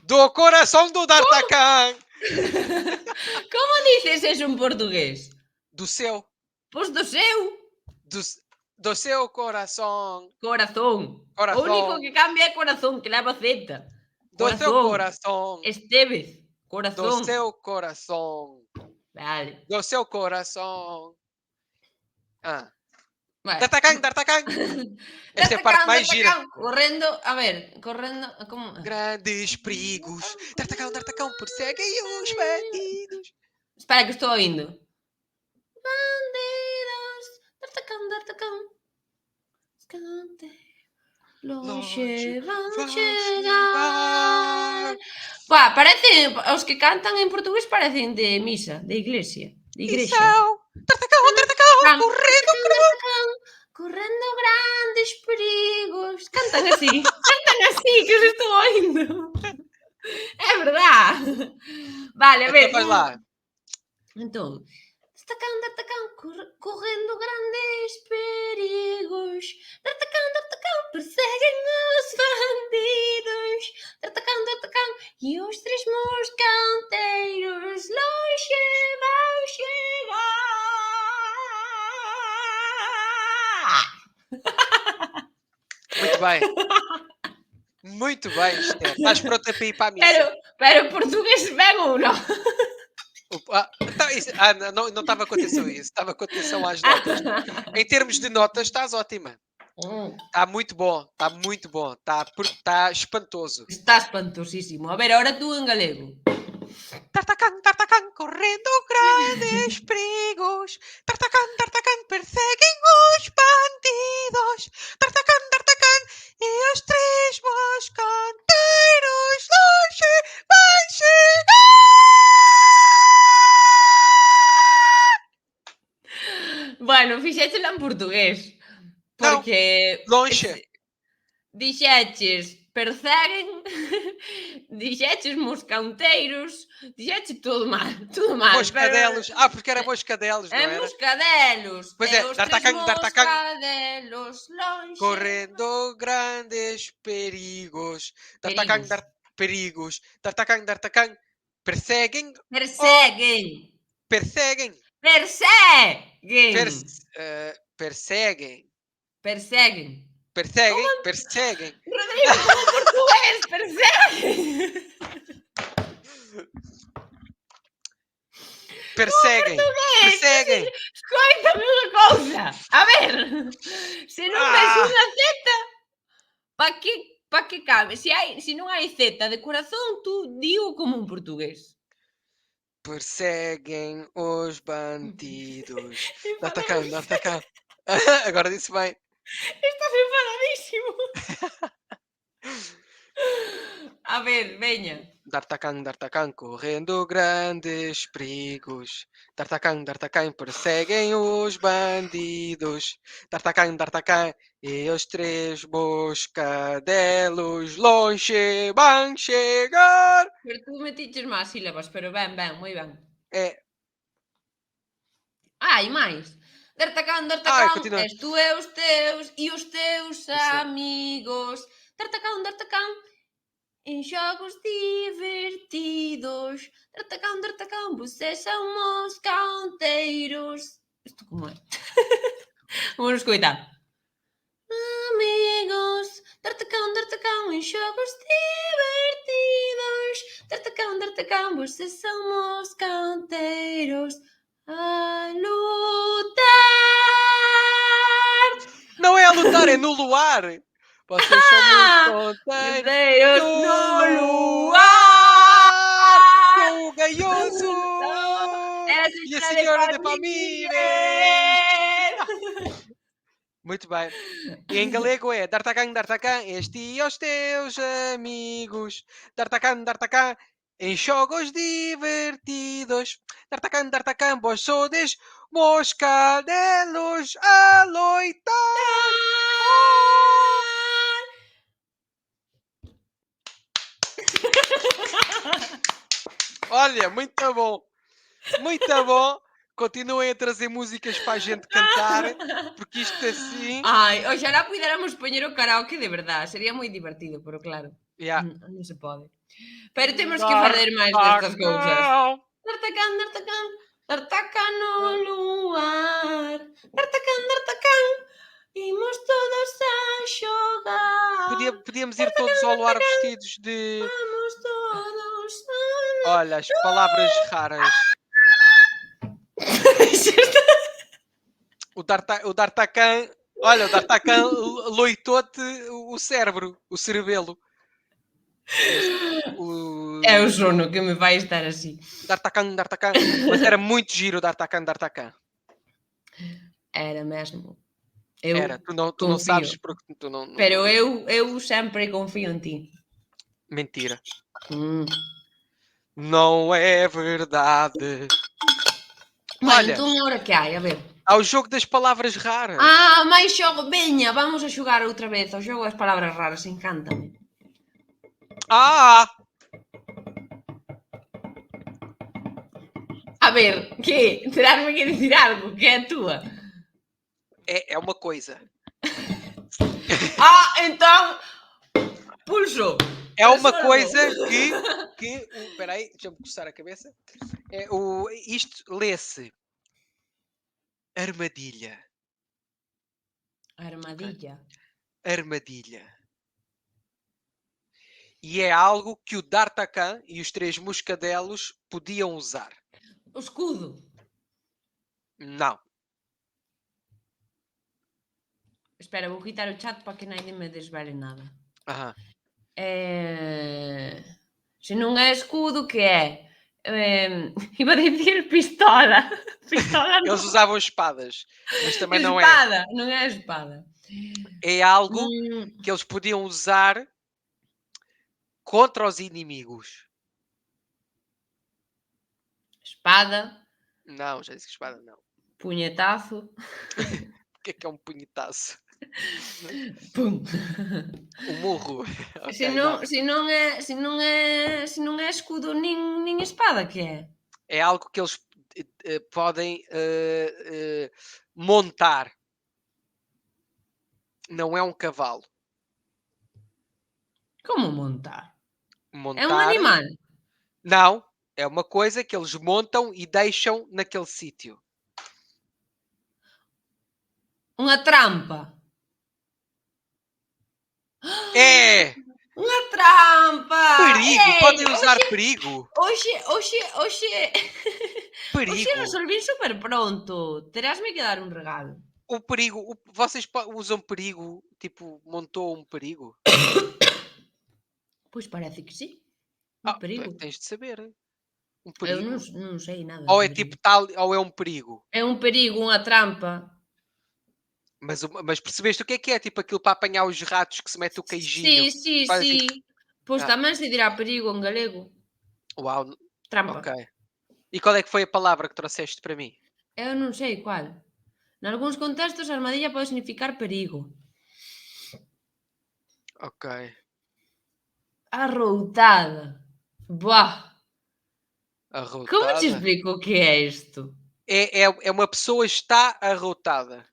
Do coração do d'Artacão. Como dices eso en portugués? Do seu. Pois do seu. Do seu coração. Corazón. O único que cambia é corazón, que leva Z. Do seu coração. Esteves. Corazón. Do seu coração. Vale. Do seu coração. Vale. D'Artacão. Esta é a parte mais gira. Correndo, a ver, como... Grandes perigos. D'Artacão perseguem os bandidos. Espera que estou ouvindo. Bandidos. D'Artacão. Longe vão chegar. Pá, parecen, os que cantan en portugués parecen de misa, de iglesia. De igrexa. D'Artacão, correndo grandes perigos. Cantan así, que os estou ouvindo. É verdade. Vale, a ver. Então, vai lá. Então, D'Artacão, correndo grandes perigos. D'Artacão, perseguem os bandidos. D'Artacão, e os três moscanteiros longe vão chegar. Muito bem. Muito bem, Esther. Estás pronta para ir para a missa? Pero portugués ben ou non? Não estava com atenção a isso. Estava com atenção às notas. Em termos de notas, estás ótima. Está muito bom. Está muito bom. Está espantoso. Está espantosísimo. A ver, ahora tú en galego. Tartacán, tartacán, correndo grandes perigos. Tartacán, tartacán, perseguem os bandidos. Tartacán, tartacán, e os 3 moscanteiros longe vai chegar. Bueno, fixéchela en portugués. Porque... Longe. Dixeches perseguen, dixeches moscanteiros, dixeches todo mal, tudo mal. Moscadelos. Porque era moscadelos, não É era? moscadelos. Pois e é, os D'Artagnan, 3 D'Artagnan. moscadelos longe. Correndo grandes perigos. D'Artagnan, perigos. D'Artagnan, D'Artagnan. Perseguem. Perseguem. Perseguem. Perseguem. Perseguem. Perseguem. Perseguem. Perseguem. Rodrigo, como portugués, perseguem. Perseguem. Perseguem. Escoítame unha cousa. A ver, se non ves unha Z, pa que cabe? Se non hai Z de corazón, tú digo como un portugués. Perseguem os bandidos. D'Artagnan, D'Artagnan. Agora disse bem. Estás enfadadísimo. A ver, veña. D'Artagnan, D'Artagnan, correndo grandes perigos. D'Artagnan, D'Artagnan, perseguem os bandidos. D'Artagnan, D'Artagnan, e os 3 moscadelos longe vão chegar. Pero tú metiches máis sílabas, pero ben, moi ben. Hai máis. D'Artagnan, D'Artagnan, és tú e os teus amigos. D'Artagnan, D'Artagnan, en xogos divertidos. D'Artagnan, D'Artagnan, voces son moscanteiros. Isto como é? Vamos escoitar. Amigos, D'Artagnan, D'Artagnan, en xogos divertidos. D'Artagnan, D'Artagnan, voces son moscanteiros. A lutar. Não é a lutar, é no luar. Vocês são moscanteiros no luar. Com o gaioso e a senhora de Palmeiras. Muito bem. E em galego é D'Artagnan, D'Artagnan, este e os teus amigos. D'Artagnan, D'Artagnan, em jogos divertidos. D'Artagnan, D'Artagnan, vós sodes moscadelos a loitar. Olha, muito bom. Muito bom. Continuem a trazer músicas para a gente cantar, porque isto assim... Ai, oxalá puidéramos poñer o karaoke de verdade, sería moi divertido, pero claro, non se pode. Pero temos que fazer máis destas cousas. D'Artagnan, D'Artagnan, D'Artagnan no luar. D'Artagnan, D'Artagnan, imos todos a xogar. Podíamos ir todos ao luar vestidos de... Vamos todos a... Olha, as palavras raras. O D'Artagnan, olha, o D'Artagnan loitou-te o cérebro, o cerebelo. É o sono que me vai estar assim. D'Artagnan, D'Artagnan. Mas era muito giro o D'Artagnan, D'Artagnan. Era mesmo. Era, tu não sabes porque tu não... Pero eu sempre confio em ti. Mentira. Não é verdade. Olha, então agora que hai, a ver. Há o jogo das palavras raras. Mais xogo, veña, vamos a xogar outra vez ao xogo das palavras raras, encántame. A ver, que? Terás-me que dicir algo, que é a túa. É uma coisa. Então, pulso. É uma coisa que espera aí, deixa-me coçar a cabeça. Isto lê-se armadilha. Armadilha. Armadilha. E é algo que o D'Artagnan e os 3 moscadelos podiam usar. O escudo. Não. Espera, vou quitar o chat para que nadie me desvele nada. Aham. Se non é escudo, que é? Iba a dicir pistola. Pistola non. Eles usavam espadas, mas também não é. Espada, non é a espada. É algo Mm, que eles podiam usar contra os inimigos. Espada, Não, já disse que espada não. puñetazo. O que é um punhetaço? Pum. Um murro. Se Ok, non, não. se non é escudo nin espada, que é? É algo que eles podem montar. Não é um cavalo. Como montar? Montar. É un animal. Não, é uma coisa que eles montam e deixam naquele sítio. Unha trampa. É! Unha trampa! Perigo! Ei, Podem usar perigo! Hoxe Perigo! resolví super pronto. Terásme que dar un regalo. O perigo, vocês usam perigo? Tipo, montou um perigo? Pois parece que sí. Un perigo. Tens de saber. Um Eu perigo. non sei nada. Ou é de tipo perigo. tal, ou é um perigo. É un perigo, unha trampa. Mas percebeste o que é? Tipo aquilo para apanhar os ratos que se mete o queijinho. Sí. Faz assim. Pois Ah. tamén se dirá perigo en galego. Uau, Trampa. ok. E qual é que foi a palavra que trouxeste para mim? Eu non sei qual. Nalgúns contextos a armadilla pode significar perigo. Ok. Arroutada. Buah. Arrotada. Como te explico o que é isto? É uma pessoa está arrotada.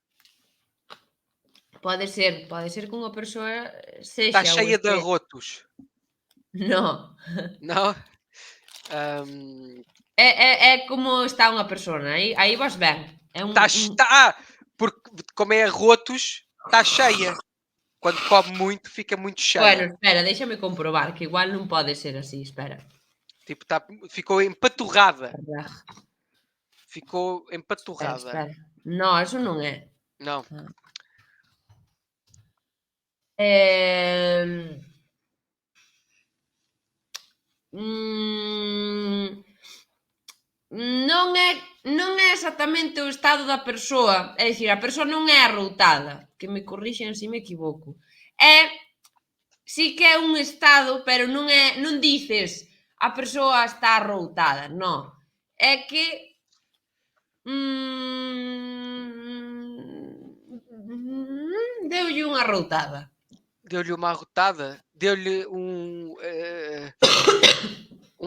Pode ser que unha persoa sexa Está cheia de arrotos. Non. Não? É como está unha persona. Aí vas ben. É un... Porque como é arrotos, está cheia. Quando come muito, fica muito cheia. Bueno, espera, déxame comprobar, que igual non pode ser así, espera. Tipo, ficou empaturrada. Ficou empaturrada. Espera. Non, eso non é. Não. Non é exactamente o estado da persoa. É dicir, a persoa non é arroutada. Que me corrixen se me equivoco. Sí que é un estado, pero non dices a persoa está arroutada, non. É que deulle unha arroutada. Deu-lhe uma arrotada? Deu-lhe um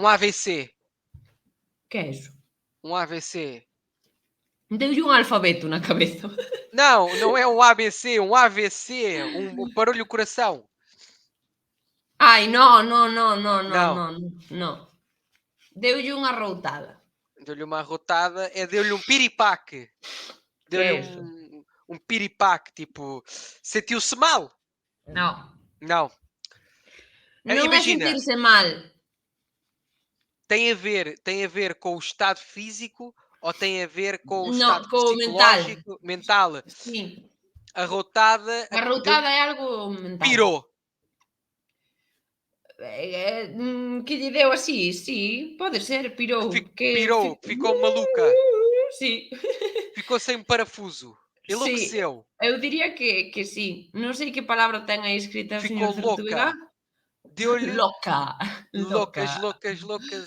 AVC. Que é iso? Um AVC. Deulle un alfabeto na cabeza. Não é um ABC, um AVC. Parou-lhe o coração. Ai, non. Deulle unha arroutada. Deu-lhe uma arrotada. Deu-lhe um piripaque. Deu-lhe um piripaque, tipo... Sentiu-se mal? Não. Não. Não Imagina, é sentir-se mal. Tem a ver com o estado físico ou tem a ver com o Não, estado com o psicológico, mental? Sim. Arrotada... Arroutada é algo mental. Pirou. Que lle deu así, sí, pode ser, pirou. Pirou, ficou maluca. Sí. Ficou sem parafuso. Enlouqueceu. Sí, eu diría que sí. Non sei que palabra ten aí escrita o Ficou señor Certuga. Deu-lhe... Loca. Loucas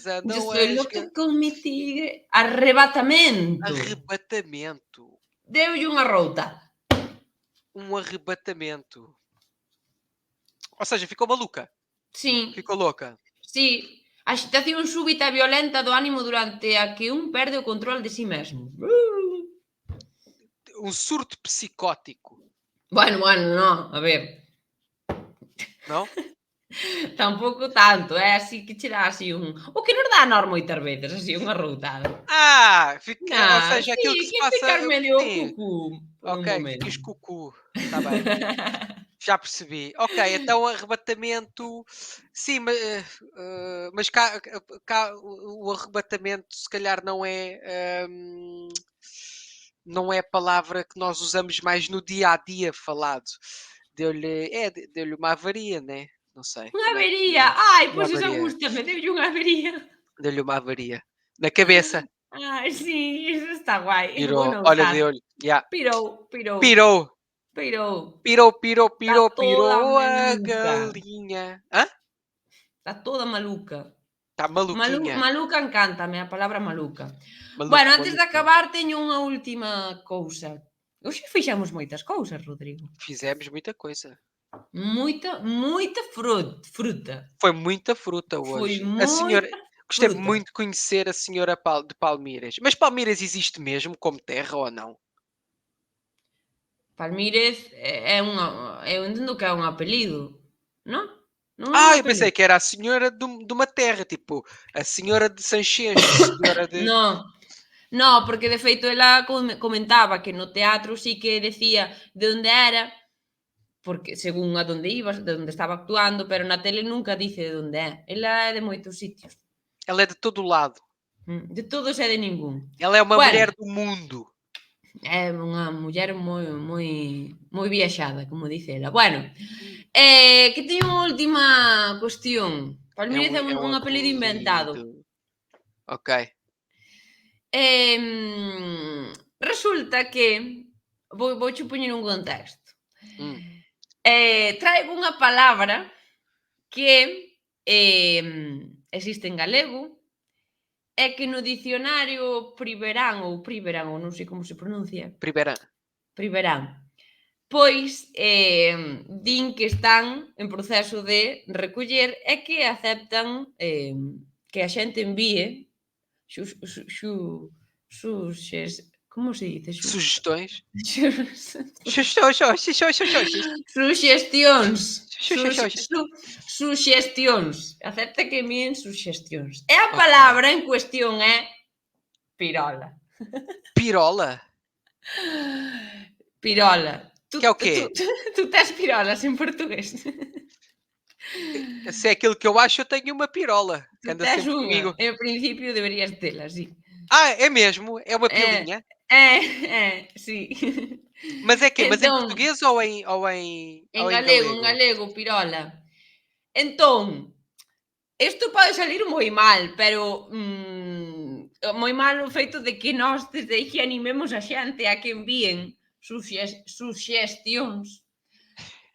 andam Eu estou louca con mi tigre. Arrebatamento. Deu-lhe unha routa. Um arrebatamento. Ou seja, ficou maluca. Sim. Ficou louca. Sí. Agitación súbita e violenta do ánimo durante a que un perde o control de si mesmo. Um surto psicótico. Bueno, non, a ver. Non? Tampouco tanto, así que che dá así un... O que nos dá a nós moitas veces, así unha routada. Ou seja, aquilo que se passa... ficar medio cucú. Ok, ficas cucú. Está bem. Já percebi. Ok, então arrebatamento. Sim, mas cá o arrebatamento se calhar não é a palavra que nós usamos mais no dia a dia falado. Deu-lhe uma avaria, né? Não sei. Unha Como é que se avería. diz? Ai, Uma pois esa avaria. gústame, deulle unha avería. Deu-lhe uma avaria. Na cabeça. Ai, sí, iso está guai. É Pirou. bueno Olha, usar. deu-lhe. Yeah. Pirou, pirou, Pirou. pirou. Está toda Pirou a maluca. galinha. Hã? Está toda maluca. Está maluquinha. Maluca encántame, a palabra maluca. Maluco, Bueno, antes de maluco. acabar teño unha última cousa. Hoxe fixemos moitas cousas, Rodrigo. Fizemos muita coisa. Moita fruta. Foi muita fruta Foi hoje. A moita senhora... Gostei fruta. muito de conhecer a senhora de Palmeiras. Mas Palmeiras existe mesmo como terra ou não? Palmírez é unha... Eu entendo que é un apelido, non? Non é un Eu apelido? pensei que era a senhora de uma terra, tipo a senhora de Sanxenxo, a senhora de... Non, porque de feito ela comentaba que no teatro sí que decía de onde era, porque según a donde ibas, de onde estaba actuando, pero na tele nunca dice de onde é. Ela é de moitos sitios. Ela é de todo o lado. De todos e de ningún. Ela é uma Bueno, mulher do mundo. É unha muller moi viaxada, como dice ela. Bueno, que teño unha última cuestión. Palmírez é un apelido inventado. Ok. Resulta que vouche poñer un contexto. Traigo unha palabra que existe en galego e que no dicionario Priverán, ou non sei como se pronuncia. Priverán. Pois din que están en proceso de recoller e que aceptan que a xente envíe como se dice? Sugestões. Suxestións. Acepta que envíen suxestións. E a palabra en cuestión é pirola. Pirola? Pirola. Que é o quê? Tu tes pirolas en portugués? Se é aquilo que eu acho, eu tenho uma pirola. Tu Anda tes sempre unha. comigo. En principio deberías tela, sí. É mesmo? É uma pilinha? Sí. Mas é que? Mas em Entón, português ou em galego? En galego, pirola. Entón, isto pode salir moi mal, pero moi mal o feito de que nós desde aquí animemos a xente a que envíen suxestións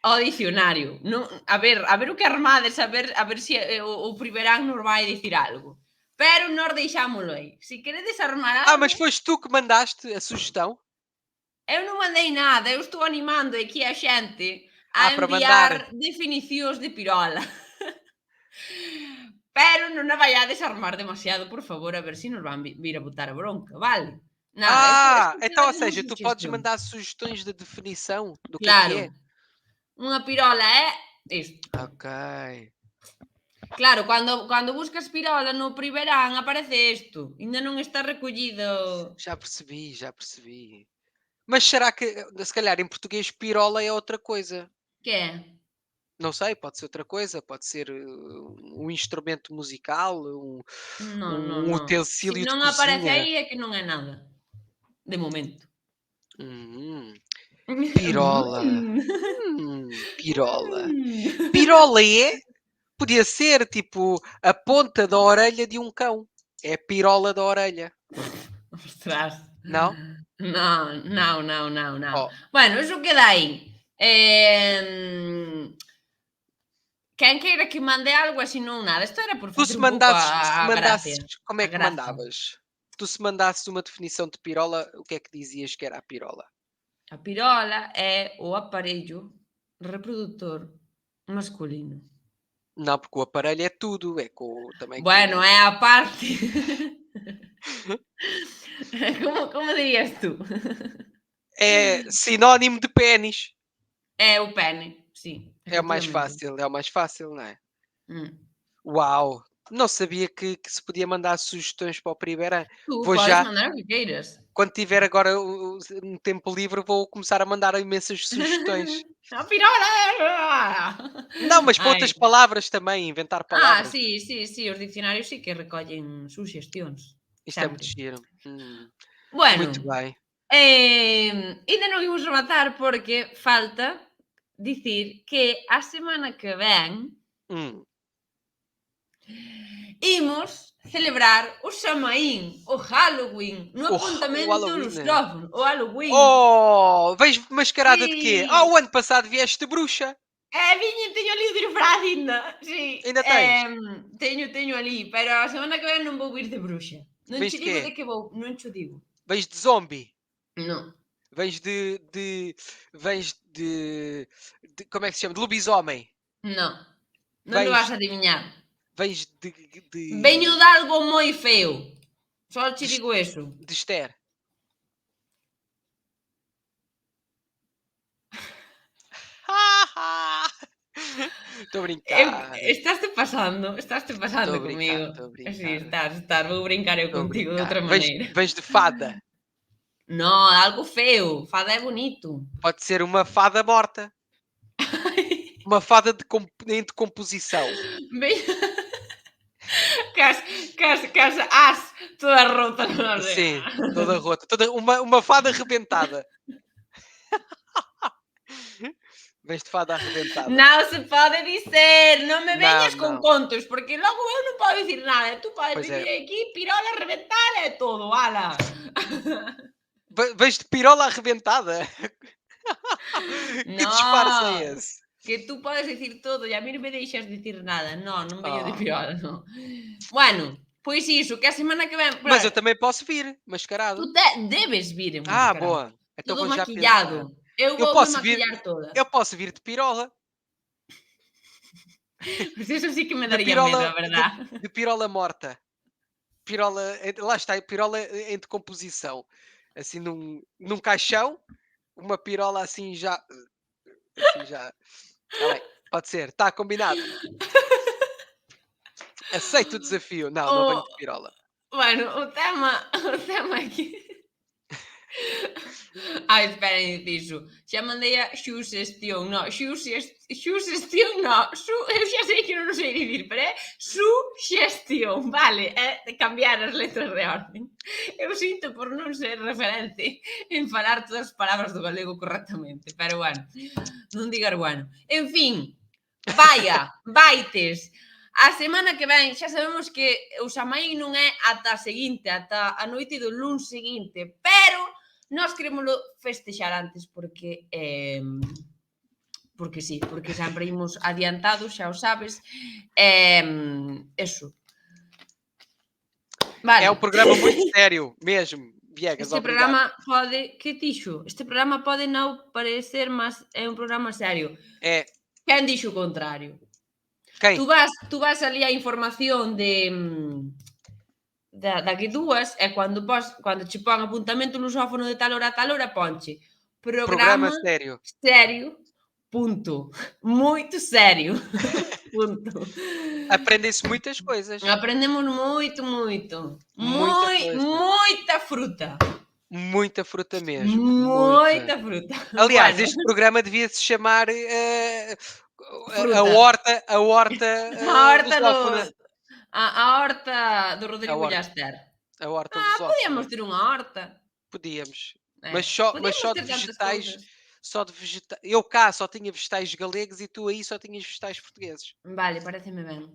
ao dicionario. Non, a ver o que armades, a ver se o Priverán nos vai dicir algo. Pero nós deixámolo aí. Se queredes armar algo... Mas foste tu que mandaste a sugestão? Eu non mandei nada, eu estou animando aquí a xente a enviar definicións de pirola. Pero non a vaiades a armar demasiado, por favor, a ver se nos van vir a botar a bronca, vale? Nada, então, ou seja, tu podes mandar sugestões de definição do que é? Unha pirola é isto. Ok. Claro, cando buscas pirola no Priverán aparece isto. Ainda non está recollido. Já percebi. Mas será que, se calhar, em português, pirola é outra coisa? Que é? Não sei, pode ser outra coisa. Pode ser um instrumento musical, um utensílio de cozinha. Se non aparece aí é que non é nada. De momento. Pirola. Pirola. Pirola podia ser tipo a ponta da orelha de um cão. É a pirola da orelha. Ostras. Não? Não. Bueno, iso queda aí. Quen queira que mande algo, así non nada. Isto era por fazer un pouco a gracia. Como é que mandavas? Tu se mandasses uma definição de pirola, o que é que dizias que era a pirola? A pirola é o aparello reprodutor masculino. Não, porque o aparelho é tudo. É também. Bueno, é a parte. Como dirías tú? É sinónimo de pênis. É o pene, sim. É o mais fácil, não é? Mm. Uau! Não sabia que se podia mandar sugestões para o Primeira. Tu Vou podes já, mandar o que queiras. quando tiver agora um tempo livre, vou começar a mandar imensas sugestões. A pirola! Não, mas para Ai. outras palavras também, inventar palavras. Sí, os dicionarios sí que recollen sugestións. Isto é muito Sempre. giro. Bueno, Muito bem. ainda non imos rematar porque falta dicir que a semana que ven imos celebrar o Samaín, o Halloween, no O apuntamento Halloween. lusófono, o Halloween. Oh, vens mascarada de quê? Sí. O ano passado vieste de bruxa. Teño ali o disfraz ainda, sí. Ainda tens? Teño ali, pero a semana que ven non vou vir de bruxa. Non Vens che de digo qué? de que vou, non che digo. Vens de zombie. Non. Vens de como é que se chama? De lobisomem. Non. Non lo Vens- vas a adivinar. Vens de Veño de algo moi feo. Só che digo eso. de Esther. Estou a brincar. Estás-te pasando Estou a brincar, comigo. estou a brincar. Sí, estás. Vou brincar eu Estou a contigo de brincar. outra maneira. Vens de fada. Non, algo feo. Fada é bonito. Pode ser uma fada morta. Uma fada em decomposição. Bem... Cas as toda rota. Non sei. Sim, toda rota. Uma fada arrebentada. Vens de fada arrebentada. Non se pode dizer, non me veñas con non. contos, porque logo eu non podo dicir nada. Tú podes Pois é. dicir aquí, pirola reventada e todo, ala. Vens de pirola arrebentada. Que No. disfarce é esse? Que tú podes dicir todo e a mí non me deixas dicir nada. Non veño de Oh. pirola, non. Bueno, pois iso, que a semana que ven... Mas eu também posso vir, mascarado. Tu debes vir en Ah, mascarado. boa. Então Todo vou já maquillado. pensar. Eu Eu vou posso me maquillar toda. Eu posso vir de pirola. Pois eso sí que me De daría pirola, medo, a verdade. de pirola morta. Pirola, lá está, pirola em decomposição. Assim num caixão, uma pirola assim já. Tá bem, pode ser, está combinado. Aceito o desafio. Não venho de pirola. Bueno, o tema aquí... Ai, esperen, dixo. Xa mandei a xusestión, no, xusestión, no, eu xa sei que non sei dicir, pero é suxestión, vale, é de cambiar as letras de orden. Eu sinto por non ser referente en falar todas as palabras do galego correctamente, pero bueno, non digar bueno. En fin, vaites. A semana que ven xa sabemos que o Samaín non é ata a seguinte, ata a noite do luns seguinte, pero nós queremoslo festexar antes porque sí, porque sempre imos adiantados, xa o sabes. Eso. Vale. É um programa muito sério, mesmo, Viegas, Este obrigado. programa pode, que dixo? Este programa pode non parecer, mas é un programa serio. É. Quen dixo o contrario? Quem? Tú vas ali a información da que dúas e cando che pon apuntamento lusófono de tal hora a tal hora, ponche programa sério. Sério, punto. Moito sério. Punto. Aprendem-se muitas coisas. Aprendemos moito. Muita fruta. Muita fruta mesmo. Muita fruta. Aliás, Bueno. este programa devia se chamar Fruta. a horta A horta lusófona. A horta do Rodrigo A horta. Llaster. A horta lusófona. Podíamos ter unha horta. Podíamos. É. Mas só Podíamos de ter tantas vegetais. cousas. Só de vegetais. Eu cá só tinha vegetais galegos e tu aí só tinhas vegetais portugueses. Vale, pareceme ben.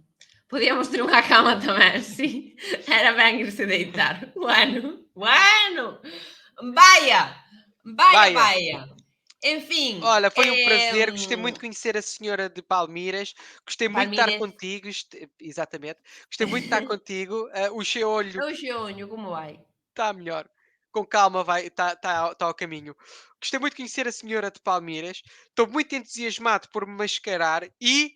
Podíamos ter unha cama tamén, sí. Era ben irse deitar. Bueno. Vaya. En fin. Olha, foi um prazer. Gostei muito de conhecer a senhora de Palmeiras. Gostei muito de estar contigo. Exatamente. Gostei muito de estar contigo. O seu olho. O seu olho, como vai? Está melhor. Com calma, está ao caminho. Gostei muito de conhecer a senhora de Palmeiras. Estou muito entusiasmado por me mascarar e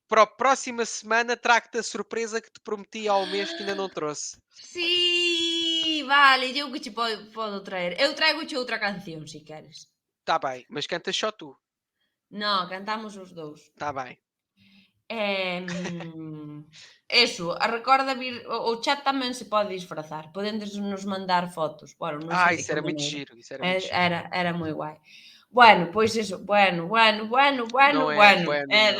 para a próxima semana trago-te a surpresa que te prometi há um mês que ainda não trouxe. Sí, vale, eu que te podo traer. Eu traigo-te outra canción, se queres. Está bem, mas cantas só tu. Non, cantamos os dous. Está bem. eso, recorda vir, o chat tamén se pode disfrazar, podendes nos mandar fotos. Bueno, non sei de Isso que era muito maneira. giro, isso era muito giro. Era moi guai. Bueno, pois eso, bueno. Não é bueno, não.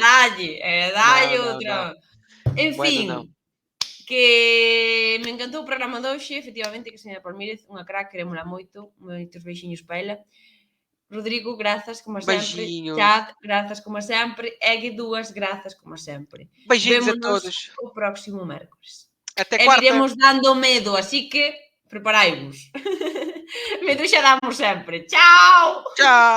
Dalle Não, outra. não. En Bueno, fin, não. que me encantou o programa de hoxe, efectivamente, que señora Palmírez, unha crack, querémola moito, moitos beixiños para ela. Rodrigo, grazas, como sempre. Beijinhos. Chad, grazas, como sempre. Egg 2, grazas, como sempre. Beijinhos a Vémonos todos. o próximo mércores. Até E quarta. viremos dando medo, así que preparai-vos. Medo xa damos sempre. Chao! Tchau!